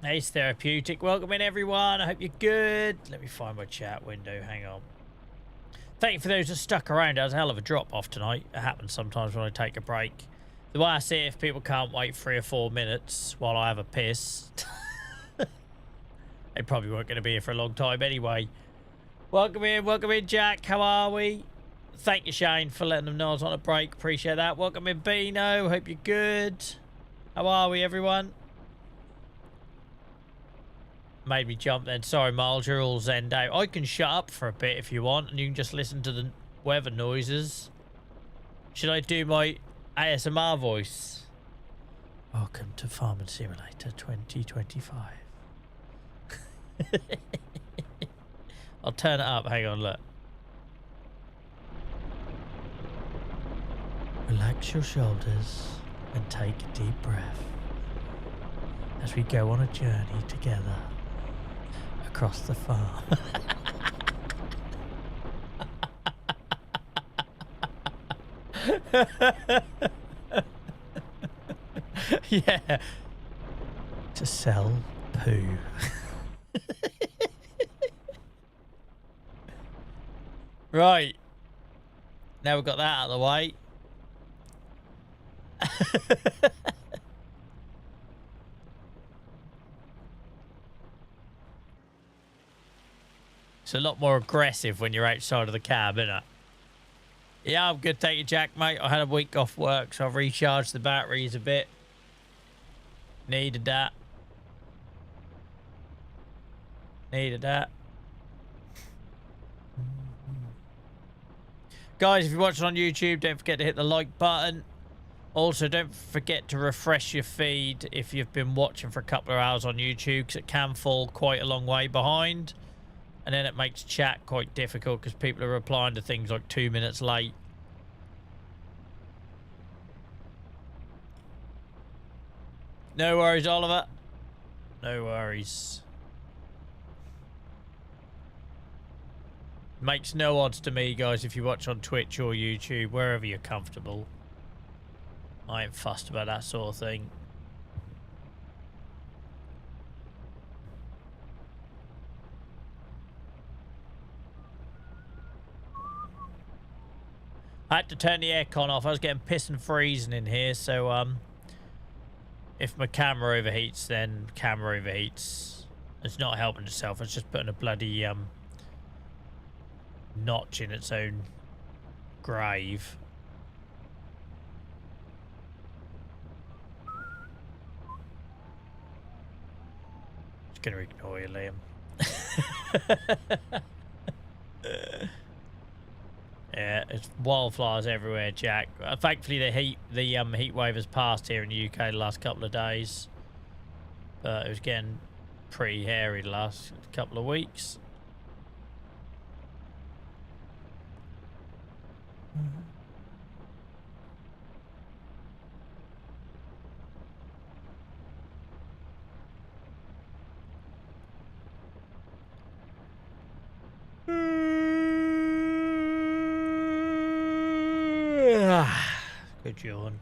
It's therapeutic. Welcome in, everyone. I hope you're good. Let me find my chat window. Hang on. Thank you for those that stuck around. That was a hell of a drop off tonight. It happens sometimes when I take a break. The way I see it, if people can't wait 3 or 4 minutes while I have a piss, they probably weren't going to be here for a long time anyway. Welcome in, Jack. How are we? Thank you, Shane, for letting them know I was on a break. Appreciate that. Welcome in, Beano. Hope you're good. How are we, everyone? Made me jump then. Sorry, Miles, you're all zenned out. I can shut up for a bit if you want, and you can just listen to the weather noises. Should I do my ASMR voice? Welcome to Farming Simulator 2025. I'll turn it up. Hang on, look. Relax your shoulders and take a deep breath as we go on a journey together across the farm. Yeah. To sell poo. Right. Now we've got that out of the way. It's a lot more aggressive when you're outside of the cab, isn't it? Yeah, I'm good, thank you, Jack, mate. I had a week off work, so I've recharged the batteries a bit. Needed that. Needed that. Guys, if you're watching on YouTube, don't forget to hit the like button. Also, don't forget to refresh your feed if you've been watching for a couple of hours on YouTube, because it can fall quite a long way behind. And then it makes chat quite difficult because people are replying to things like 2 minutes late. No worries, Oliver. No worries. Makes no odds to me, guys, if you watch on Twitch or YouTube, wherever you're comfortable. I ain't fussed about that sort of thing. I had to turn the aircon off. I was getting piss and freezing in here, so if my camera overheats, then camera overheats. It's not helping itself. It's just putting a bloody notch in its own grave. Just gonna ignore you, Liam. Yeah, it's wildflowers everywhere, Jack. Thankfully, the heat wave has passed here in the UK the last couple of days. But it was getting pretty hairy the last couple of weeks. Good yawn.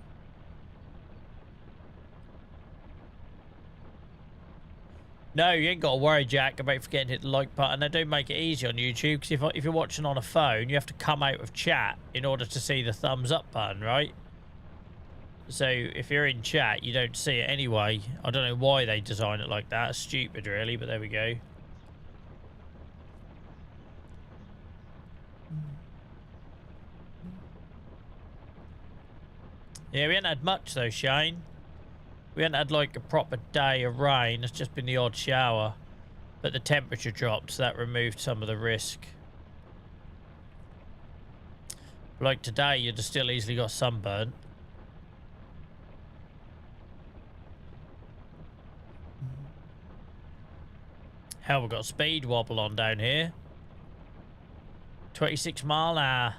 No, you ain't got to worry, Jack, about forgetting to hit the like button. They do make it easy on YouTube, because if you're watching on a phone, you have to come out of chat in order to see the thumbs up button, right? So if you're in chat, you don't see it anyway. I don't know why they design it like that. It's stupid, really, but there we go. Yeah, we haven't had much, though, Shane. We haven't had, like, a proper day of rain. It's just been the odd shower. But the temperature dropped, so that removed some of the risk. Like today, you'd have still easily got sunburnt. Hell, we've got a speed wobble on down here. 26 mile an hour.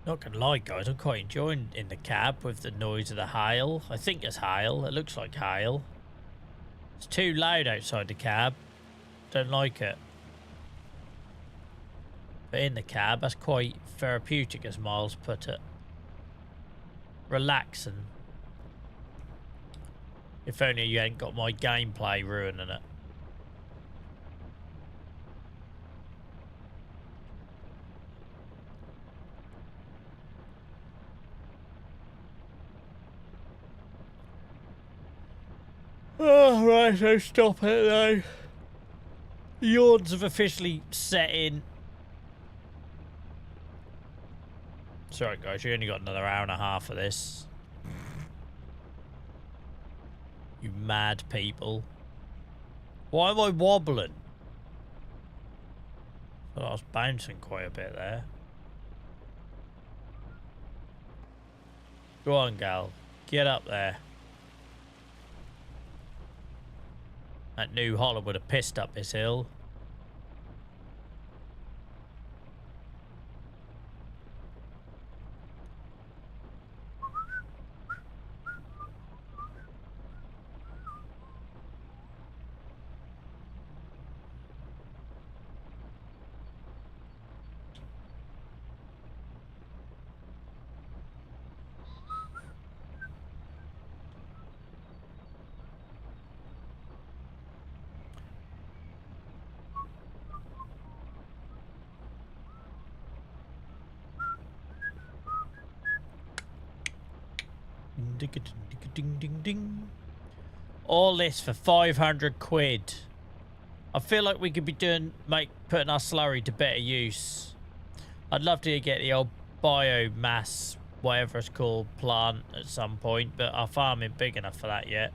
Not gonna lie, guys, I'm quite enjoying in the cab with the noise of the hail. I think it's hail. It looks like hail. It's too loud outside the cab. Don't like it. But in the cab, that's quite therapeutic, as Miles put it. Relaxing. If only you hadn't got my gameplay ruining it. Oh, right, so stop it though. Yawns have officially set in. Sorry guys, you only got another hour and a half of this. You mad people. Why am I wobbling? Well, I was bouncing quite a bit there. Go on, gal. Get up there. That New Holland would have pissed up this hill. Ding, ding, ding. All this for 500 quid. I feel like we could be putting our slurry to better use. I'd love to get the old biomass, whatever it's called, plant at some point, but our farm ain't big enough for that yet.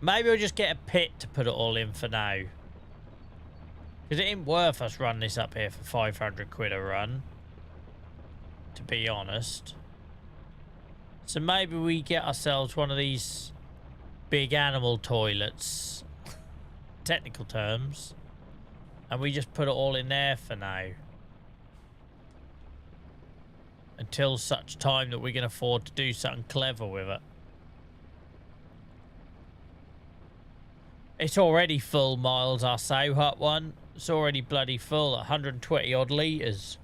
Maybe we'll just get a pit to put it all in for now. Because it ain't worth us running this up here for 500 quid a run, to be honest. So maybe we get ourselves one of these big animal toilets, technical terms, and we just put it all in there for now. Until such time that we can afford to do something clever with it. It's already full, Miles, our sow hut one. It's already bloody full, 120 odd litres.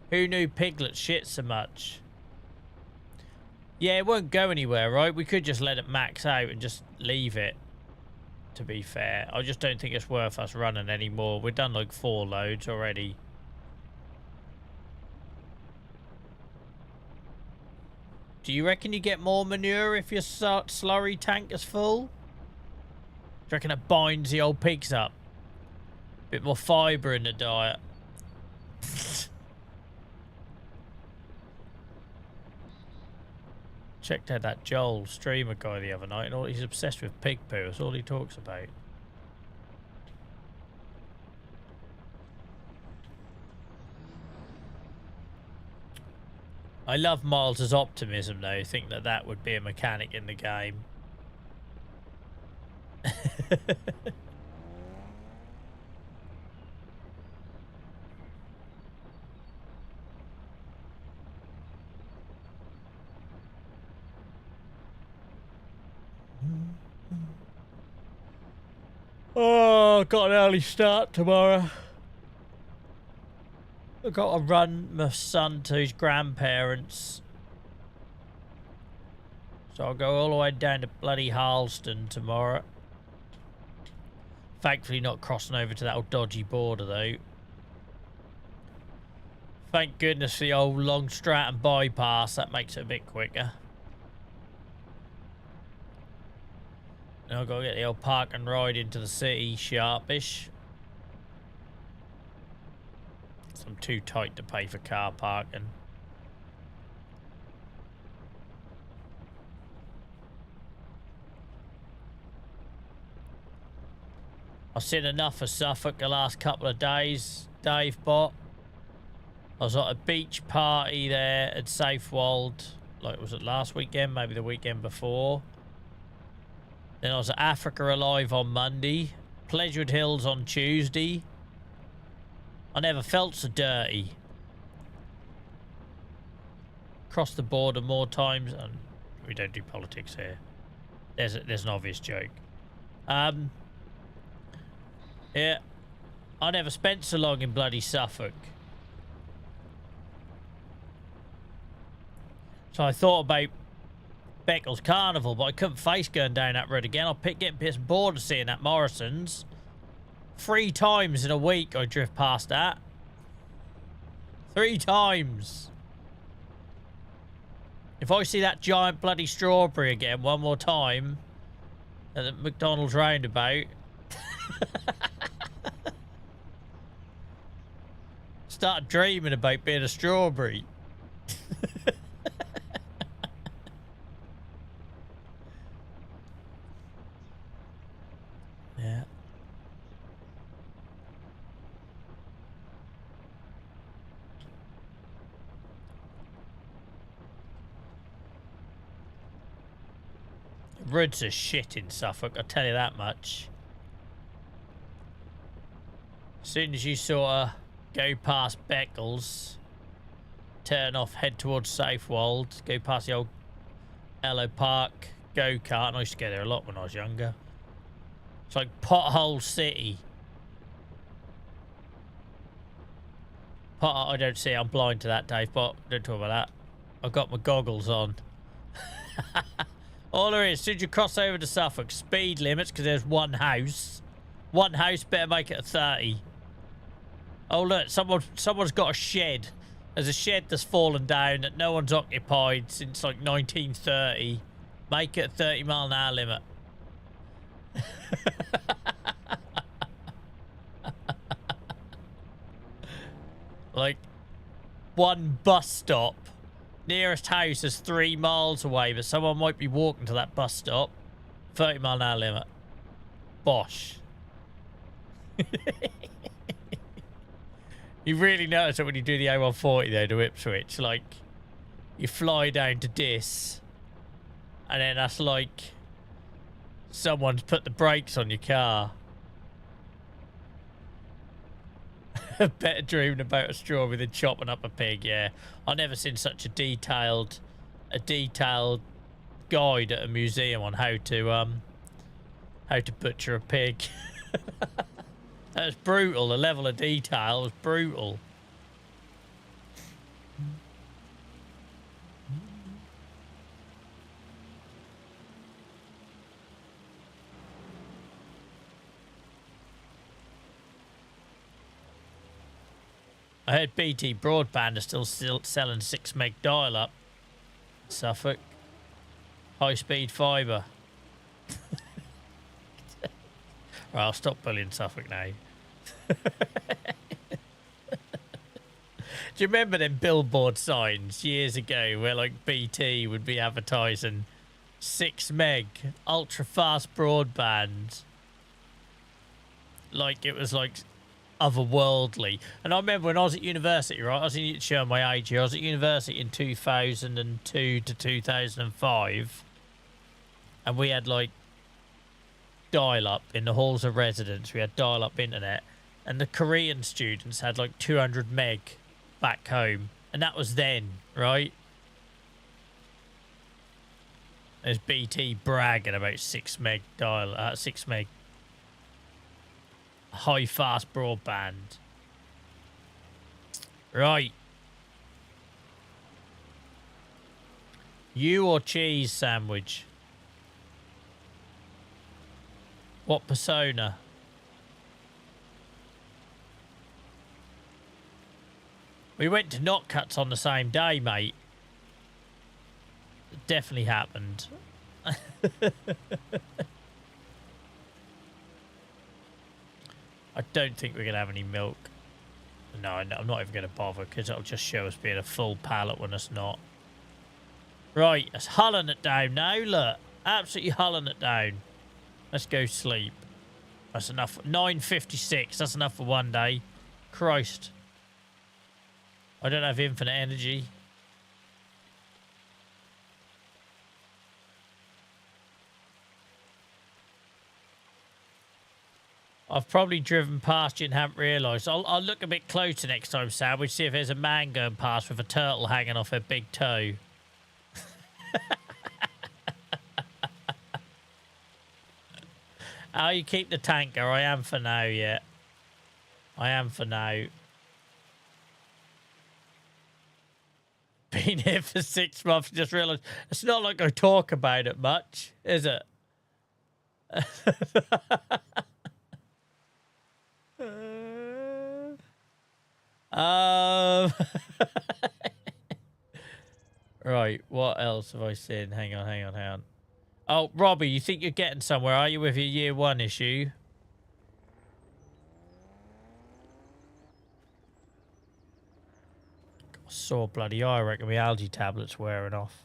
Who knew piglets shit so much? Yeah, it won't go anywhere, right? We could just let it max out and just leave it, to be fair. I just don't think it's worth us running anymore. We've done like 4 loads already. Do you reckon you get more manure if your slurry tank is full? Do you reckon it binds the old pigs up? Bit more fibre in the diet. Checked out that Joel streamer guy the other night, and he's obsessed with pig poo. That's all he talks about. I love Miles's optimism, though. I think that that would be a mechanic in the game. Oh, got an early start tomorrow. I've got to run my son to his grandparents. So I'll go all the way down to bloody Harleston tomorrow. Thankfully not crossing over to that old dodgy border though. Thank goodness for the old Long Stratton bypass. That makes it a bit quicker. Now I've got to get the old park and ride into the city sharpish. So I'm too tight to pay for car parking. I've seen enough of Suffolk the last couple of days, Dave Bot. I was at a beach party there at Southwold. Like, was it last weekend? Maybe the weekend before. Then I was at Africa Alive on Monday. Pleasured Hills on Tuesday. I never felt so dirty. crossed the border more times. And we don't do politics here. There's an obvious joke. Yeah, I never spent so long in bloody Suffolk. So I thought about Beccles Carnival, but I couldn't face going down that road again. Getting pissed bored of seeing that Morrison's. 3 times in a week I drift past that. 3 times. If I see that giant bloody strawberry again one more time at the McDonald's roundabout, start dreaming about being a strawberry. Yeah. Roads are shit in Suffolk, I'll tell you that much. As soon as you sort of go past Beccles, turn off, head towards Southwold, go past the old Ellow Park go-kart, and I used to go there a lot when I was younger. It's like Pothole City. I don't see, I'm blind to that, Dave, but don't talk about that. I've got my goggles on. All there is, as soon as you cross over to Suffolk, speed limits, because there's one house. One house, better make it a 30. Oh, look, someone's got a shed. There's a shed that's fallen down that no one's occupied since, like, 1930. Make it a 30-mile-an-hour limit. Like, one bus stop. Nearest house is 3 miles away, but someone might be walking to that bus stop. 30-mile-an-hour limit. Bosh. You really notice it when you do the A140 though, to Ipswich. Like, you fly down to Dis, and then that's like someone's put the brakes on your car. Better dreaming about a strawberry than chopping up a pig. Yeah, I've never seen such a detailed guide at a museum on how to butcher a pig. That was brutal. The level of detail was brutal. I heard BT Broadband are still selling 6 meg dial-up. Suffolk. High-speed fibre. Right, I'll stop bullying Suffolk now. Do you remember them billboard signs years ago where, like, BT would be advertising 6 meg ultra-fast broadband? Like, it was, like, otherworldly. And I remember when I was at university, right? I was showing my age here. I was at university in 2002 to 2005, and we had like dial-up in the halls of residence. We had dial-up internet, and the Korean students had like 200 meg back home, and that was then, right? There's BT bragging about 6 meg 6 meg high fast broadband. Right. You or cheese sandwich? What persona? We went to Not Cuts on the same day, mate. It definitely happened. I don't think we're going to have any milk. No, I'm not even going to bother, because it'll just show us being a full pallet when it's not. Right, it's hulling it down now, look. Absolutely hulling it down. Let's go sleep. That's enough. 9:56, that's enough for one day. Christ. I don't have infinite energy. I've probably driven past you and haven't realised. I'll look a bit closer next time, Sandwich, see if there's a man going past with a turtle hanging off her big toe. How you keep the tanker? I am for now, yeah. I am for now. Been here for 6 months, just realised it's not like I talk about it much, is it? Right, what else have I seen? Hang on. Oh, Robbie, you think you're getting somewhere, are you, with your year 1 issue? Sore bloody eye, I reckon my algae tablet's wearing off.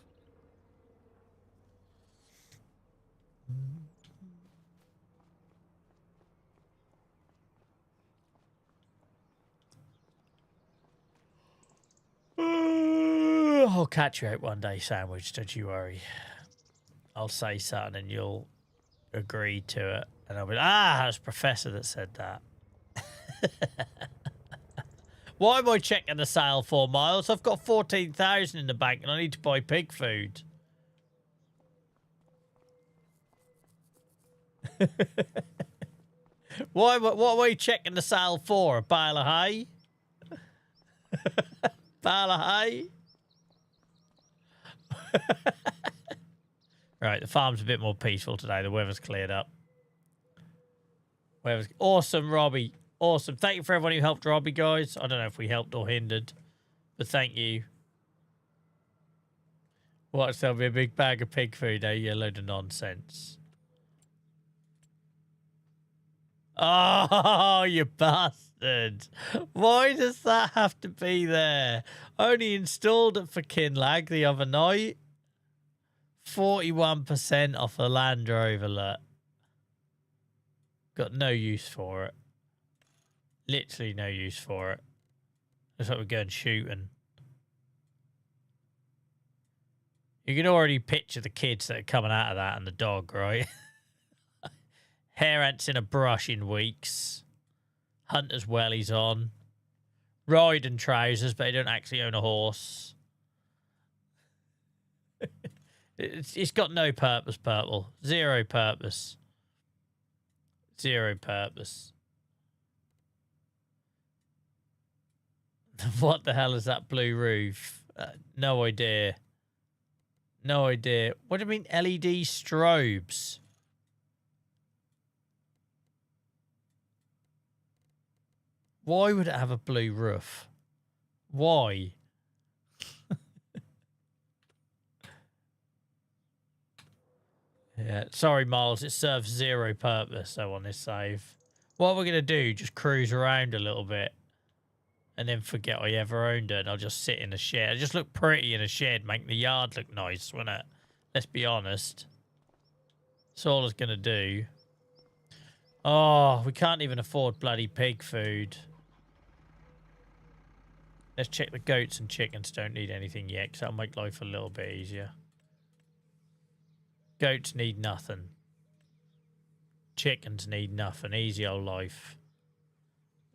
I'll catch you out one day, Sandwich, don't you worry. I'll say something and you'll agree to it. And I'll be like, it's Professor that said that. Why am I checking the sale for, Miles? I've got 14,000 in the bank and I need to buy pig food. What are you checking the sale for? A bale of hay? Bale of hay? Right, the farm's a bit more peaceful today. The weather's cleared up. Awesome, Robbie. Awesome. Thank you for everyone who helped Robbie, guys. I don't know if we helped or hindered, but thank you. What, sell me a big bag of pig food, eh? You load of nonsense. Oh, you bastard. Why does that have to be there? I only installed it for Kinlag the other night. 41% off a Land Rover, look. Got no use for it. Literally no use for it. Looks like we're going shooting. You can already picture the kids that are coming out of that and the dog, right? Hair ants in a brush in weeks. Hunter's wellies on. Riding trousers, but they don't actually own a horse. It's got no purpose, Purple. Zero purpose. Zero purpose. What the hell is that blue roof? No idea. No idea. What do you mean LED strobes? Why would it have a blue roof? Why? Yeah, sorry, Miles. It serves zero purpose, though, on this save. What we're going to do, just cruise around a little bit and then forget I ever owned it. And I'll just sit in a shed. It'll just look pretty in a shed, make the yard look nice, wouldn't it? Let's be honest. That's all it's going to do. Oh, we can't even afford bloody pig food. Let's check the goats and chickens don't need anything yet, because that'll make life a little bit easier. Goats need nothing. Chickens need nothing. Easy old life.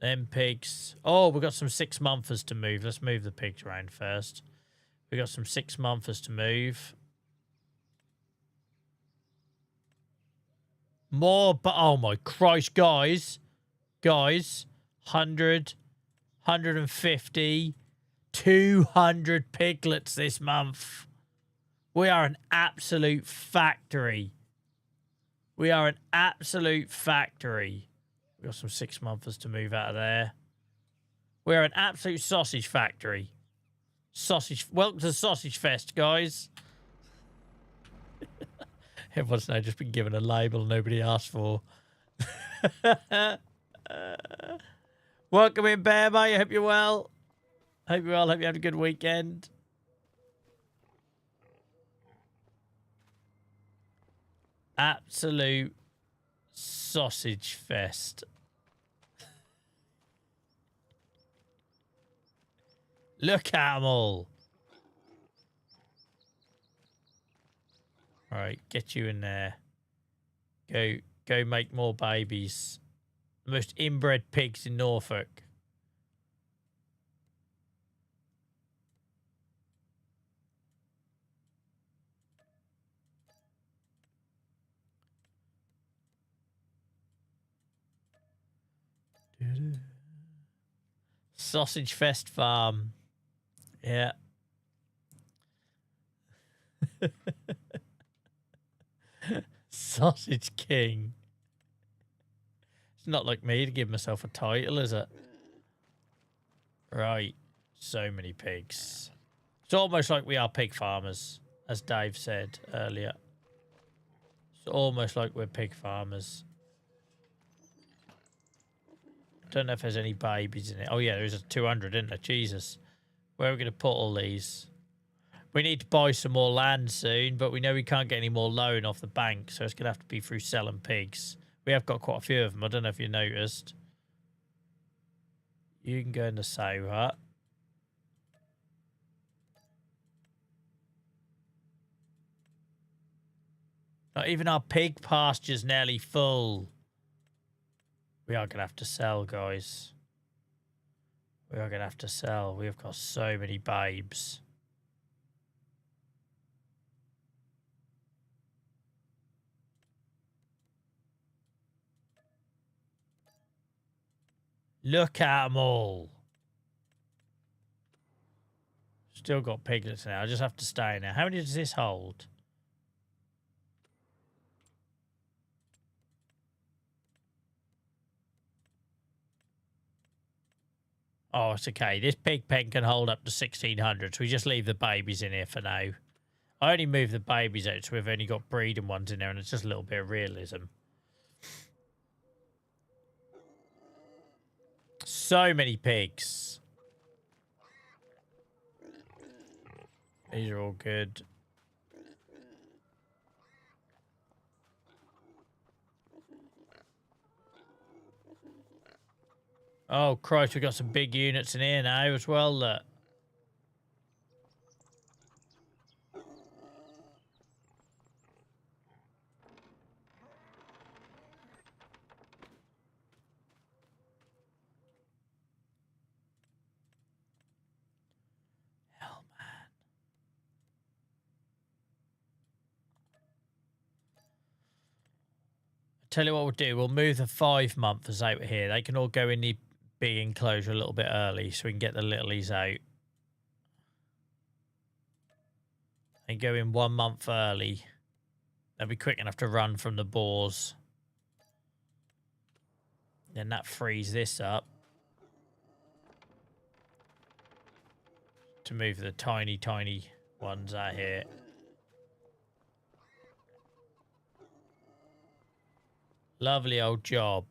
Them pigs. Oh, we've got some 6-monthers to move. Let's move the pigs around first. We've got some 6-monthers to move. More, but oh my Christ, guys. Guys. 100, 150, 200 piglets this month. We are an absolute factory. We are an absolute factory. We've got some 6-monthers to move out of there. We are an absolute sausage factory. Sausage. Welcome to Sausage Fest, guys. Everyone's now just been given a label nobody asked for. Welcome in, Bear, mate. I hope you're well. Hope you're well. Hope you had a good weekend. Absolute sausage fest. Look at them all. All right, get you in there. Go make more babies. The most inbred pigs in Norfolk. Sausage Fest Farm. Yeah. Sausage King. It's not like me to give myself a title, is it? Right. So many pigs. It's almost like we are pig farmers, as Dave said earlier. It's almost like we're pig farmers. Don't know if there's any babies in it. Oh, yeah, there's a 200, isn't there? Jesus. Where are we going to put all these? We need to buy some more land soon, but we know we can't get any more loan off the bank, so it's going to have to be through selling pigs. We have got quite a few of them. I don't know if you noticed. You can go in the sow hut. Not even our pig pasture's nearly full. We are going to have to sell, guys. We are going to have to sell. We've got so many babes. Look at them all. Still got piglets now. I just have to stay now. How many does this hold? Oh, it's okay. This pig pen can hold up to 1,600, so we just leave the babies in here for now. I only move the babies out, so we've only got breeding ones in there, and it's just a little bit of realism. So many pigs. These are all good. Oh, Christ, we've got some big units in here now as well, look. Hell, man. Tell you what we'll do. We'll move the 5-monthers out here. They can all go in the big enclosure a little bit early so we can get the littlies out. And go in 1 month early. They'll be quick enough to run from the boars. Then that frees this up. To move the tiny, tiny ones out here. Lovely old job.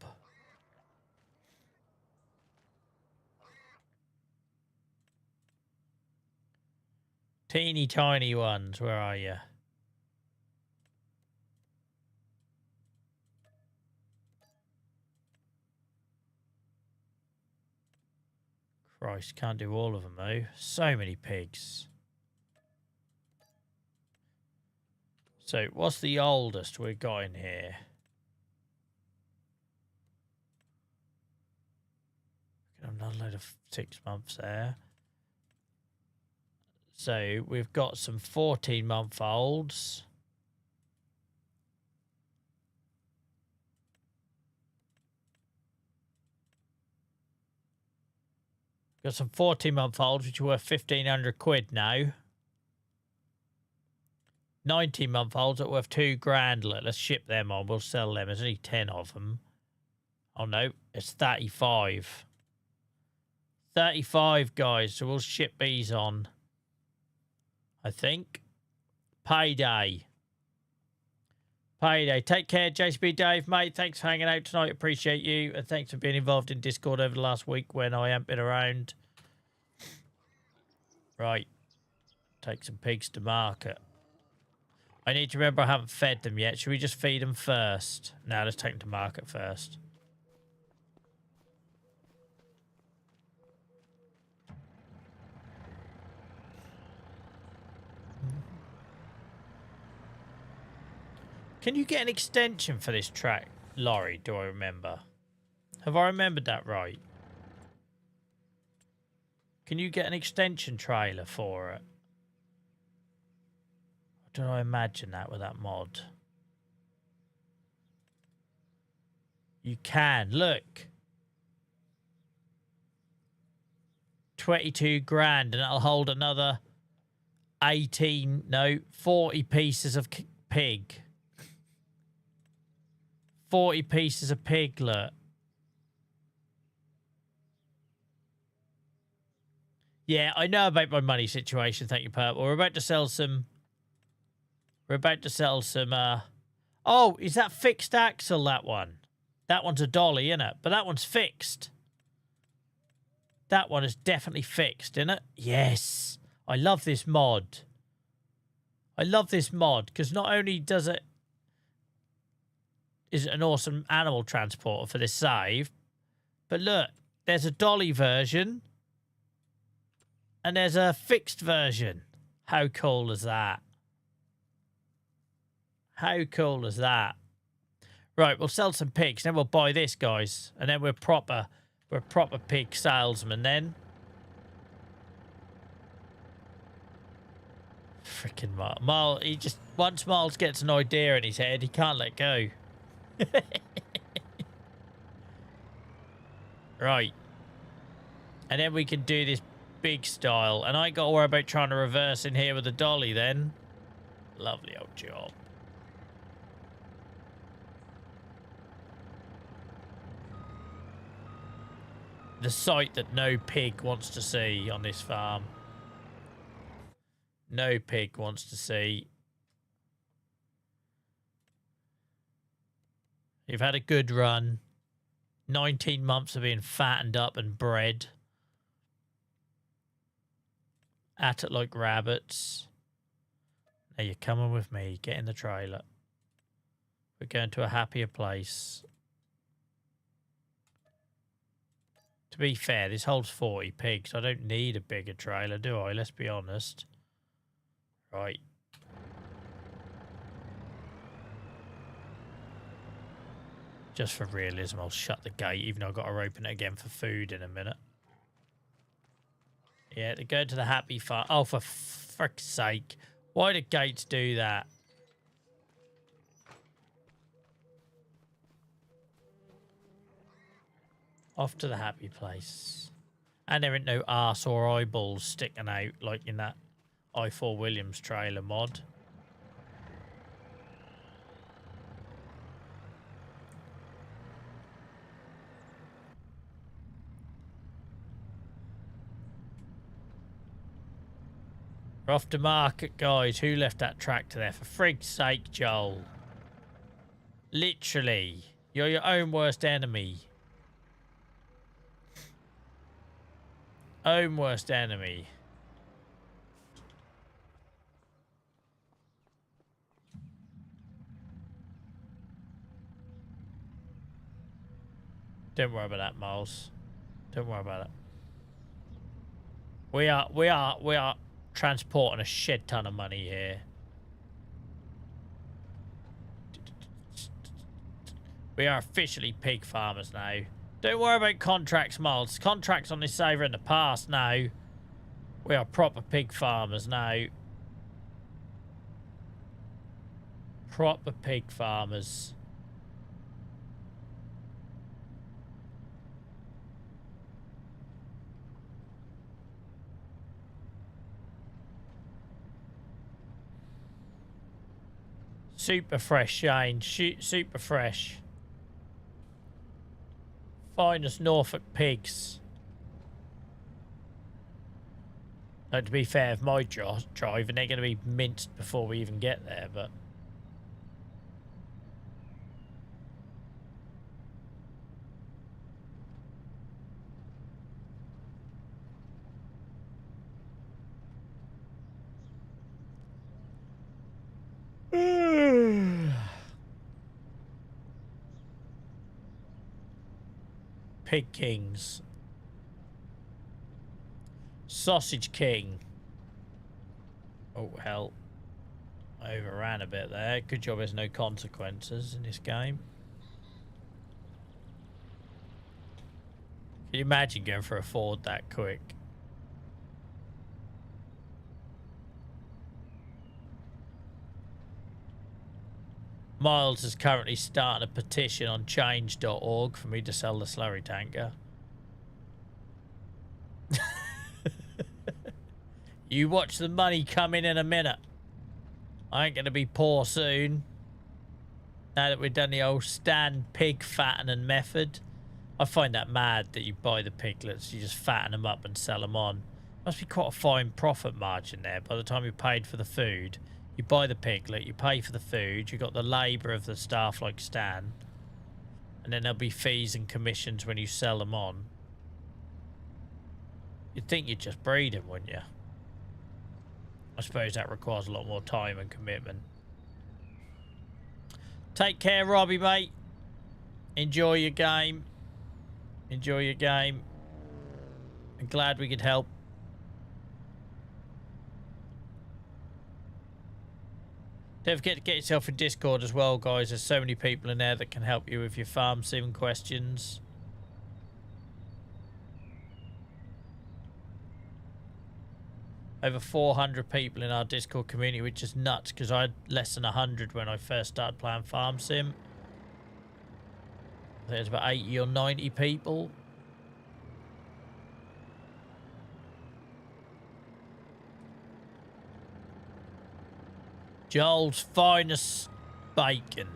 Teeny tiny ones, where are you? Christ, can't do all of them though. So many pigs. So, what's the oldest we've got in here? Another load of 6 months there. So, we've got some 14-month-olds. Got some 14-month-olds, which are worth 1,500 quid now. 19-month-olds are worth 2 grand. Let's ship them on. We'll sell them. There's only 10 of them. Oh, no. It's 35. 35, guys. So we'll ship these on. I think. Payday. Payday. Take care, JCB Dave, mate. Thanks for hanging out tonight. Appreciate you. And thanks for being involved in Discord over the last week when I haven't been around. Right. Take some pigs to market. I need to remember I haven't fed them yet. Should we just feed them first? No, let's take them to market first. Can you get an extension for this track lorry, do I remember? Have I remembered that right? Can you get an extension trailer for it? Or did I imagine that with that mod? You can. Look. 22 grand, and it'll hold another 40 pieces of pig. 40 pieces of pig, look. Yeah, I know about my money situation, thank you, Purple. We're about to sell some... Oh, is that fixed axle, that one? That one's a dolly, isn't it? But that one's fixed. That one is definitely fixed, isn't it? Yes. I love this mod. I love this mod, because not only is it an awesome animal transporter for this save, but look, there's a dolly version, and there's a fixed version. How cool is that? How cool is that? Right, we'll sell some pigs, then we'll buy this, guys. And then we're proper pig salesmen then. Freaking Miles. He just, once Miles gets an idea in his head, he can't let go. Right. And then we can do this big style. And I ain't got to worry about trying to reverse in here with the dolly then. Lovely old job. The sight that no pig wants to see on this farm. No pig wants to see. You've had a good run. 19 months of being fattened up and bred. At it like rabbits. Now you're coming with me. Get in the trailer. We're going to a happier place. To be fair, this holds 40 pigs. I don't need a bigger trailer, do I? Let's be honest. Right. Just for realism, I'll shut the gate, even though I've got to open it again for food in a minute. Yeah, to go to the happy farm. Oh, for frick's sake. Why do gates do that? Off to the happy place. And there ain't no arse or eyeballs sticking out like in that I4 Williams trailer mod. We're off to market, guys. Who left that tractor there? For frig's sake, Joel. Literally. You're your own worst enemy. Own worst enemy. Don't worry about that, Miles. Don't worry about it. We are transporting a shed ton of money here. We are officially pig farmers now. Don't worry about contracts, Miles. Contracts on this saver in the past now. We are proper pig farmers now. Proper pig farmers. Super fresh, Shane. Super fresh. Finest Norfolk pigs. Now, to be fair, if my driving, they're going to be minced before we even get there, but... Pig Kings. Sausage King. Oh, hell. I overran a bit there. Good job there's no consequences in this game. Can you imagine going for a Ford that quick? Miles is currently starting a petition on change.org for me to sell the slurry tanker. You watch the money come in a minute. I ain't going to be poor soon. Now that we've done the old stand pig fattening method. I find that mad that you buy the piglets, you just fatten them up and sell them on. Must be quite a fine profit margin there. By the time you paid for the food, you buy the piglet, you pay for the food, you got the labour of the staff like Stan, and then there'll be fees and commissions when you sell them on. You'd think you'd just breed them, wouldn't you? I suppose that requires a lot more time and commitment. Take care, Robbie, mate. Enjoy your game. Enjoy your game. I'm glad we could help. Don't forget to get yourself in Discord as well, guys. There's so many people in there that can help you with your farm sim questions. Over 400 people in our Discord community, which is nuts because I had less than 100 when I first started playing farm sim. I think there's about 80 or 90 people. Joel's finest bacon.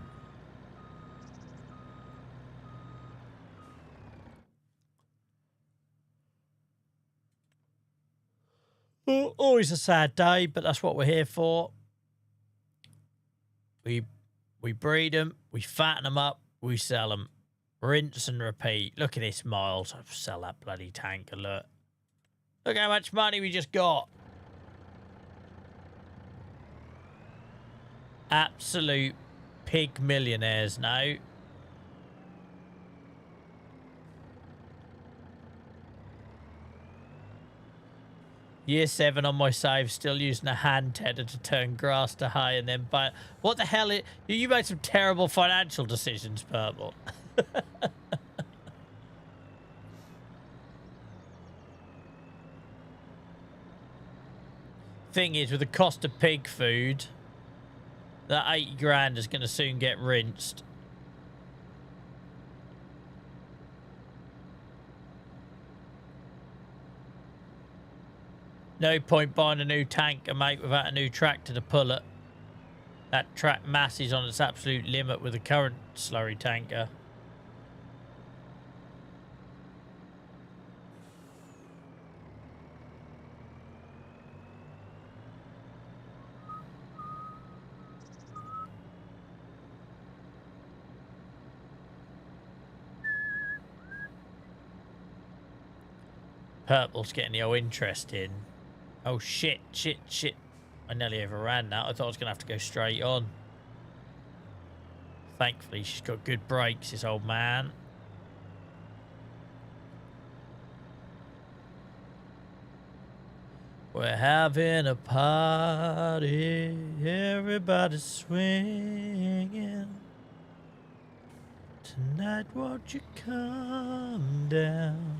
Oh, always a sad day, but that's what we're here for. We breed them, we fatten them up, we sell them. Rinse and repeat. Look at this, Miles. I'll sell that bloody tanker, look. Look how much money we just got. Absolute pig millionaires now. Year 7 on my save, still using a hand tedder to turn grass to hay and then buy. What the hell? You made some terrible financial decisions, Purple. Thing is, with the cost of pig food, that 80 grand is going to soon get rinsed. No point buying a new tanker, mate, without a new tractor to pull it. That track mass is on its absolute limit with the current slurry tanker. Purple's getting the old interest in. Oh, shit. I nearly overran that. I thought I was going to have to go straight on. Thankfully, she's got good brakes, this old man. We're having a party. Everybody's swinging. Tonight, won't you come down?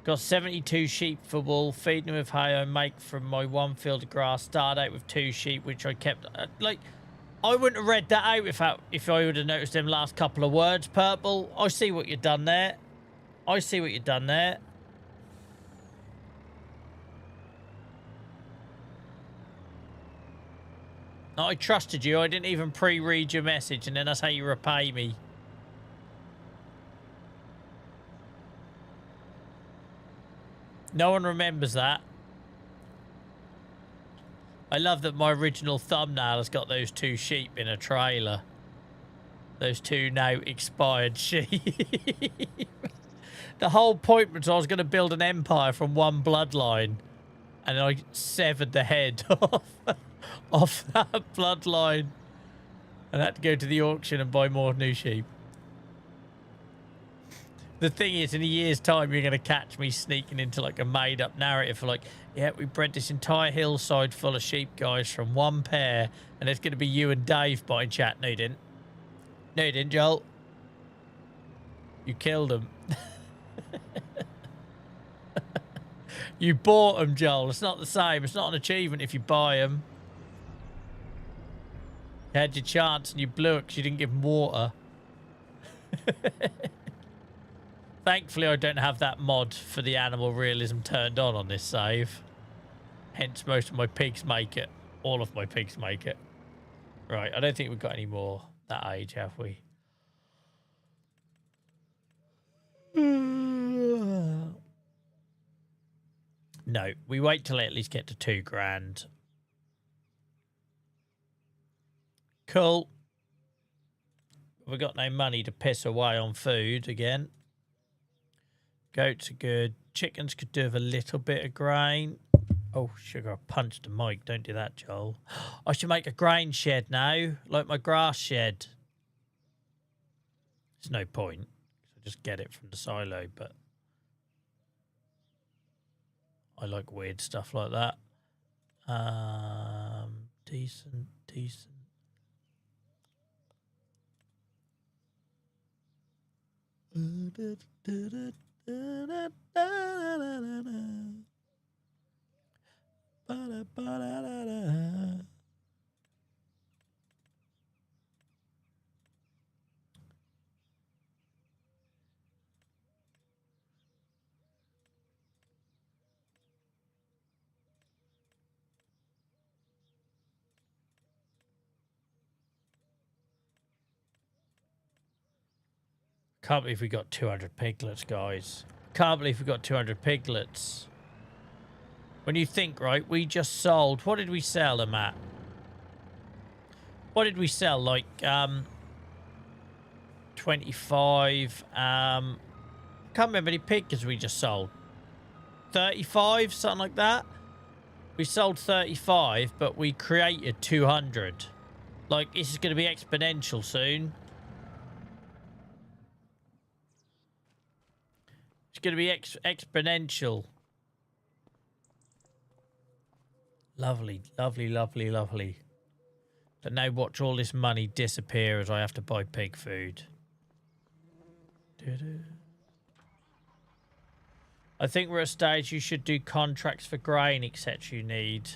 Got 72 sheep for wool, feeding them with hay I make from my one field of grass. Started out with 2 sheep, which I kept. Like, I wouldn't have read that out if I would have noticed them last couple of words, Purple. I see what you've done there. I see what you've done there. I trusted you. I didn't even pre-read your message, and then that's how you repay me. No one remembers that. I love that my original thumbnail has got those 2 sheep in a trailer. Those 2 now expired sheep. The whole point was I was going to build an empire from one bloodline. And I severed the head off that bloodline. And had to go to the auction and buy more new sheep. The thing is, in a year's time, you're going to catch me sneaking into like a made-up narrative for like, yeah, we bred this entire hillside full of sheep, guys, from one pair, and it's going to be you and Dave buying chat. No, you didn't. No, you didn't, Joel. You killed him. You bought him, Joel. It's not the same. It's not an achievement if you buy him. You had your chance and you blew it because you didn't give him water. Thankfully, I don't have that mod for the animal realism turned on this save. Hence, most of my pigs make it. All of my pigs make it. Right, I don't think we've got any more that age, have we? No, we wait till I at least get to 2 grand. Cool. We've got no money to piss away on food again. Goats are good. Chickens could do with a little bit of grain. Oh, sugar, I punched the mic. Don't do that, Joel. I should make a grain shed now, like my grass shed. There's no point. So just get it from the silo, but I like weird stuff like that. Decent. Can't believe we got 200 piglets, guys. Can't believe we got 200 piglets. When you think, right, we just sold... What did we sell them at? What did we sell? Like, 25... can't remember any pigs we just sold. 35? Something like that? We sold 35, but we created 200. Like, this is going to be exponential soon. It's going to be exponential. Lovely, lovely, lovely, lovely. But now watch all this money disappear as I have to buy pig food. I think we're at a stage you should do contracts for grain, etc. you need.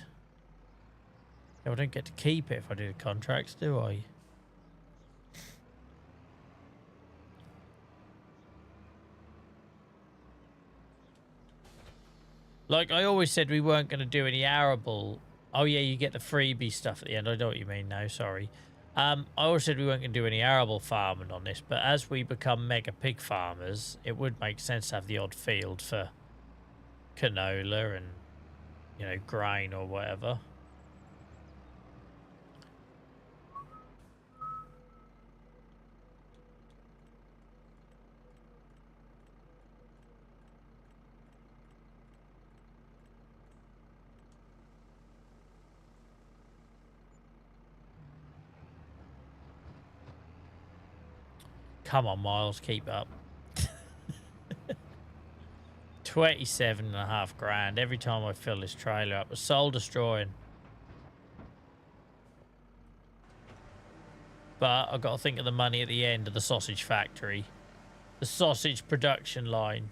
Yeah, I don't get to keep it if I do the contracts, do I? Like, I always said we weren't going to do any arable. Oh, yeah, you get the freebie stuff at the end. I know what you mean now, sorry. I always said we weren't going to do any arable farming on this, but as we become mega pig farmers, it would make sense to have the odd field for canola and, you know, grain or whatever. Come on, Miles, keep up. 27.5 grand every time I fill this trailer up. It's soul destroying. But I've got to think of the money at the end of the sausage factory. The sausage production line.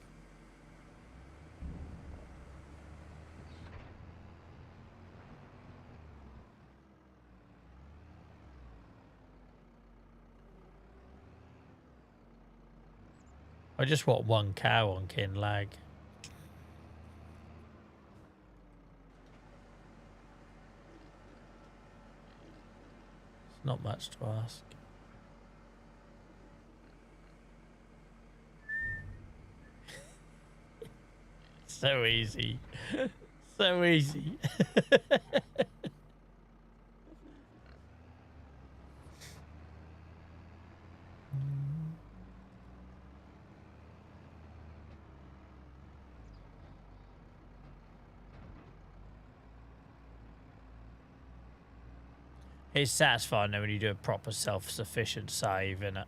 I just want 1 cow on Kinlag. It's not much to ask. So easy. So easy. It's satisfying though when you do a proper self-sufficient save, innit?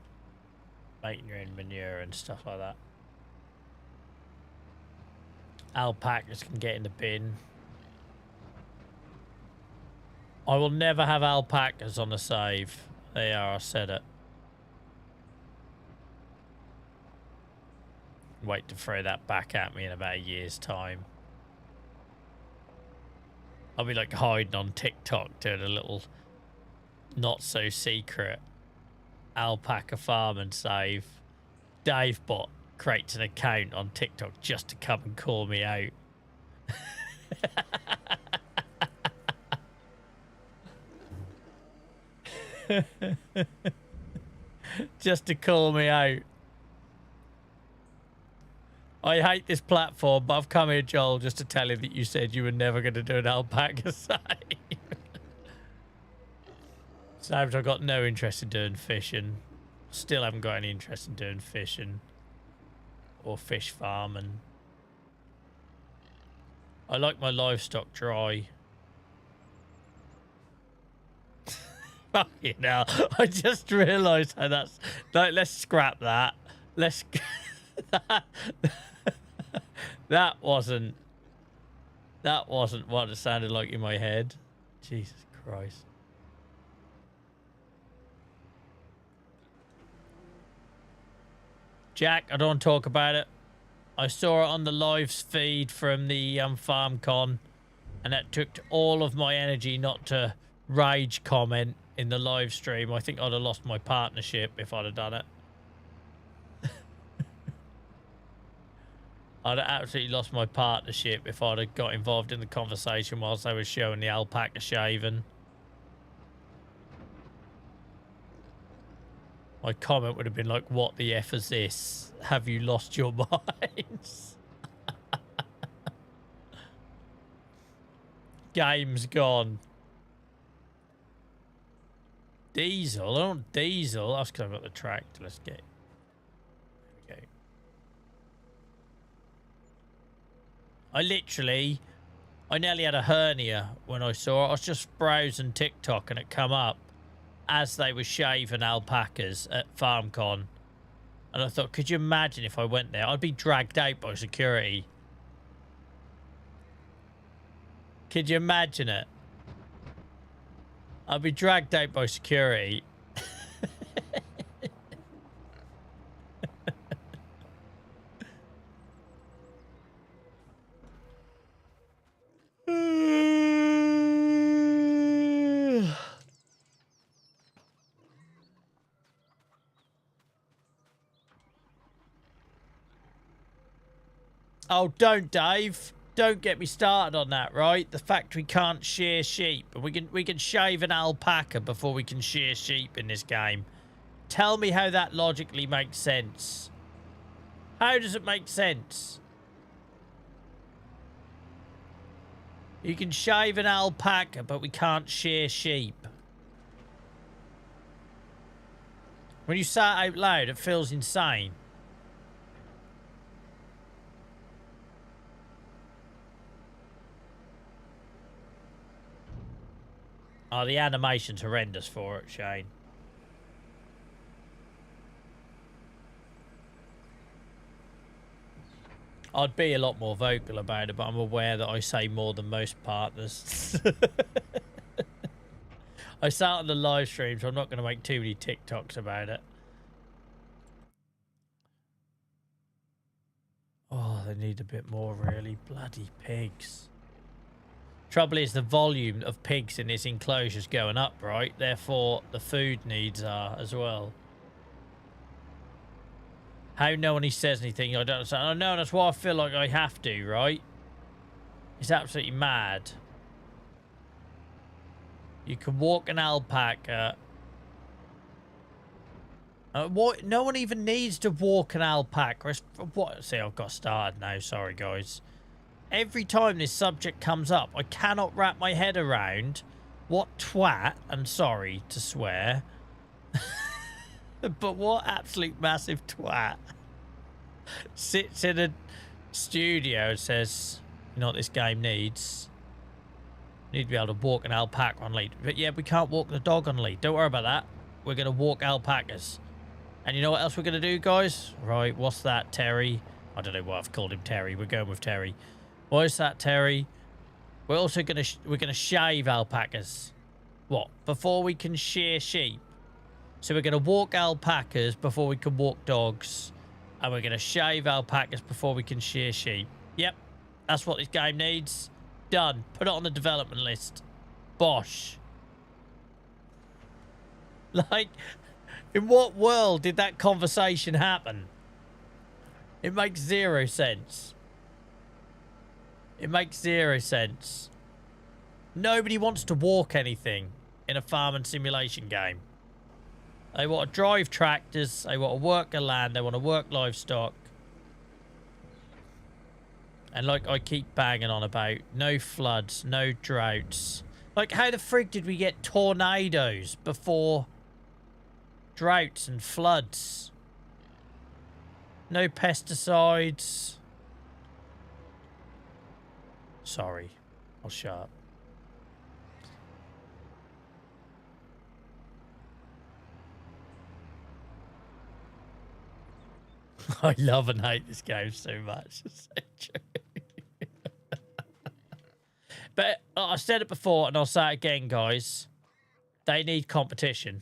Making your own manure and stuff like that. Alpacas can get in the bin. I will never have alpacas on a save. They are, I said it. Wait to throw that back at me in about a year's time. I'll be like hiding on TikTok doing a little not so secret alpaca farm and save. Davebot creates an account on TikTok just to come and call me out. Just to call me out. I hate this platform, but I've come here, Joel, just to tell you that you said you were never going to do an alpaca save. Saves, I've got no interest in doing fishing. Still haven't got any interest in doing fishing or fish farming. I like my livestock dry. Fucking hell. I just realised how that's... Like, let's scrap that. Let's... that wasn't what it sounded like in my head. Jesus Christ. Jack, I don't want to talk about it. I saw it on the live feed from the FarmCon, and that took all of my energy not to rage comment in the live stream. I think I'd have lost my partnership if I'd have done it. I'd have absolutely lost my partnership if I'd have got involved in the conversation whilst they were showing the alpaca shaving. My comment would have been like, what the F is this? Have you lost your minds? Game's gone. Diesel? I don't want diesel. That's because I've got the tractor. Let's get... There we go. I nearly had a hernia when I saw it. I was just browsing TikTok and it come up as they were shaving alpacas at FarmCon. And I thought, could you imagine if I went there? I'd be dragged out by security. Could you imagine it? I'd be dragged out by security. Oh, don't, Dave. Don't get me started on that, right? The fact we can't shear sheep. We can shave an alpaca before we can shear sheep in this game. Tell me how that logically makes sense. How does it make sense? You can shave an alpaca, but we can't shear sheep. When you say it out loud, it feels insane. Oh, the animation's horrendous for it, Shane. I'd be a lot more vocal about it, but I'm aware that I say more than most partners. I say it on the live stream, so I'm not going to make too many TikToks about it. Oh, they need a bit more, really. Bloody pigs. Trouble is, the volume of pigs in this enclosure is going up, right? Therefore, the food needs are as well. How no one says anything, I don't understand. I know, that's why I feel like I have to, right? It's absolutely mad. You can walk an alpaca. What? No one even needs to walk an alpaca. What? See, I've got started now. Sorry, guys. Every time this subject comes up, I cannot wrap my head around what twat, and sorry to swear, but what absolute massive twat sits in a studio and says, you know what this game needs? You need to be able to walk an alpaca on lead. But yeah, we can't walk the dog on lead. Don't worry about that. We're going to walk alpacas. And you know what else we're going to do, guys? Right, what's that, Terry? I don't know why I've called him Terry. We're going with Terry. What is that, Terry? We're also going to shave alpacas. What? Before we can shear sheep. So we're going to walk alpacas before we can walk dogs. And we're going to shave alpacas before we can shear sheep. Yep, that's what this game needs. Done. Put it on the development list. Bosh. Like, in what world did that conversation happen? It makes zero sense. It makes zero sense. Nobody wants to walk anything in a farm and simulation game. They want to drive tractors. They want to work the land. They want to work livestock. And like I keep banging on about, no floods, no droughts. Like, how the frig did we get tornadoes before droughts and floods? No pesticides. Sorry, I'll shut up. I love and hate this game so much. It's so true. But I said it before and I'll say it again, guys. They need competition.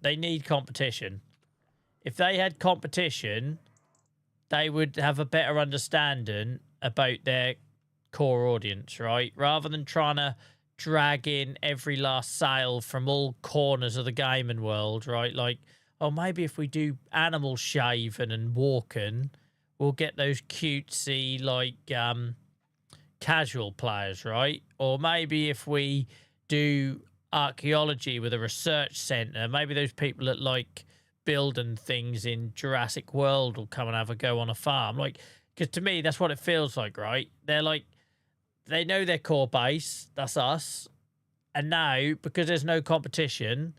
They need competition. If they had competition, they would have a better understanding about their core audience, right? Rather than trying to drag in every last sale from all corners of the gaming world, right? Like, oh, maybe if we do animal shaving and walking, we'll get those cutesy, like, casual players, right? Or maybe if we do archaeology with a research centre, maybe those people that like building things in Jurassic World will come and have a go on a farm. Like, because to me, that's what it feels like, right? They're like, they know their core base, that's us. And now, because there's no competition,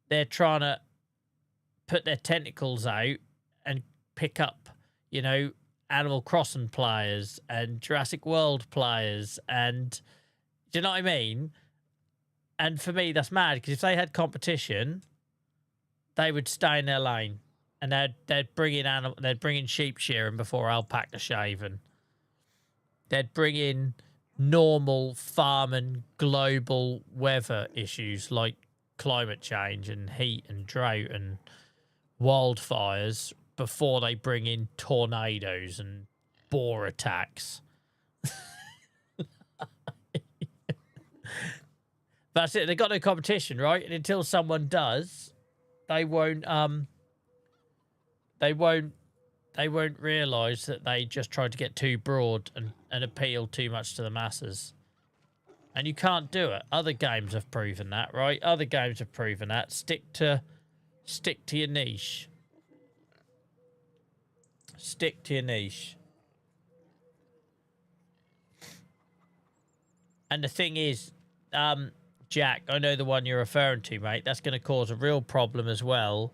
they're trying to put their tentacles out and pick up, you know, Animal Crossing players and Jurassic World players. And do you know what I mean? And for me, that's mad, because if they had competition, they would stay in their lane, and they'd bring in sheep shearing before alpaca shaving. They'd bring in normal farming global weather issues like climate change and heat and drought and wildfires before they bring in tornadoes and boar attacks. That's it. They got no competition, right? And until someone does, they won't realise that they just tried to get too broad and appeal too much to the masses. And you can't do it. Other games have proven that, right? Other games have proven that. Stick to your niche. Stick to your niche. And the thing is, Jack, I know the one you're referring to, mate. That's going to cause a real problem as well.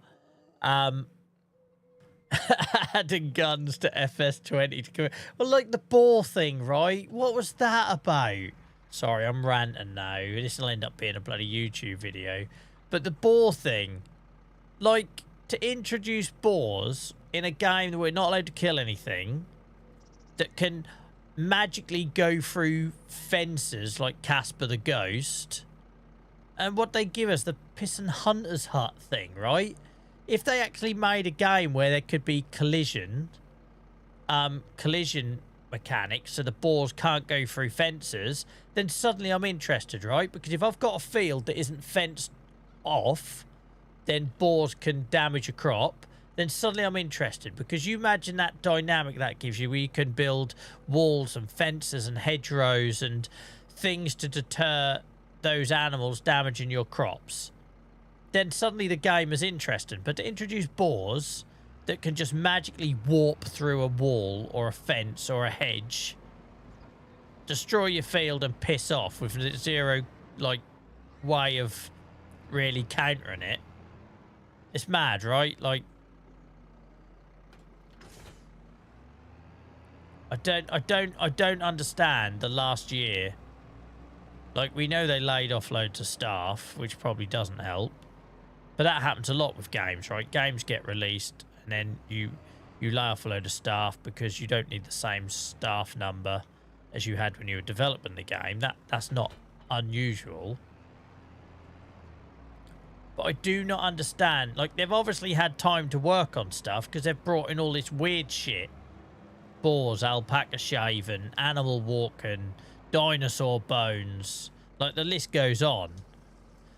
Adding guns to FS20 to come. Well, like the boar thing, right? What was that about? Sorry, I'm ranting now. This will end up being a bloody YouTube video. But the boar thing, like, to introduce boars in a game that we're not allowed to kill anything, that can magically go through fences like Casper the Ghost. And what they give us, the piss and hunter's hut thing, right? If they actually made a game where there could be collision mechanics so the boars can't go through fences, then suddenly I'm interested, right? Because if I've got a field that isn't fenced off, then boars can damage a crop, then suddenly I'm interested. Because you imagine that dynamic that gives you, where you can build walls and fences and hedgerows and things to deter those animals damaging your crops. Then suddenly the game is interesting. But to introduce boars that can just magically warp through a wall or a fence or a hedge, destroy your field and piss off with zero, like, way of really countering it. It's mad, right? Like, I don't understand the last year. Like, we know they laid off loads of staff, which probably doesn't help. But that happens a lot with games, right? Games get released and then you lay off a load of staff because you don't need the same staff number as you had when you were developing the game. That's not unusual. But I do not understand. Like, they've obviously had time to work on stuff because they've brought in all this weird shit. Boars, alpaca shaving, animal walking, dinosaur bones. Like, the list goes on.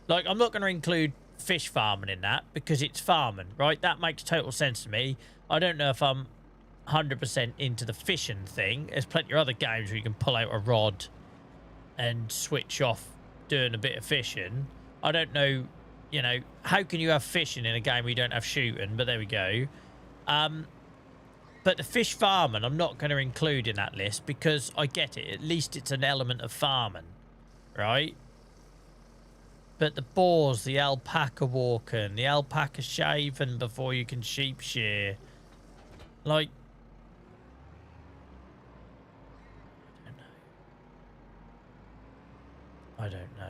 Like, I'm not going to include fish farming in that because it's farming, right? That makes total sense to me. I don't know if I'm 100% into the fishing thing. There's plenty of other games where you can pull out a rod and switch off doing a bit of fishing. I don't know, you know, how can you have fishing in a game where you don't have shooting? But there we go. But the fish farming, I'm not going to include in that list because I get it. At least it's an element of farming, right? But the boars, the alpaca walking, the alpaca shaving before you can sheep shear. Like, I don't know.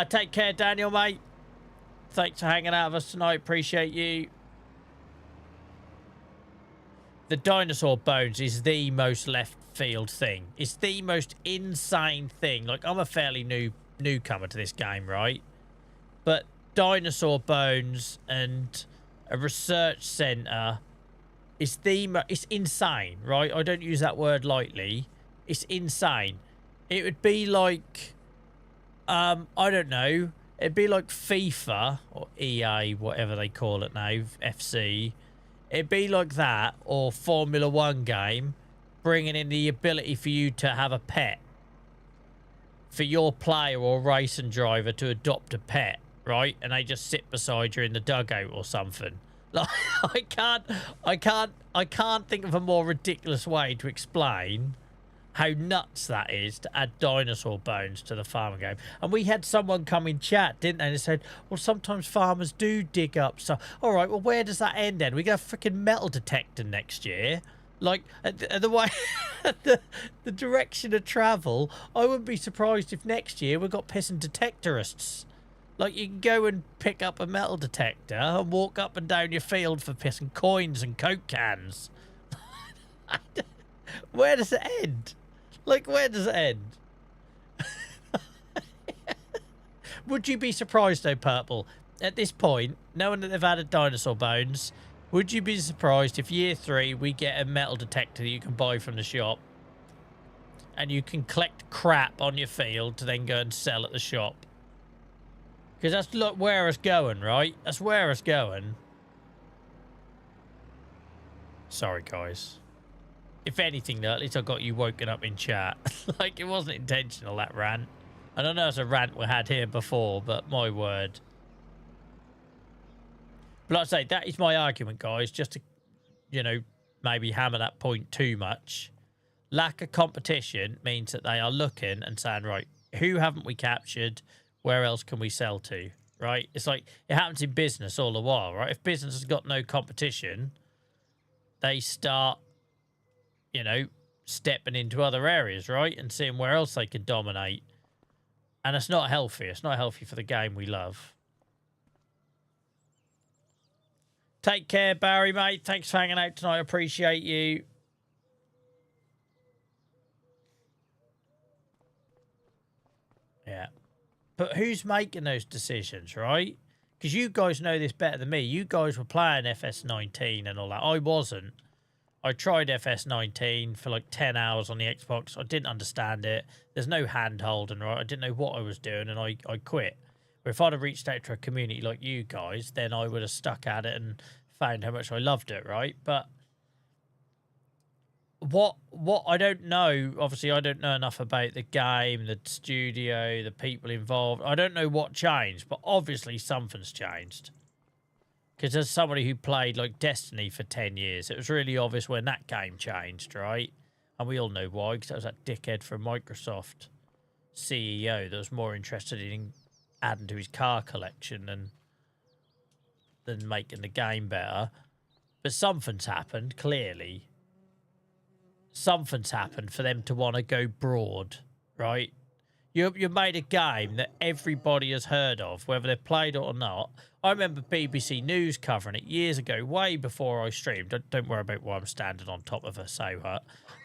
Take care, Daniel, mate. Thanks for hanging out with us tonight. Appreciate you. The dinosaur bones is the most left field thing. It's the most insane thing. Like, I'm a fairly newcomer to this game, right? But dinosaur bones and a research center is it's insane, right? I don't use that word lightly. It's insane. It would be like, I don't know. It'd be like FIFA or EA, whatever they call it now, FC. It'd be like that, or Formula 1 game, bringing in the ability for you to have a pet. For your player or racing driver to adopt a pet, right? And they just sit beside you in the dugout or something. Like, I can't think of a more ridiculous way to explain how nuts that is to add dinosaur bones to the farming game. And we had someone come in chat, didn't they? And they said, well, sometimes farmers do dig up. So, all right, well, where does that end then? We got a freaking metal detector next year. Like, the way, the direction of travel, I wouldn't be surprised if next year we've got pissing detectorists. Like, you can go and pick up a metal detector and walk up and down your field for pissing coins and Coke cans. Where does it end? Like, where does it end? Would you be surprised, though, Purple? At this point, knowing that they've added dinosaur bones, would you be surprised if year 3 we get a metal detector that you can buy from the shop and you can collect crap on your field to then go and sell at the shop? Because that's look where it's going, right? That's where it's going. Sorry, guys. If anything, though, at least I got you woken up in chat. Like, it wasn't intentional, that rant. And I know it's a rant we had here before, but my word. But like I say, that is my argument, guys. Just to, you know, maybe hammer that point too much. Lack of competition means that they are looking and saying, right, who haven't we captured? Where else can we sell to? Right? It's like, it happens in business all the while, right? If business has got no competition, they start, you know, stepping into other areas, right? And seeing where else they can dominate. And it's not healthy. It's not healthy for the game we love. Take care, Barry, mate. Thanks for hanging out tonight. I appreciate you. Yeah. But who's making those decisions, right? Because you guys know this better than me. You guys were playing FS19 and all that. I wasn't. I tried FS19 for like 10 hours on the Xbox. I didn't understand it. There's no hand-holding, right? I didn't know what I was doing, and I quit. But if I'd have reached out to a community like you guys, then I would have stuck at it and found how much I loved it, right? But what I don't know, obviously I don't know enough about the game, the studio, the people involved. I don't know what changed, but obviously something's changed. Because as somebody who played like Destiny for 10 years, it was really obvious when that game changed, right? And we all know why, because that was that dickhead from Microsoft CEO that was more interested in adding to his car collection than making the game better. But something's happened, clearly. Something's happened for them to want to go broad, right? You made a game that everybody has heard of, whether they've played it or not. I remember BBC News covering it years ago, way before I streamed. Don't worry about why I'm standing on top of a so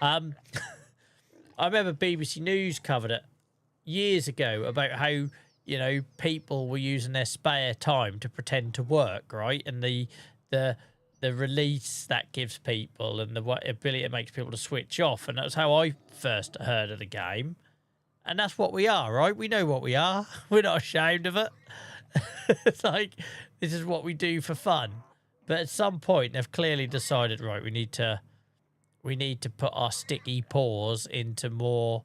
I remember BBC News covered it years ago about how, you know, people were using their spare time to pretend to work, right? And the release that gives people and the ability it makes people to switch off. And that's how I first heard of the game. And that's what we are, right? We know what we are. We're not ashamed of it. It's like, this is what we do for fun. But at some point, they've clearly decided, right, we need to put our sticky paws into more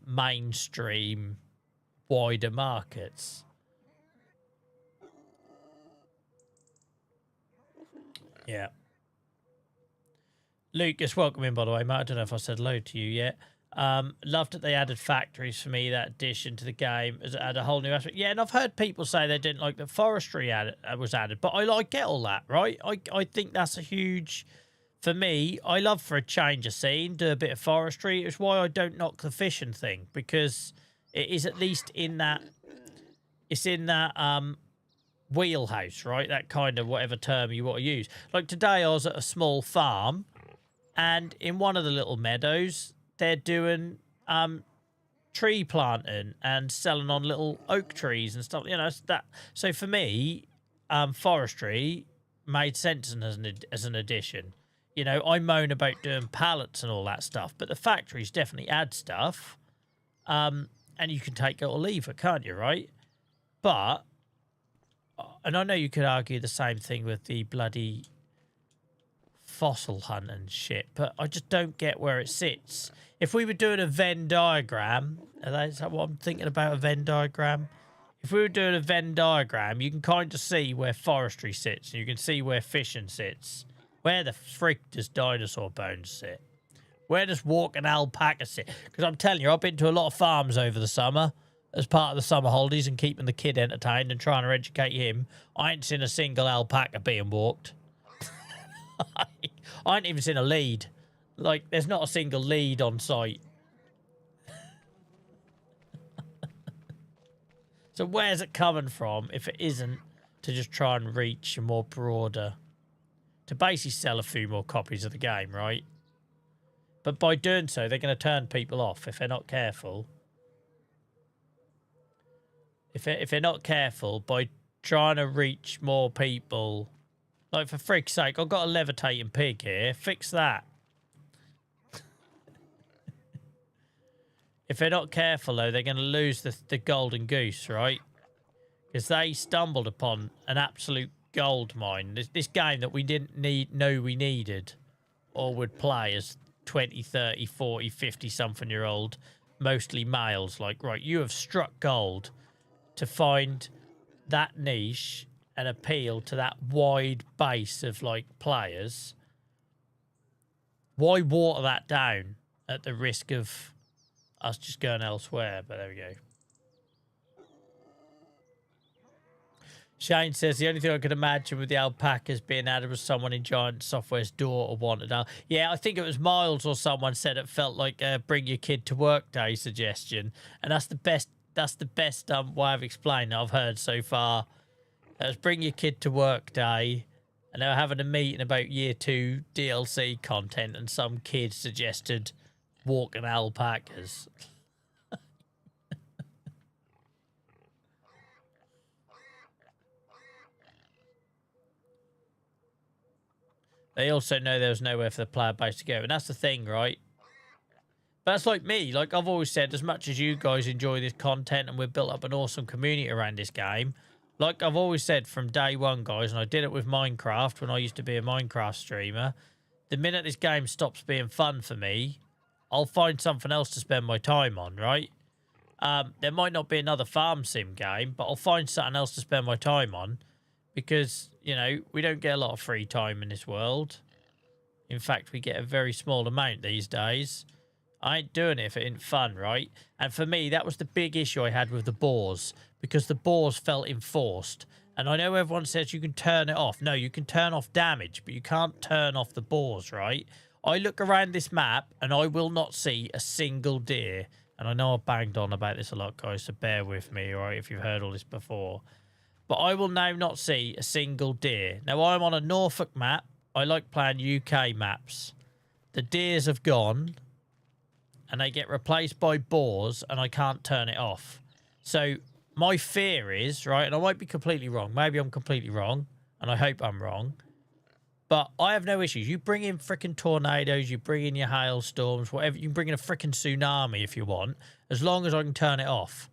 mainstream, wider markets. Yeah. Lucas, welcome in, by the way, mate. I don't know if I said hello to you yet. Loved that they added factories for me, that addition to the game. It added a whole new aspect. Yeah, and I've heard people say they didn't like that forestry was added, but I get all that, right? I think that's a huge... For me, I love for a change of scene, do a bit of forestry. It's why I don't knock the fishing thing, because it is at least in that... It's in that wheelhouse, right? That kind of whatever term you want to use. Like today I was at a small farm, and in one of the little meadows... They're doing tree planting and selling on little oak trees and stuff. You know, that. So for me, forestry made sense as an addition. You know, I moan about doing pallets and all that stuff, but the factories definitely add stuff. And you can take it or leave it, can't you, right? But, and I know you could argue the same thing with the bloody fossil hunt and shit, but I just don't get where it sits. If we were doing a Venn diagram, is that what I'm thinking about, a Venn diagram? If we were doing a Venn diagram, you can kind of see where forestry sits, and you can see where fishing sits. Where the frick does dinosaur bones sit? Where does walking alpaca sit? Because I'm telling you, I've been to a lot of farms over the summer as part of the summer holidays and keeping the kid entertained and trying to educate him. I ain't seen a single alpaca being walked. I ain't even seen a lead. Like, there's not a single lead on site. So where's it coming from if it isn't to just try and reach a more broader... To basically sell a few more copies of the game, right? But by doing so, they're going to turn people off if they're not careful. If they're not careful, by trying to reach more people... Like, for frig's sake, I've got a levitating pig here. Fix that. If they're not careful, though, they're going to lose the golden goose, right? Because they stumbled upon an absolute gold mine. This game that we didn't know we needed or would play as 20, 30, 40, 50-something-year-old, mostly males. Like, right, you have struck gold to find that niche and appeal to that wide base of, like, players. Why water that down at the risk of us just going elsewhere? But there we go. Shane says, the only thing I could imagine with the alpacas being added was someone in Giant Software's door or wanted out. Yeah, I think it was Miles or someone said it felt like a bring your kid to work day suggestion. And that's the best way of explaining it I've heard so far. It was bring your kid to work day, and they were having a meeting about year 2 DLC content, and some kid suggested walking alpacas. They also know there was nowhere for the player base to go, and that's the thing, right? But that's like me. Like I've always said, as much as you guys enjoy this content and we've built up an awesome community around this game, like I've always said from day one, guys, and I did it with Minecraft when I used to be a Minecraft streamer, the minute this game stops being fun for me, I'll find something else to spend my time on, right? There might not be another farm sim game, but I'll find something else to spend my time on because, you know, we don't get a lot of free time in this world. In fact, we get a very small amount these days. I ain't doing it if it ain't fun, right? And for me, that was the big issue I had with the boars, because the boars felt enforced. And I know everyone says you can turn it off. No, you can turn off damage, but you can't turn off the boars, right? I look around this map and I will not see a single deer. And I know I've banged on about this a lot, guys, so bear with me, all right, if you've heard all this before. but I will now not see a single deer. Now, I'm on a Norfolk map. I like playing UK maps. The deers have gone, and they get replaced by boars, and I can't turn it off. So my fear is, right, and I might be completely wrong. Maybe I'm completely wrong, and I hope I'm wrong. But I have no issues. You bring in freaking tornadoes, you bring in your hailstorms, whatever. You can bring in a freaking tsunami if you want, as long as I can turn it off.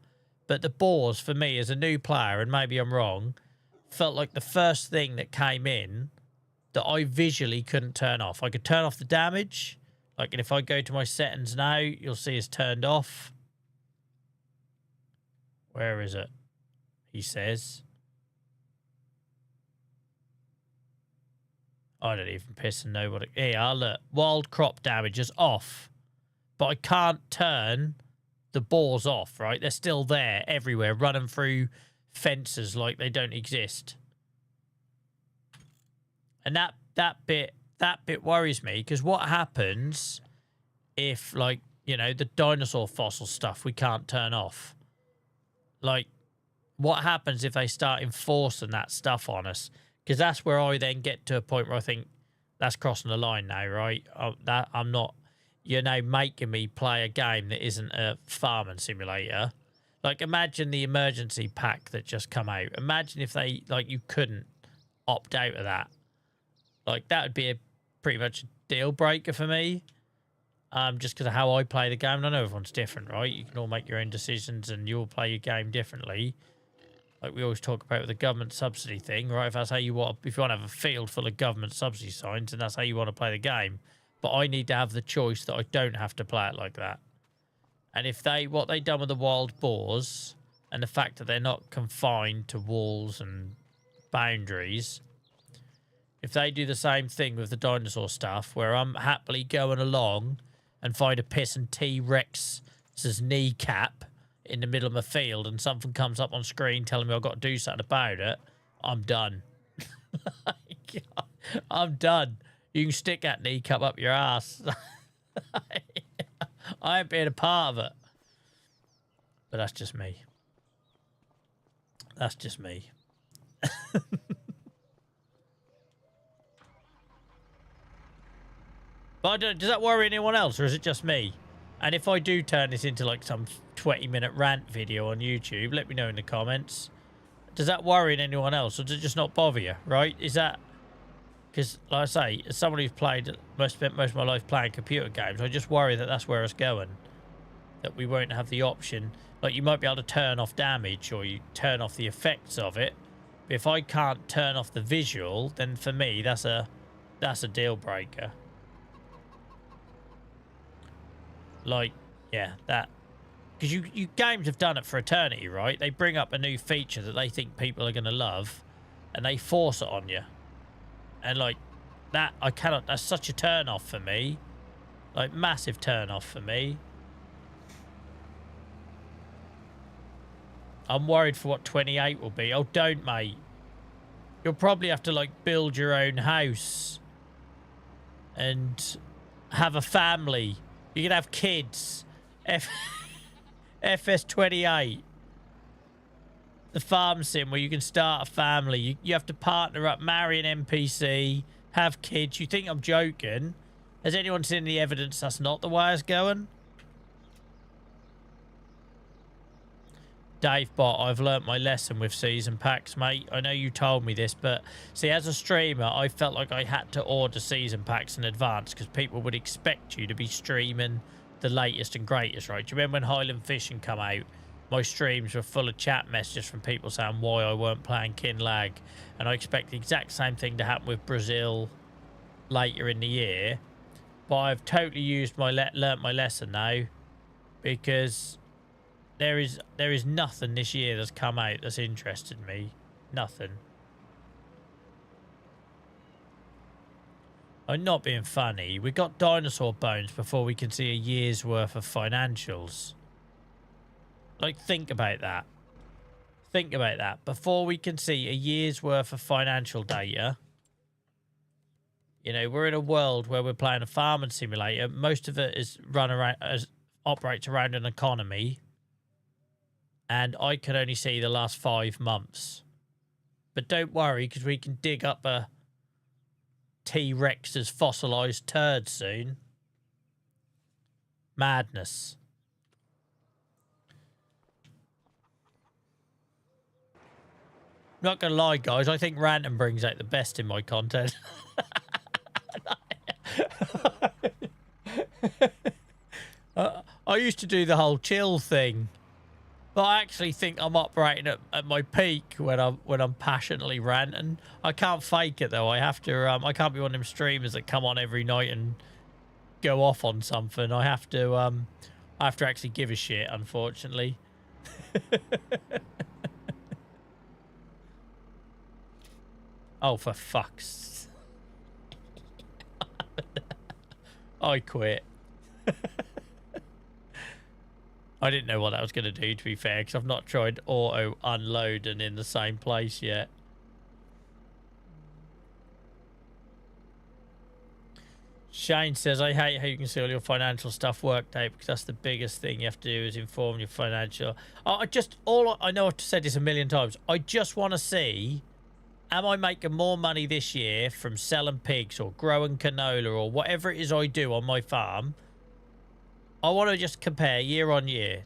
But the boars, for me, as a new player, and maybe I'm wrong, felt like the first thing that came in that I visually couldn't turn off. I could turn off the damage. Like, if I go to my settings now, you'll see it's turned off. Where is it? He says. I don't even piss and know what it... Here, look. Wild crop damage is off. But I can't turn the boars off, right? They're still there everywhere, running through fences like they don't exist. And that bit worries me, because what happens if, like, you know, the dinosaur fossil stuff we can't turn off? Like, what happens if they start enforcing that stuff on us? Because that's where I then get to a point where I think that's crossing the line now, right? I'm not, you're now making me play a game that isn't a farming simulator. Like, imagine the emergency pack that just come out. Imagine if they, like, you couldn't opt out of that. Like, that would be a pretty much a deal breaker for me. Just because of how I play the game. And I know everyone's different, right? You can all make your own decisions and you'll play your game differently. Like we always talk about with the government subsidy thing, right? If that's how you want, if you want to have a field full of government subsidy signs, and that's how you want to play the game. But I need to have the choice that I don't have to play it like that. And if what they done with the wild boars, and the fact that they're not confined to walls and boundaries, if they do the same thing with the dinosaur stuff, where I'm happily going along and find a pissing T-Rex's kneecap in the middle of my field and something comes up on screen telling me I've got to do something about it, I'm done. I'm done. You can stick that kneecap up your ass. I ain't being a part of it. But that's just me. That's just me. But I don't, does that worry anyone else, or is it just me? And if I do turn this into like some 20-minute rant video on YouTube, let me know in the comments. Does that worry anyone else, or does it just not bother you, right? Is that... Because, like I say, as someone who's spent most of my life playing computer games, I just worry that that's where it's going. That we won't have the option. Like, you might be able to turn off damage, or you turn off the effects of it. But if I can't turn off the visual, then for me, that's a deal breaker. Like, yeah, that... Because you games have done it for eternity, right? They bring up a new feature that they think people are going to love, and they force it on you. And, like, that, I cannot... That's such a turn-off for me. Like, massive turn-off for me. I'm worried for what 28 will be. Oh, don't, mate. You'll probably have to, like, build your own house. And have a family. You can have kids. FS28. The farm sim where you can start a family. You have to partner up, marry an NPC, have kids. You think I'm joking? Has anyone seen the evidence that's not the way it's going? Dave Bot, I've learnt my lesson with season packs, mate. I know you told me this, but see, as a streamer, I felt like I had to order season packs in advance because people would expect you to be streaming the latest and greatest, right? Do you remember when Highland Fishing come out? My streams were full of chat messages from people saying why I weren't playing Kinlag, and I expect the exact same thing to happen with Brazil later in the year. But I've totally learnt my lesson now, because there is nothing this year that's come out that's interested me. Nothing. I'm not being funny. We got dinosaur bones before we can see a year's worth of financials. Like, think about that. Think about that. Before we can see a year's worth of financial data, you know, we're in a world where we're playing a farming simulator. Most of it is operates around an economy. And I can only see the last 5 months. But don't worry, because we can dig up a T-Rex's fossilised turd soon. Madness. Not gonna lie, guys, I think ranting brings out the best in my content. I used to do the whole chill thing, but I actually think I'm operating at my peak when I'm passionately ranting. I can't fake it though. I have to. I can't be one of them streamers that come on every night and go off on something. I have to actually give a shit, unfortunately. Oh, for fuck's... I quit. I didn't know what that was going to do, to be fair, because I've not tried auto unloading in the same place yet. Shane says, I hate how you can see all your financial stuff worked out, because that's the biggest thing you have to do is inform your financial... I know I've said this a million times. I just want to see... Am I making more money this year from selling pigs or growing canola or whatever it is I do on my farm? I want to just compare year on year.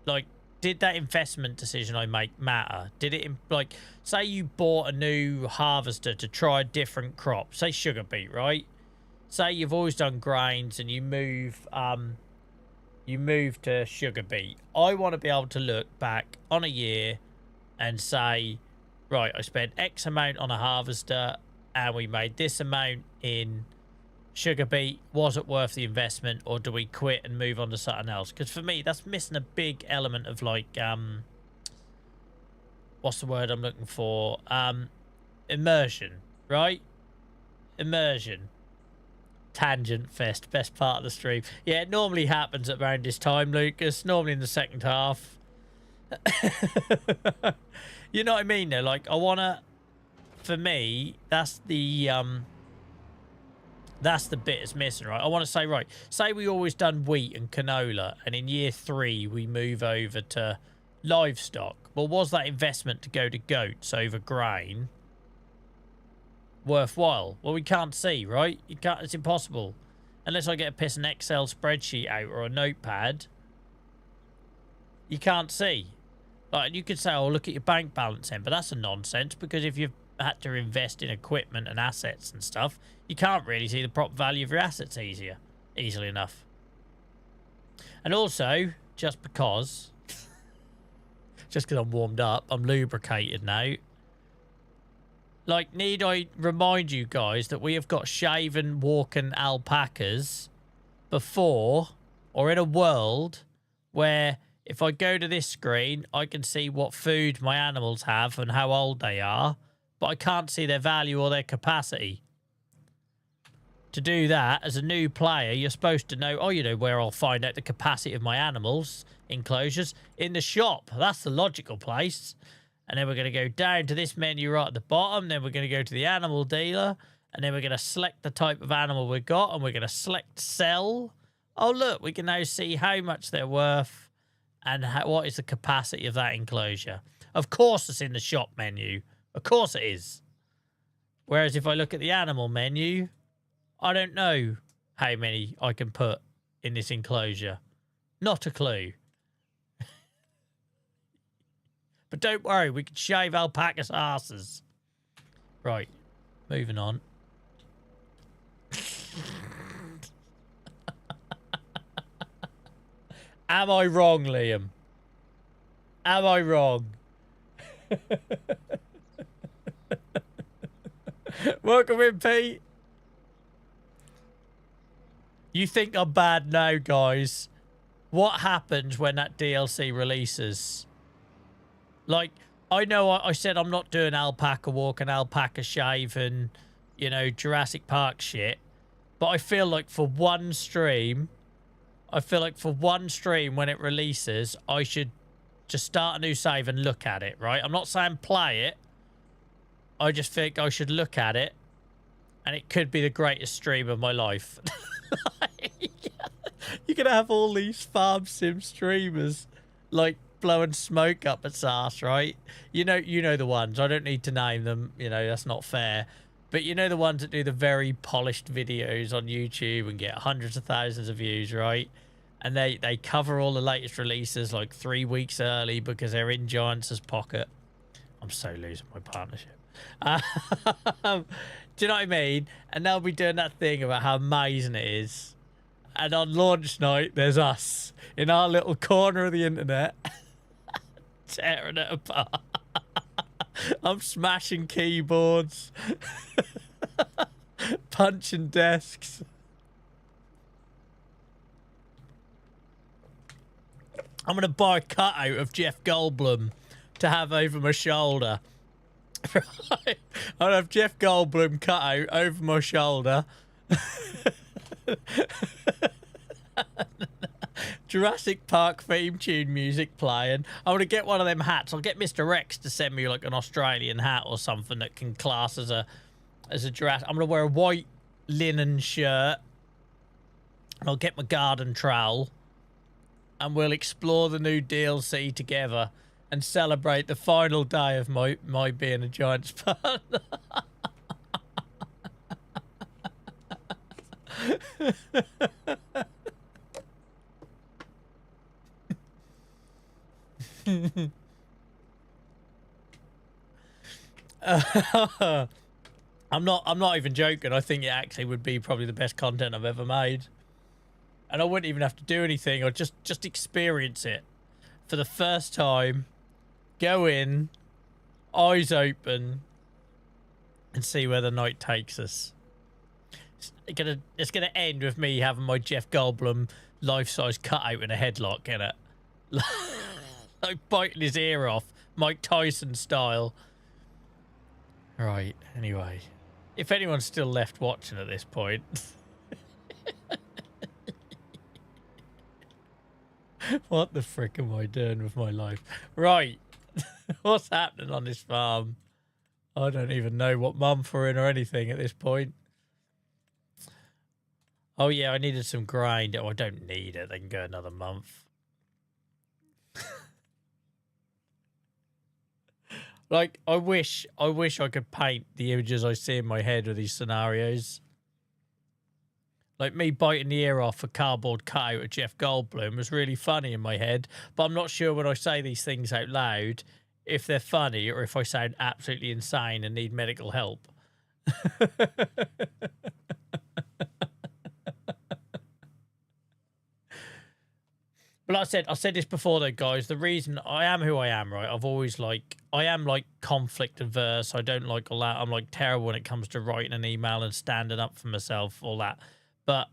Like, did that investment decision I make matter? Did it, like, say you bought a new harvester to try a different crop, say sugar beet, right? Say you've always done grains and you move to sugar beet. I want to be able to look back on a year and say, right, I spent X amount on a harvester and we made this amount in sugar beet. Was it worth the investment, or do we quit and move on to something else? Because for me, that's missing a big element of, like, what's the word I'm looking for? Immersion, right? Immersion. Tangent fest, best part of the stream. Yeah, it normally happens at around this time, Lucas. Normally in the second half. You know what I mean, though? Like, I want to... For me, that's the bit that's missing, right? I want to say, right, say we always done wheat and canola, and in year 3 we move over to livestock. Well, was that investment to go to goats over grain worthwhile? Well, we can't see, right? You can't. It's impossible. Unless I get a piss an Excel spreadsheet out or a notepad, you can't see. Like, you could say, oh, look at your bank balance then, but that's a nonsense, because if you've had to invest in equipment and assets and stuff, you can't really see the proper value of your assets easily enough. And also, just because I'm warmed up, I'm lubricated now. Like, need I remind you guys that we have got shaven, walking alpacas before, or in a world where if I go to this screen, I can see what food my animals have and how old they are, but I can't see their value or their capacity. To do that, as a new player, you're supposed to know, oh, you know where I'll find out the capacity of my animals' enclosures? In the shop. That's the logical place. And then we're going to go down to this menu right at the bottom. Then we're going to go to the animal dealer. And then we're going to select the type of animal we've got. And we're going to select sell. Oh, look, we can now see how much they're worth and what is the capacity of that enclosure. Of course it's in the shop menu. Of course it is. Whereas if I look at the animal menu, I don't know how many I can put in this enclosure. Not a clue. But don't worry, we can shave alpacas' asses. Right, moving on. Am I wrong, Liam? Am I wrong? Welcome in, Pete. You think I'm bad now, guys. What happens when that DLC releases? Like, I know I said I'm not doing alpaca walk and alpaca shave and, you know, Jurassic Park shit. But I feel like for one stream when it releases, I should just start a new save and look at it, right? I'm not saying play it. I just think I should look at it. And it could be the greatest stream of my life. You're going to have all these farm sim streamers, like, blowing smoke up its ass, right? You know the ones. I don't need to name them. You know, that's not fair. But you know the ones that do the very polished videos on YouTube and get hundreds of thousands of views, right? And they cover all the latest releases like 3 weeks early because they're in Giants' pocket. I'm so losing my partnership. Do you know what I mean? And they'll be doing that thing about how amazing it is. And on launch night, there's us in our little corner of the internet tearing it apart. I'm smashing keyboards, punching desks. I'm going to buy a cutout of Jeff Goldblum to have over my shoulder. Right? I'll have Jeff Goldblum cutout over my shoulder. Jurassic Park theme tune music playing. I'm going to get one of them hats. I'll get Mr. Rex to send me like an Australian hat or something that can class as a Jurassic. I'm going to wear a white linen shirt. And I'll get my garden trowel. And we'll explore the new DLC together and celebrate the final day of my being a Giants partner. I'm not even joking. I think it actually would be probably the best content I've ever made. And I wouldn't even have to do anything. I'd just experience it for the first time. Go in, eyes open, and see where the night takes us. It's gonna end with me having my Jeff Goldblum life-size cutout in a headlock, innit? Like biting his ear off, Mike Tyson style. Right, anyway. If anyone's still left watching at this point... What the frick am I doing with my life? Right. What's happening on this farm? I don't even know what month we're in or anything at this point. Oh, yeah, I needed some grain. Oh, I don't need it. They can go another month. Like, I wish I could paint the images I see in my head with these scenarios. Like me biting the ear off a cardboard cutout of Jeff Goldblum was really funny in my head, but I'm not sure when I say these things out loud if they're funny or if I sound absolutely insane and need medical help. But like I said this before though, guys, the reason I am who I am, right? I am like conflict averse. I don't like all that. I'm like terrible when it comes to writing an email and standing up for myself, all that. But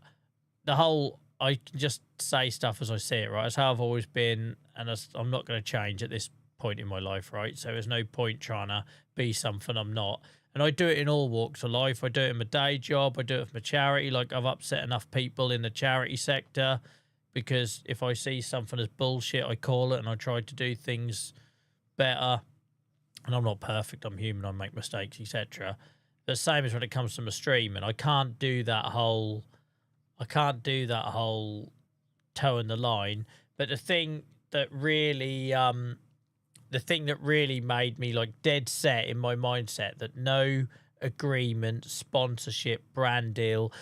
the whole, I can just say stuff as I see it, right? That's how I've always been, and I'm not going to change at this point in my life, right? So there's no point trying to be something I'm not. And I do it in all walks of life. I do it in my day job. I do it with my charity. Like, I've upset enough people in the charity sector because if I see something as bullshit, I call it and I try to do things better. And I'm not perfect. I'm human. I make mistakes, etc. The same as when it comes to my streaming. I can't do that whole toeing the line. But the thing that really made me like dead set in my mindset that no agreement, sponsorship, brand deal,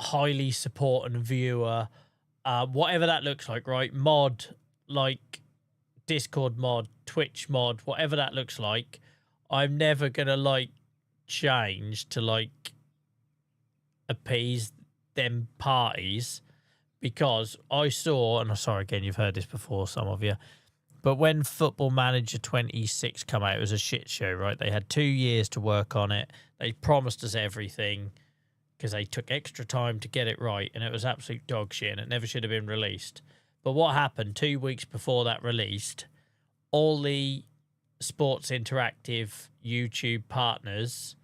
highly support and viewer, whatever that looks like, right? Mod, like Discord mod, Twitch mod, whatever that looks like, I'm never gonna like change to like appease them parties, because I saw, and I'm sorry again, you've heard this before, some of you, but when Football Manager 26 come out, it was a shit show, right? They had 2 years to work on it. They promised us everything because they took extra time to get it right, and it was absolute dog shit, and it never should have been released. But what happened 2 weeks before that released, all the Sports Interactive YouTube partners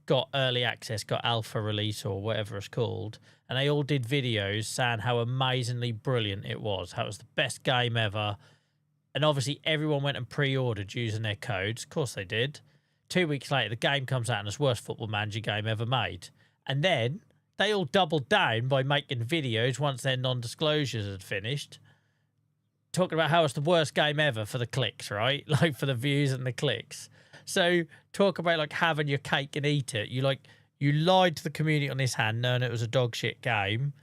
got early access, got alpha release or whatever it's called, and they all did videos saying how amazingly brilliant it was, how it was the best game ever. And obviously everyone went and pre-ordered using their codes. Of course they did. 2 weeks later, the game comes out and it's the worst Football Manager game ever made. And then they all doubled down by making videos once their non-disclosures had finished, talking about how it's the worst game ever for the clicks, right? Like for the views and the clicks. So talk about like having your cake and eat it. You lied to the community on this hand, knowing it was a dog shit game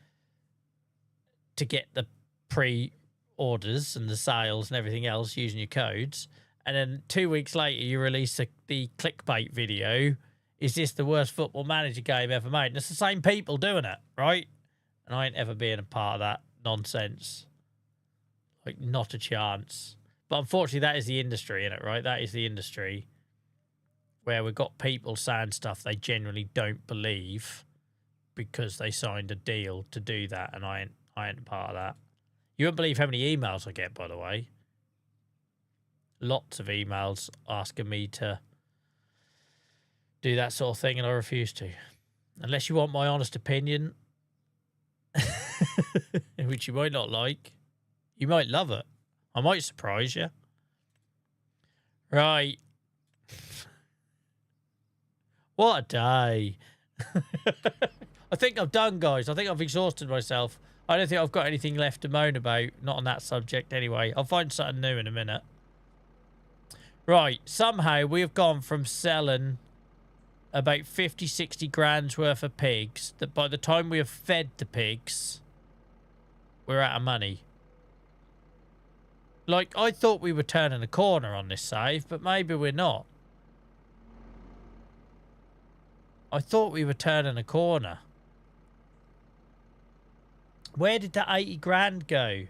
to get the pre-orders and the sales and everything else using your codes. And then 2 weeks later, you release the clickbait video. Is this the worst football manager game ever made? And it's the same people doing it, right? And I ain't ever being a part of that nonsense. Like, not a chance. But unfortunately, that is the industry, innit, right? That is the industry where we've got people saying stuff they genuinely don't believe because they signed a deal to do that, and I ain't a part of that. You won't believe how many emails I get, by the way. Lots of emails asking me to do that sort of thing, and I refuse to. Unless you want my honest opinion, which you might not like. You might love it. I might surprise you. Right. What a day. I think I'm done, guys. I think I've exhausted myself. I don't think I've got anything left to moan about. Not on that subject anyway. I'll find something new in a minute. Right. Somehow we've gone from selling about 50, 60 grand's worth of pigs that by the time we have fed the pigs, we're out of money. Like, I thought we were turning a corner on this save, but maybe we're not. I thought we were turning a corner. Where did that 80 grand go?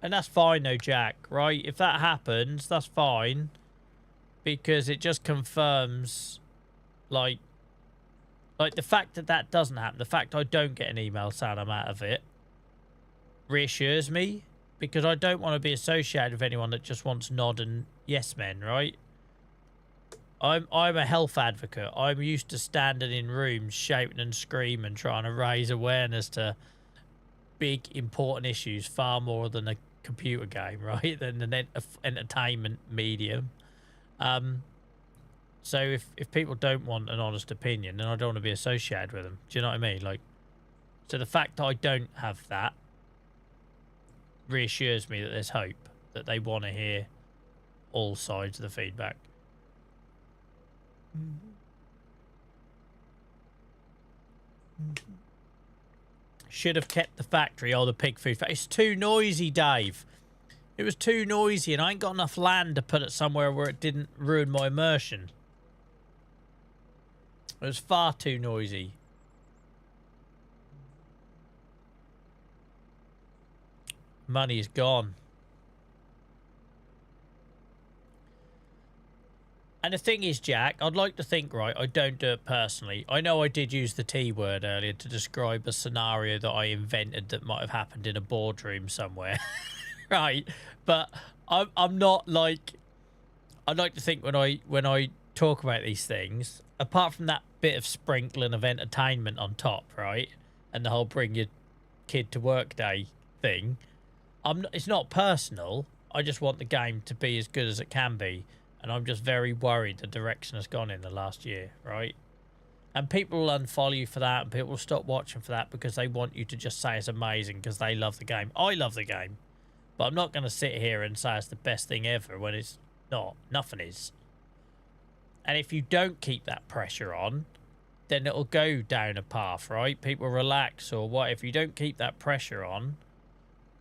And that's fine though, Jack, right? If that happens, that's fine. Because it just confirms, like the fact that that doesn't happen, the fact I don't get an email saying I'm out of it, reassures me. Because I don't want to be associated with anyone that just wants nod and yes men, right? I'm a health advocate. I'm used to standing in rooms shouting and screaming, trying to raise awareness to big, important issues far more than a computer game, right? Than an entertainment medium. So if people don't want an honest opinion, then I don't want to be associated with them. Do you know what I mean? Like, so the fact that I don't have that reassures me that there's hope, that they want to hear all sides of the feedback. Should have kept the factory or the pig food. It's too noisy, Dave. It was too noisy, and I ain't got enough land to put it somewhere where it didn't ruin my immersion. It was far too noisy. Money is gone. And the thing is, Jack, I'd like to think, right, I don't do it personally. I know I did use the T word earlier to describe a scenario that I invented that might have happened in a boardroom somewhere. Right? But I'm not like... I'd like to think when I talk about these things, apart from that bit of sprinkling of entertainment on top, right? And the whole bring your kid to work day thing, it's not personal. I just want the game to be as good as it can be. And I'm just very worried the direction has gone in the last year, right? And people will unfollow you for that, and people will stop watching for that because they want you to just say it's amazing because they love the game. I love the game. But I'm not going to sit here and say it's the best thing ever when it's not. Nothing is. And if you don't keep that pressure on, then it'll go down a path, right? People relax or what. If you don't keep that pressure on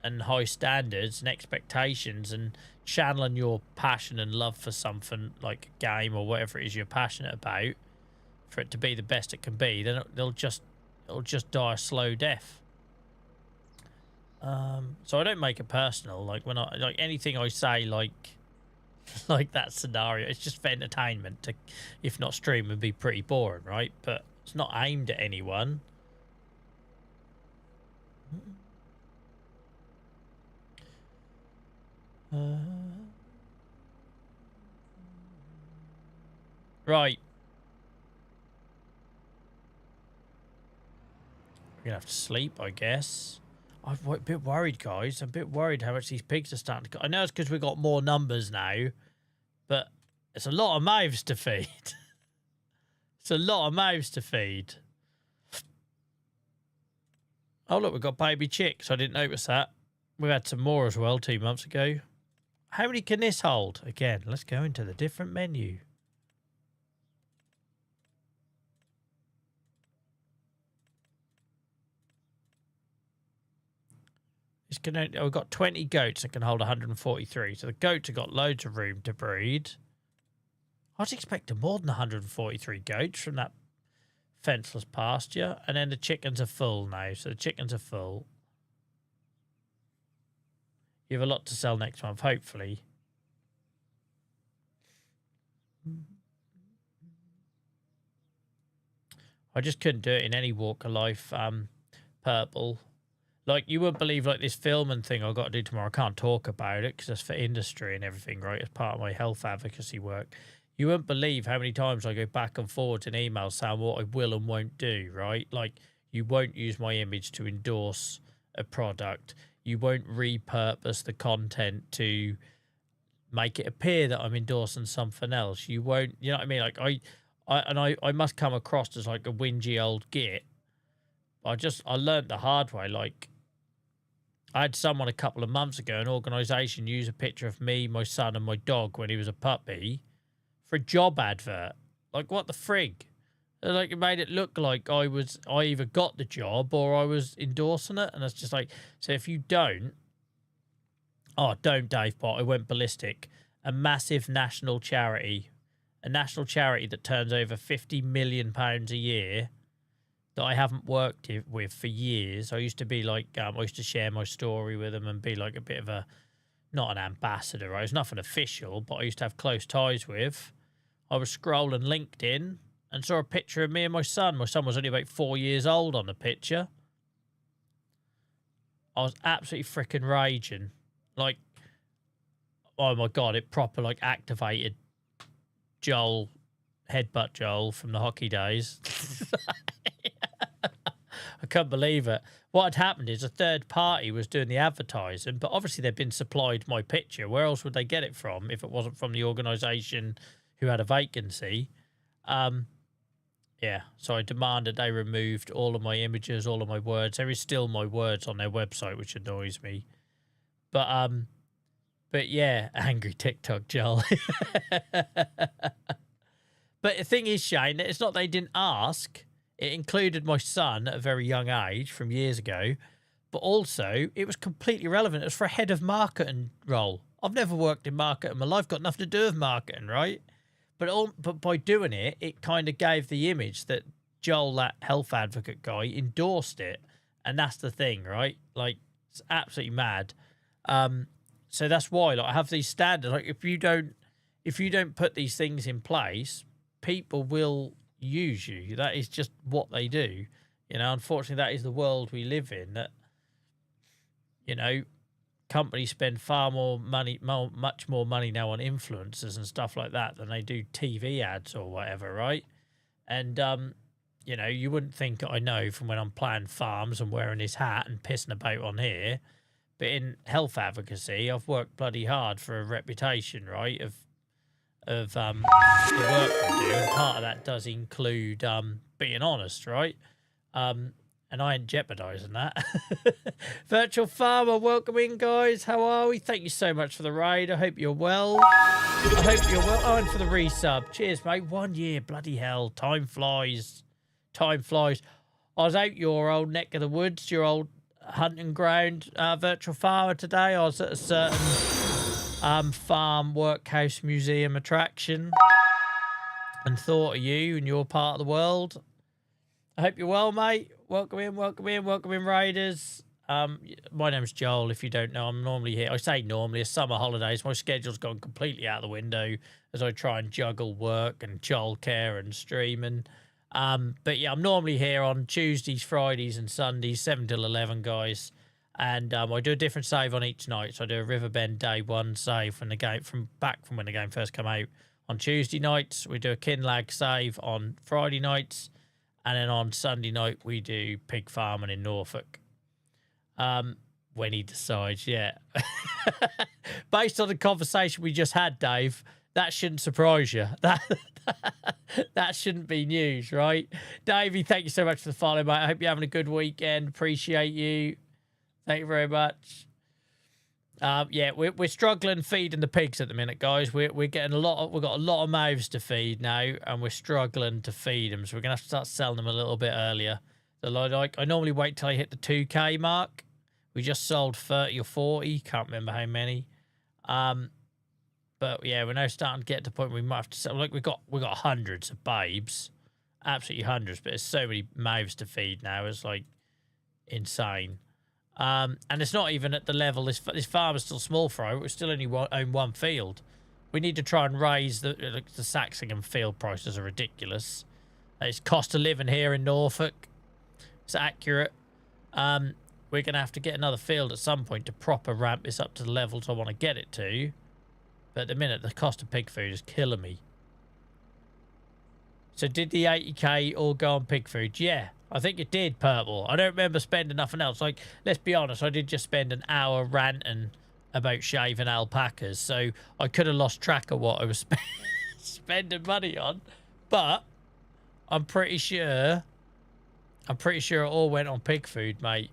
and high standards and expectations and channeling your passion and love for something like a game or whatever it is you're passionate about for it to be the best it can be, then it'll just die a slow death. So I don't make it personal. Like when anything I say, like that scenario, it's just for entertainment. To, if not stream, would be pretty boring, right? But it's not aimed at anyone. Right. We're gonna have to sleep, I guess. I'm a bit worried, guys. I'm a bit worried how much these pigs are starting to... I know it's because we've got more numbers now, but it's a lot of mouths to feed. It's a lot of mouths to feed. Oh, look, we've got baby chicks. I didn't notice that. We had some more as well 2 months ago. How many can this hold? Again, let's go into the different menu. We've got 20 goats that can hold 143. So the goats have got loads of room to breed. I was expecting more than 143 goats from that fenceless pasture. And then the chickens are full now. So the chickens are full. You have a lot to sell next month, hopefully. I just couldn't do it in any walk of life. Purple. Like, you wouldn't believe, like, this filming thing I've got to do tomorrow. I can't talk about it because that's for industry and everything, right? As part of my health advocacy work. You wouldn't believe how many times I go back and forwards in emails saying what I will and won't do, right? Like, you won't use my image to endorse a product. You won't repurpose the content to make it appear that I'm endorsing something else. You won't, you know what I mean? Like, I must come across as like a whingy old git. I learned the hard way. Like, I had someone a couple of months ago, an organisation, use a picture of me, my son, and my dog when he was a puppy for a job advert. Like, what the frig? Like, it made it look like I either got the job or I was endorsing it. And it's just like, so if you don't, Dave Pot, I went ballistic. A massive national charity, that turns over £50 million a year, that I haven't worked with for years. I used to be like, I used to share my story with them and be like a bit of a, not an ambassador, right? It's nothing official, but I used to have close ties with. I was scrolling LinkedIn and saw a picture of me and my son. My son was only about 4 years old on the picture. I was absolutely freaking raging. Like, oh my God, it proper like activated Headbutt Joel from the hockey days. I couldn't believe it. What had happened is a third party was doing the advertising, but obviously they'd been supplied my picture. Where else would they get it from if it wasn't from the organisation who had a vacancy? Yeah, so I demanded they removed all of my images, all of my words. There is still my words on their website, which annoys me. But yeah, angry TikTok Joel. But the thing is, Shane, it's not they didn't ask. It included my son at a very young age from years ago. But also, it was completely irrelevant. It was for a head of marketing role. I've never worked in marketing in my life. Got nothing to do with marketing, right? But by doing it, it kind of gave the image that Joel, that health advocate guy, endorsed it. And that's the thing, right? Like, it's absolutely mad. So that's why, like, I have these standards. Like, if you don't put these things in place, people will use you. That is just what they do. You know, unfortunately, that is the world we live in. That, you know, companies spend far more money, much more money now on influencers and stuff like that than they do TV ads or whatever, right? And, you know, you wouldn't think I know from when I'm playing farms and wearing this hat and pissing about on here. But in health advocacy, I've worked bloody hard for a reputation, right, of the work we do, and part of that does include being honest, right? And I ain't jeopardising that. Virtual Farmer, welcome in, guys. How are we? Thank you so much for the raid. I hope you're well. Oh, and for the resub. Cheers, mate. 1 year, bloody hell. Time flies. Time flies. I was out your old neck of the woods, your old hunting ground, Virtual Farmer today. I was at a certain farm, workhouse, museum attraction and thought of you and your part of the world. I hope you're well, mate. Welcome in, Raiders. My name's Joel, if you don't know. I'm normally here. I say normally, it's summer holidays. My schedule's gone completely out the window as I try and juggle work and childcare and streaming. But yeah, I'm normally here on Tuesdays, Fridays and Sundays, 7 till 11, guys. And I do a different save on each night. So I do a Riverbend Day 1 save from the game, from when the game first came out on Tuesday nights. We do a Kinlag save on Friday nights. And then on Sunday night, we do pig farming in Norfolk. When he decides, yeah. Based on the conversation we just had, Dave, That shouldn't surprise you. That shouldn't be news, right? Davey, thank you so much for the follow, mate. I hope you're having a good weekend. Appreciate you. Thank you very much. Yeah, we're struggling feeding the pigs at the minute, guys. We're getting we've got a lot of mouths to feed now, and we're struggling to feed them. So we're gonna have to start selling them a little bit earlier. So like I normally wait till I hit the 2K mark. We just sold 30 or 40, can't remember how many. But yeah, we're now starting to get to the point where we might have to sell. Like we got hundreds of babes, absolutely hundreds. But there's so many mouths to feed now. It's like insane. And it's not even at the level. This farm is still small for us. We still only own one field. We need to try and raise the Saxlingham field prices are ridiculous. It's cost of living here in Norfolk. It's accurate. We're going to have to get another field at some point to proper ramp this up to the levels I want to get it to. But at the minute, the cost of pig food is killing me. So did the 80k all go on pig food? Yeah, I think it did, Purple. I don't remember spending nothing else. Like, let's be honest, I did just spend an hour ranting about shaving alpacas. So I could have lost track of what I was spending money on. But I'm pretty sure it all went on pig food, mate.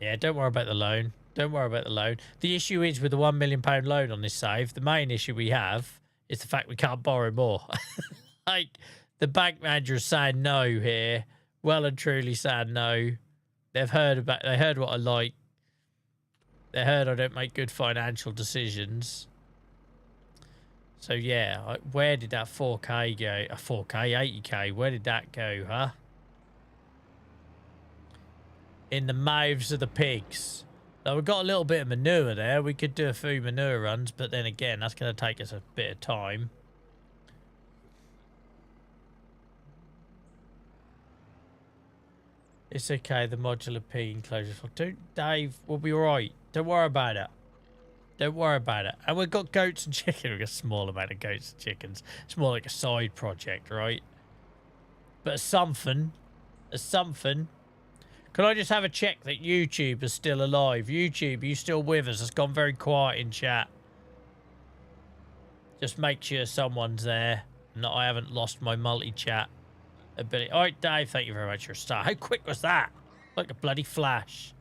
Yeah, don't worry about the loan. Don't worry about the loan. The issue is with the £1 million loan on this save, the main issue we have is the fact we can't borrow more. Like, the bank manager is saying no here. Well and truly saying no. They heard what I like. They heard I don't make good financial decisions. So, yeah, where did that 4K go? 4K, 80K, where did that go, huh? In the mouths of the pigs. Now, we've got a little bit of manure there. We could do a few manure runs, but then again, that's going to take us a bit of time. It's okay, the modular pig enclosure. Dave, we'll be all right. Don't worry about it. Don't worry about it. And we've got goats and chickens. We've got a small amount of goats and chickens. It's more like a side project, right? But as something. Can I just have a check that YouTube is still alive? YouTube, are you still with us? It's gone very quiet in chat. Just make sure someone's there and that I haven't lost my multi-chat ability. All right, Dave, thank you very much for your start. How quick was that? Like a bloody flash.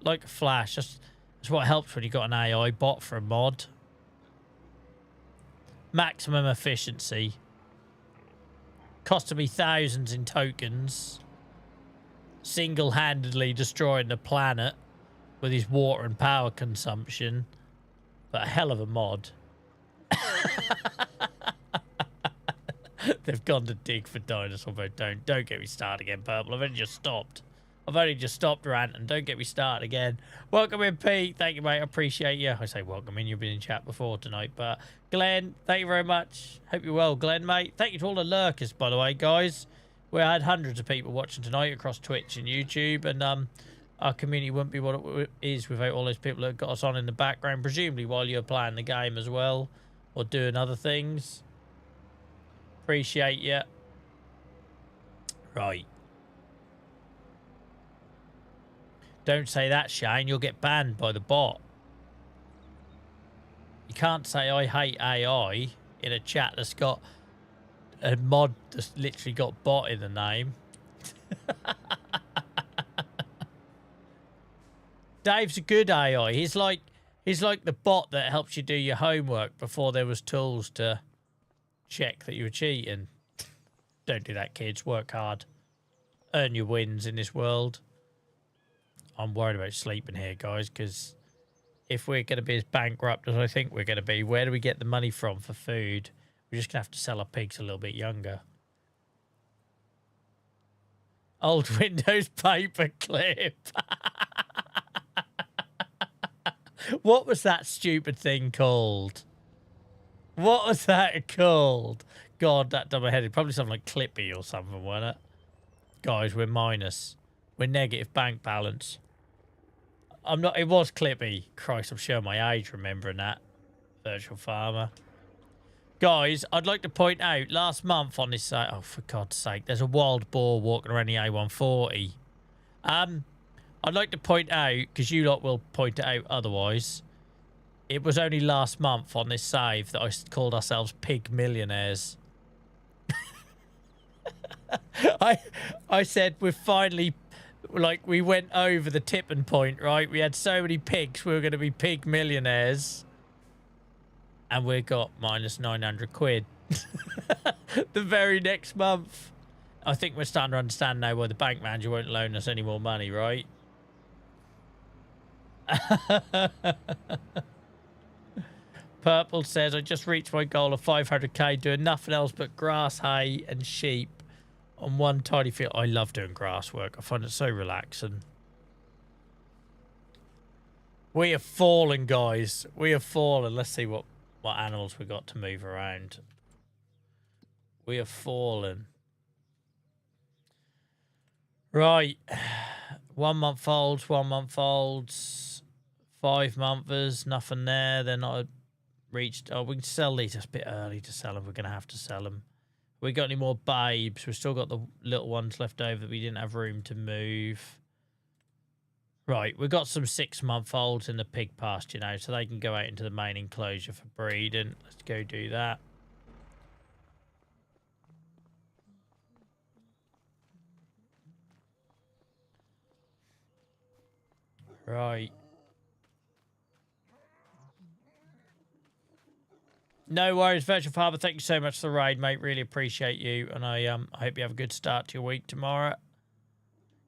Like a flash. That's what helps when you got an AI bot for a mod. Maximum efficiency. Costed me thousands in tokens. Single-handedly destroying the planet with his water and power consumption. But a hell of a mod. They've gone to dig for dinosaur mode. Don't get me started again, Purple. I've only just stopped ranting. Don't get me started again. Welcome in, Pete. Thank you, mate. I appreciate you. I say welcome in. You've been in chat before tonight. But Glenn, thank you very much. Hope you're well, Glenn, mate. Thank you to all the lurkers, by the way, guys. We had hundreds of people watching tonight across Twitch and YouTube, and our community wouldn't be what it is without all those people that got us on in the background, presumably while you're playing the game as well, or doing other things. Appreciate you. Right. Don't say that, Shane. You'll get banned by the bot. You can't say I hate AI in a chat that's got a mod that's literally got bot in the name. Dave's a good AI. He's like the bot that helps you do your homework before there was tools to check that you were cheating. Don't do that, kids. Work hard. Earn your wins in this world. I'm worried about sleeping here, guys, because if we're going to be as bankrupt as I think we're going to be, where do we get the money from for food? We're just going to have to sell our pigs a little bit younger. Old Windows paperclip. What was that stupid thing called? What was that called? God, that done my head. Probably something like Clippy or something, wasn't it? Guys, we're minus. We're negative bank balance. I'm not... It was Clippy. Christ, I'm showing my age remembering that. Virtual Farmer. Guys, I'd like to point out, last month on this site... Oh, for God's sake, there's a wild boar walking around the A140. I'd like to point out, because you lot will point it out otherwise, It was only last month on this save that I called ourselves pig millionaires. I said we're finally, like, we went over the tipping point, right? We had so many pigs, we were going to be pig millionaires. And we got minus 900 quid. The very next month. I think we're starting to understand now why the bank manager won't loan us any more money, right? Purple says, I just reached my goal of 500k doing nothing else but grass, hay and sheep on one tiny field. I love doing grass work. I find it so relaxing. We have fallen, guys. We have fallen. Let's see what animals we got to move around. We have fallen. Right. 1 month olds, 1 month olds, 5 monthers, nothing there. They're not reached. Oh, we can sell these. It's a bit early to sell them. We're going to have to sell them. We got any more babes? We've still got the little ones left over that we didn't have room to move. Right, we've got some 6 month olds in the pig pasture now, so they can go out into the main enclosure for breeding. Let's go do that. Right. No worries, Virtual Farmer. Thank you so much for the raid, mate. Really appreciate you, and I hope you have a good start to your week tomorrow.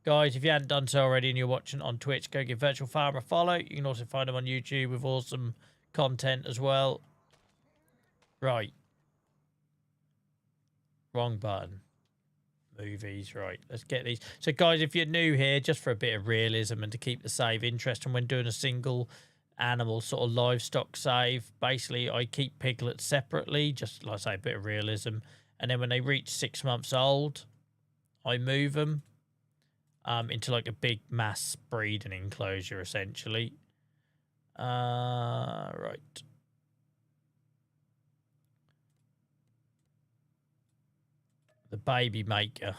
Guys, if you hadn't done so already and you're watching on Twitch, go give Virtual Farmer a follow. You can also find him on YouTube with awesome content as well. Right. Wrong button. Movies, right. Let's get these. So, guys, if you're new here, just for a bit of realism and to keep the save interesting when doing a single animal sort of livestock save, basically, I keep piglets separately, just like I say, a bit of realism. And then when they reach 6 months old, I move them into like a big mass breeding enclosure, essentially. Right. The baby maker.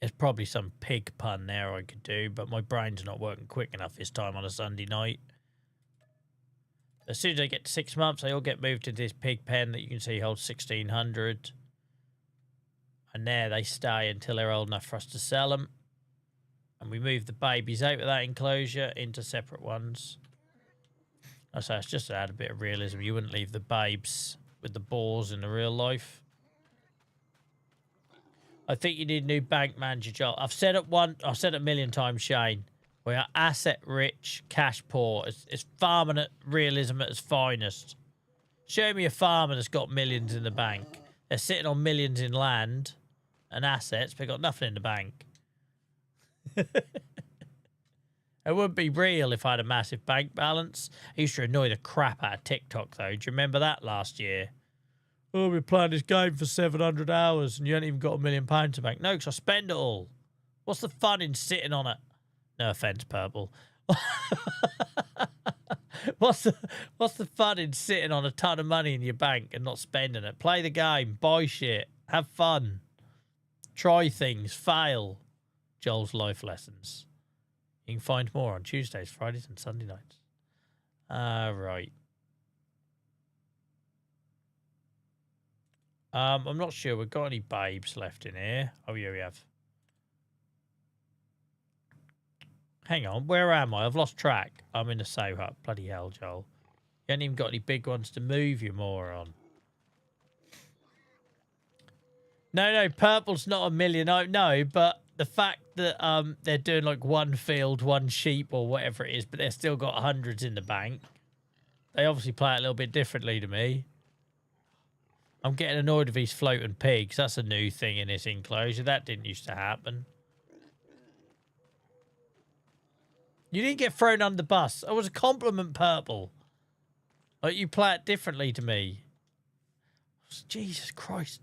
There's probably some pig pun there I could do, but my brain's not working quick enough this time on a Sunday night. As soon as they get to 6 months, they all get moved into this pig pen that you can see holds 1,600. And there they stay until they're old enough for us to sell them. And we move the babies out of that enclosure into separate ones. I say it's just to add a bit of realism. You wouldn't leave the babes with the boars in the real life. I think you need a new bank manager, Joel. I've said it a million times, Shane. We are asset rich, cash poor. It's farming at realism at its finest. Show me a farmer that's got millions in the bank. They're sitting on millions in land and assets, but they've got nothing in the bank. It wouldn't be real if I had a massive bank balance. I used to annoy the crap out of TikTok, though. Do you remember that last year? Oh, we're playing this game for 700 hours and you ain't even got £1 million to bank. No, because I spend it all. What's the fun in sitting on it? No offence, Purple. What's the fun in sitting on a ton of money in your bank and not spending it? Play the game, buy shit, have fun, try things, fail. Joel's life lessons. You can find more on Tuesdays, Fridays, and Sunday nights. Right. I'm not sure we've got any babes left in here. Oh, yeah, we have. Hang on, where am I? I've lost track. I'm in the sow hut. Bloody hell, Joel. You haven't even got any big ones to move, you moron. No, purple's not a million. No, but the fact that they're doing like one field, one sheep or whatever it is, but they've still got hundreds in the bank. They obviously play it a little bit differently to me. I'm getting annoyed with these floating pigs. That's a new thing in this enclosure. That didn't used to happen. You didn't get thrown under the bus. It was a compliment, Purple. Like, you play it differently to me. Jesus Christ.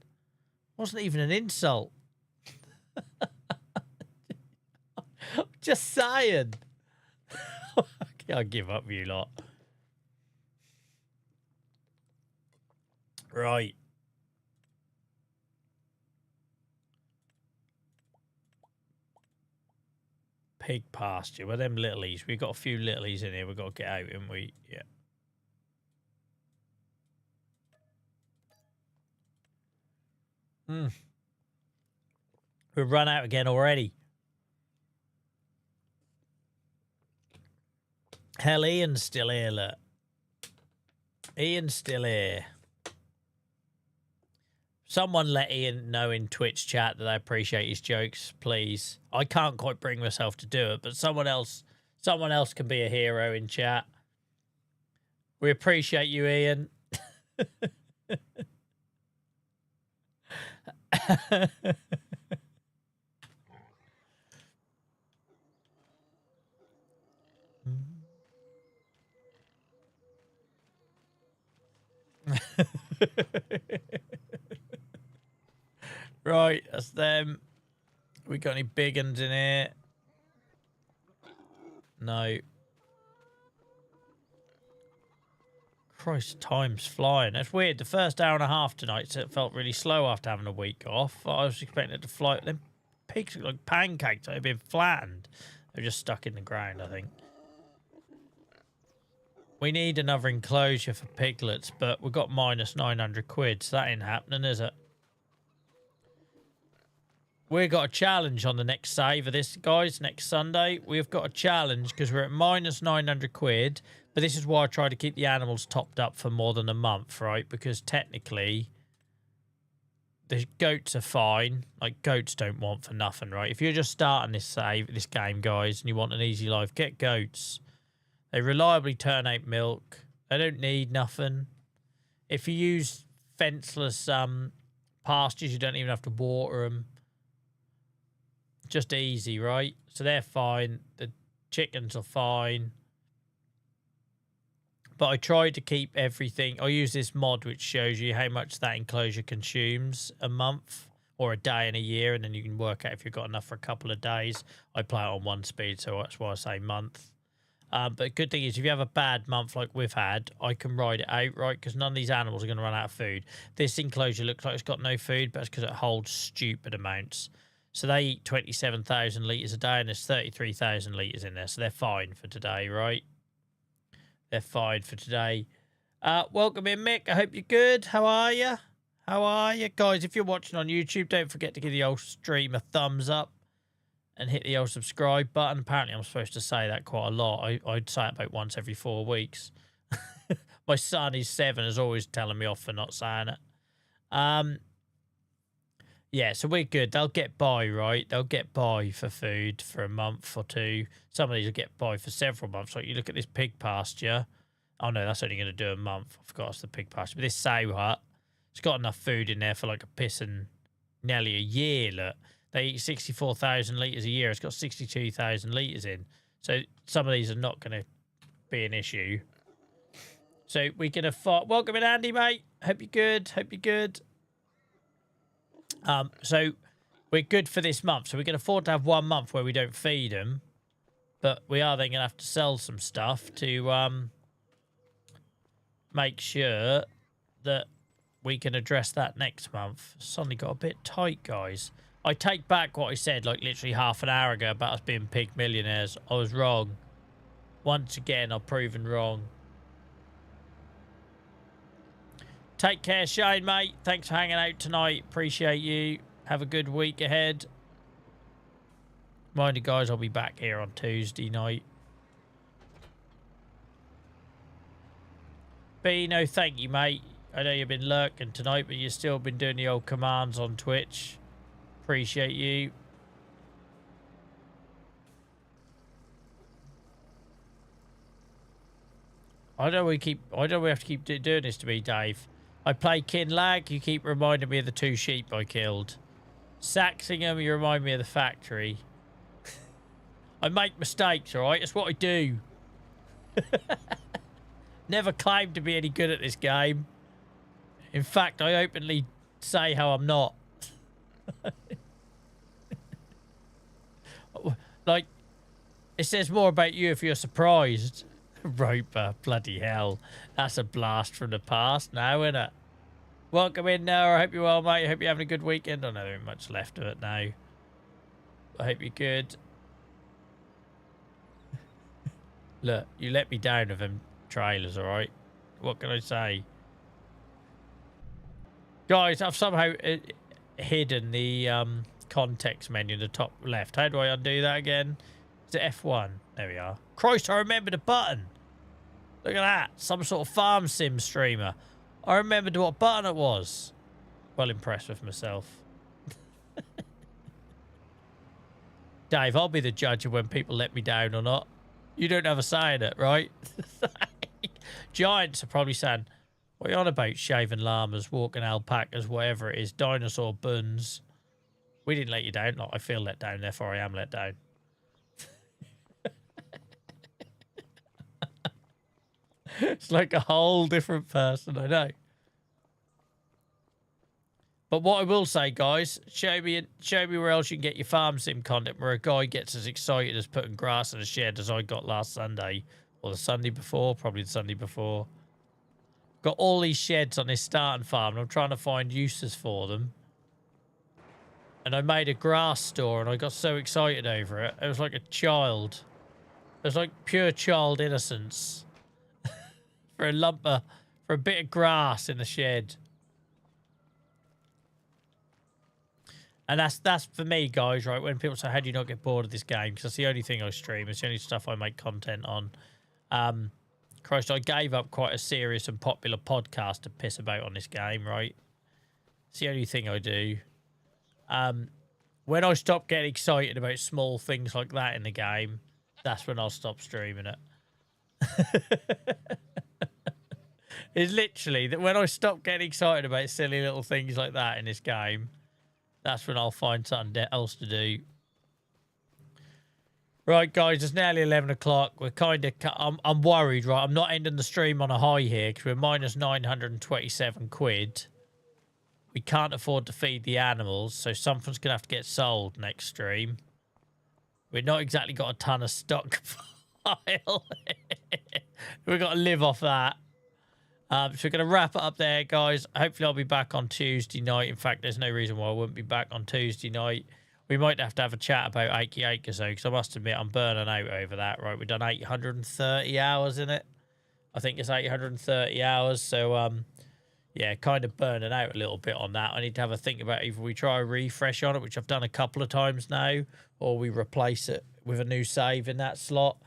Wasn't even an insult. Just saying. I'll give up, you lot. Right. pig pasture. Well, them littlies. We've got a few littlies in here. We've got to get out, haven't we? Yeah. We've run out again already. Hell, Ian's still here, look. Ian's still here. Someone let Ian know in Twitch chat that I appreciate his jokes, please. I can't quite bring myself to do it, but someone else can be a hero in chat. We appreciate you, Ian. Right, that's them. We got any big uns in here? No. Christ, time's flying. That's weird. The first hour and a half tonight so it felt really slow after having a week off. I was expecting it to fly. Them pigs look like pancakes. They've been flattened. They're just stuck in the ground, I think. We need another enclosure for piglets, but we've got minus 900 quid, so that ain't happening, is it? We've got a challenge on the next save of this, guys, next Sunday. We've got a challenge because we're at minus 900 quid, but this is why I try to keep the animals topped up for more than a month, right? Because technically, the goats are fine. Like, goats don't want for nothing, right? If you're just starting this game, guys, and you want an easy life, get goats. They reliably turn out milk. They don't need nothing. If you use fenceless pastures, you don't even have to water them. Just easy, right? So they're fine. The chickens are fine. But I tried to keep everything. I use this mod which shows you how much that enclosure consumes a month or a day in a year, and then you can work out if you've got enough for a couple of days. I play it on one speed, so that's why I say month. But the good thing is if you have a bad month like we've had, I can ride it out, right? Because none of these animals are going to run out of food. This enclosure looks like it's got no food, but it's because it holds stupid amounts. So they eat 27,000 litres a day, and there's 33,000 litres in there. So they're fine for today, right? They're fine for today. Welcome in, Mick. I hope you're good. How are you? How are you? Guys, if you're watching on YouTube, don't forget to give the old stream a thumbs up and hit the old subscribe button. Apparently, I'm supposed to say that quite a lot. I'd say it about once every 4 weeks. My son, he's 7, is always telling me off for not saying it. Yeah, so we're good. They'll get by, right? They'll get by for food for a month or two. Some of these will get by for several months. Like you look at this pig pasture. Oh, no, that's only going to do a month. I forgot it's the pig pasture. But this sow hut, it's got enough food in there for like a piss and nearly a year, look. They eat 64,000 litres a year. It's got 62,000 litres in. So some of these are not going to be an issue. So we can afford... Welcome in, Andy, mate. Hope you're good. Hope you're good. So we're good for this month. So we can afford to have 1 month where we don't feed them. But we are then going to have to sell some stuff to make sure that we can address that next month. Suddenly got a bit tight, guys. I take back what I said like literally half an hour ago about us being pig millionaires. I was wrong. Once again, I've proven wrong. Take care, Shane, mate. Thanks for hanging out tonight. Appreciate you. Have a good week ahead. Mind you, guys, I'll be back here on Tuesday night. Bino, thank you, mate. I know you've been lurking tonight, but you've still been doing the old commands on Twitch. Appreciate you. I know we have to keep doing this to me, Dave. I play Kinlag, you keep reminding me of the 2 sheep I killed. Saxlingham, you remind me of the factory. I make mistakes, alright? That's what I do. Never claimed to be any good at this game. In fact, I openly say how I'm not. Like, it says more about you if you're surprised. Roper, bloody hell. That's a blast from the past now, isn't it? Welcome in now. I hope you're well, mate. I hope you're having a good weekend. I don't know there ain't much left of it now. I hope you're good. Look, you let me down with them trailers, all right? What can I say? Guys, I've somehow hidden the context menu in the top left. How do I undo that again? Is it F1? There we are. Christ, I remembered a button. Look at that. Some sort of farm sim streamer. I remembered what button it was. Well impressed with myself. Dave, I'll be the judge of when people let me down or not. You don't have a say in it, right? Giants are probably saying, what are you on about? Shaven llamas, walking alpacas, whatever it is, dinosaur buns. We didn't let you down. Like, I feel let down, therefore I am let down. It's like a whole different person, I know. But what I will say, guys, show me where else you can get your farm sim content where a guy gets as excited as putting grass in a shed as I got last Sunday. Or the Sunday before, probably the Sunday before. Got all these sheds on this starting farm and I'm trying to find uses for them. And I made a grass store and I got so excited over it. It was like a child. It was like pure child innocence. For a bit of grass in the shed. And that's for me, guys, right? When people say, how do you not get bored of this game? Because that's the only thing I stream. It's the only stuff I make content on. Christ, I gave up quite a serious and popular podcast to piss about on this game, right? It's the only thing I do. When I stop getting excited about small things like that in the game, that's when I'll stop streaming it. It's literally that when I stop getting excited about silly little things like that in this game, that's when I'll find something else to do. Right, guys, it's nearly 11 o'clock. We're kind of... I'm worried, right? I'm not ending the stream on a high here because we're minus 927 quid. We can't afford to feed the animals, so something's going to have to get sold next stream. We've not exactly got a ton of stock file. We've got to live off that. So we're going to wrap it up there, guys. Hopefully I'll be back on Tuesday night. In fact, there's no reason why I wouldn't be back on Tuesday night. We might have to have a chat about Achy Acres, though, because I must admit I'm burning out over that, right? We've done 830 hours in it. I think it's 830 hours. So, yeah, kind of burning out a little bit on that. I need to have a think about either we try a refresh on it, which I've done a couple of times now, or we replace it with a new save in that slot.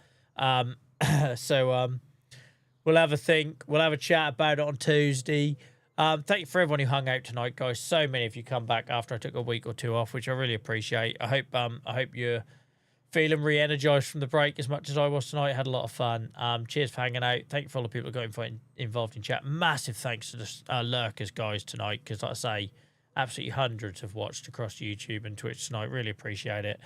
We'll have a think. We'll have a chat about it on Tuesday. Thank you for everyone who hung out tonight, guys. So many of you come back after I took a week or two off, which I really appreciate. I hope you're feeling re-energized from the break as much as I was tonight. I had a lot of fun. Cheers for hanging out. Thank you for all the people who got involved in chat. Massive thanks to the lurkers, guys, tonight, because, like I say, absolutely hundreds have watched across YouTube and Twitch tonight. Really appreciate it.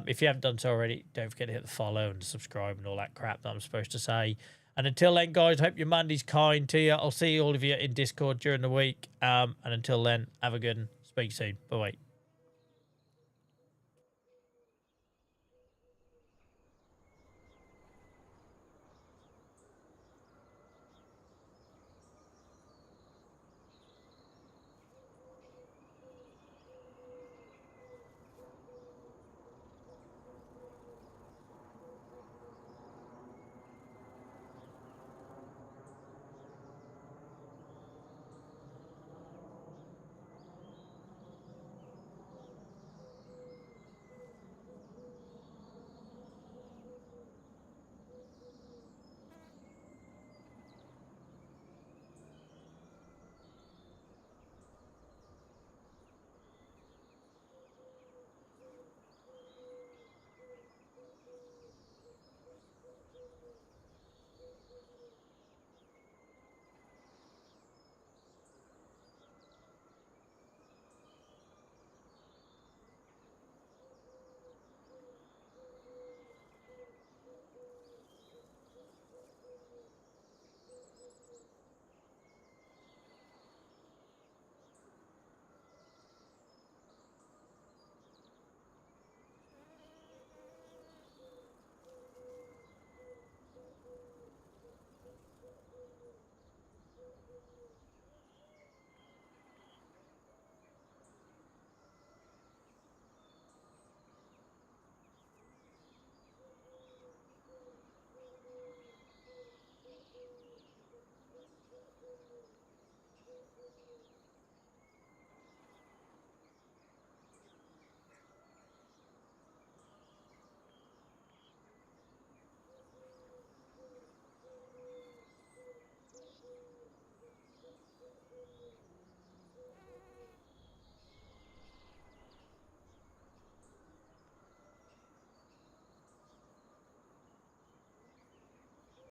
If you haven't done so already, don't forget to hit the follow and subscribe and all that crap that I'm supposed to say. And until then, guys, hope your Monday's kind to you. I'll see all of you in Discord during the week. And until then, have a good one. Speak soon. Bye-bye.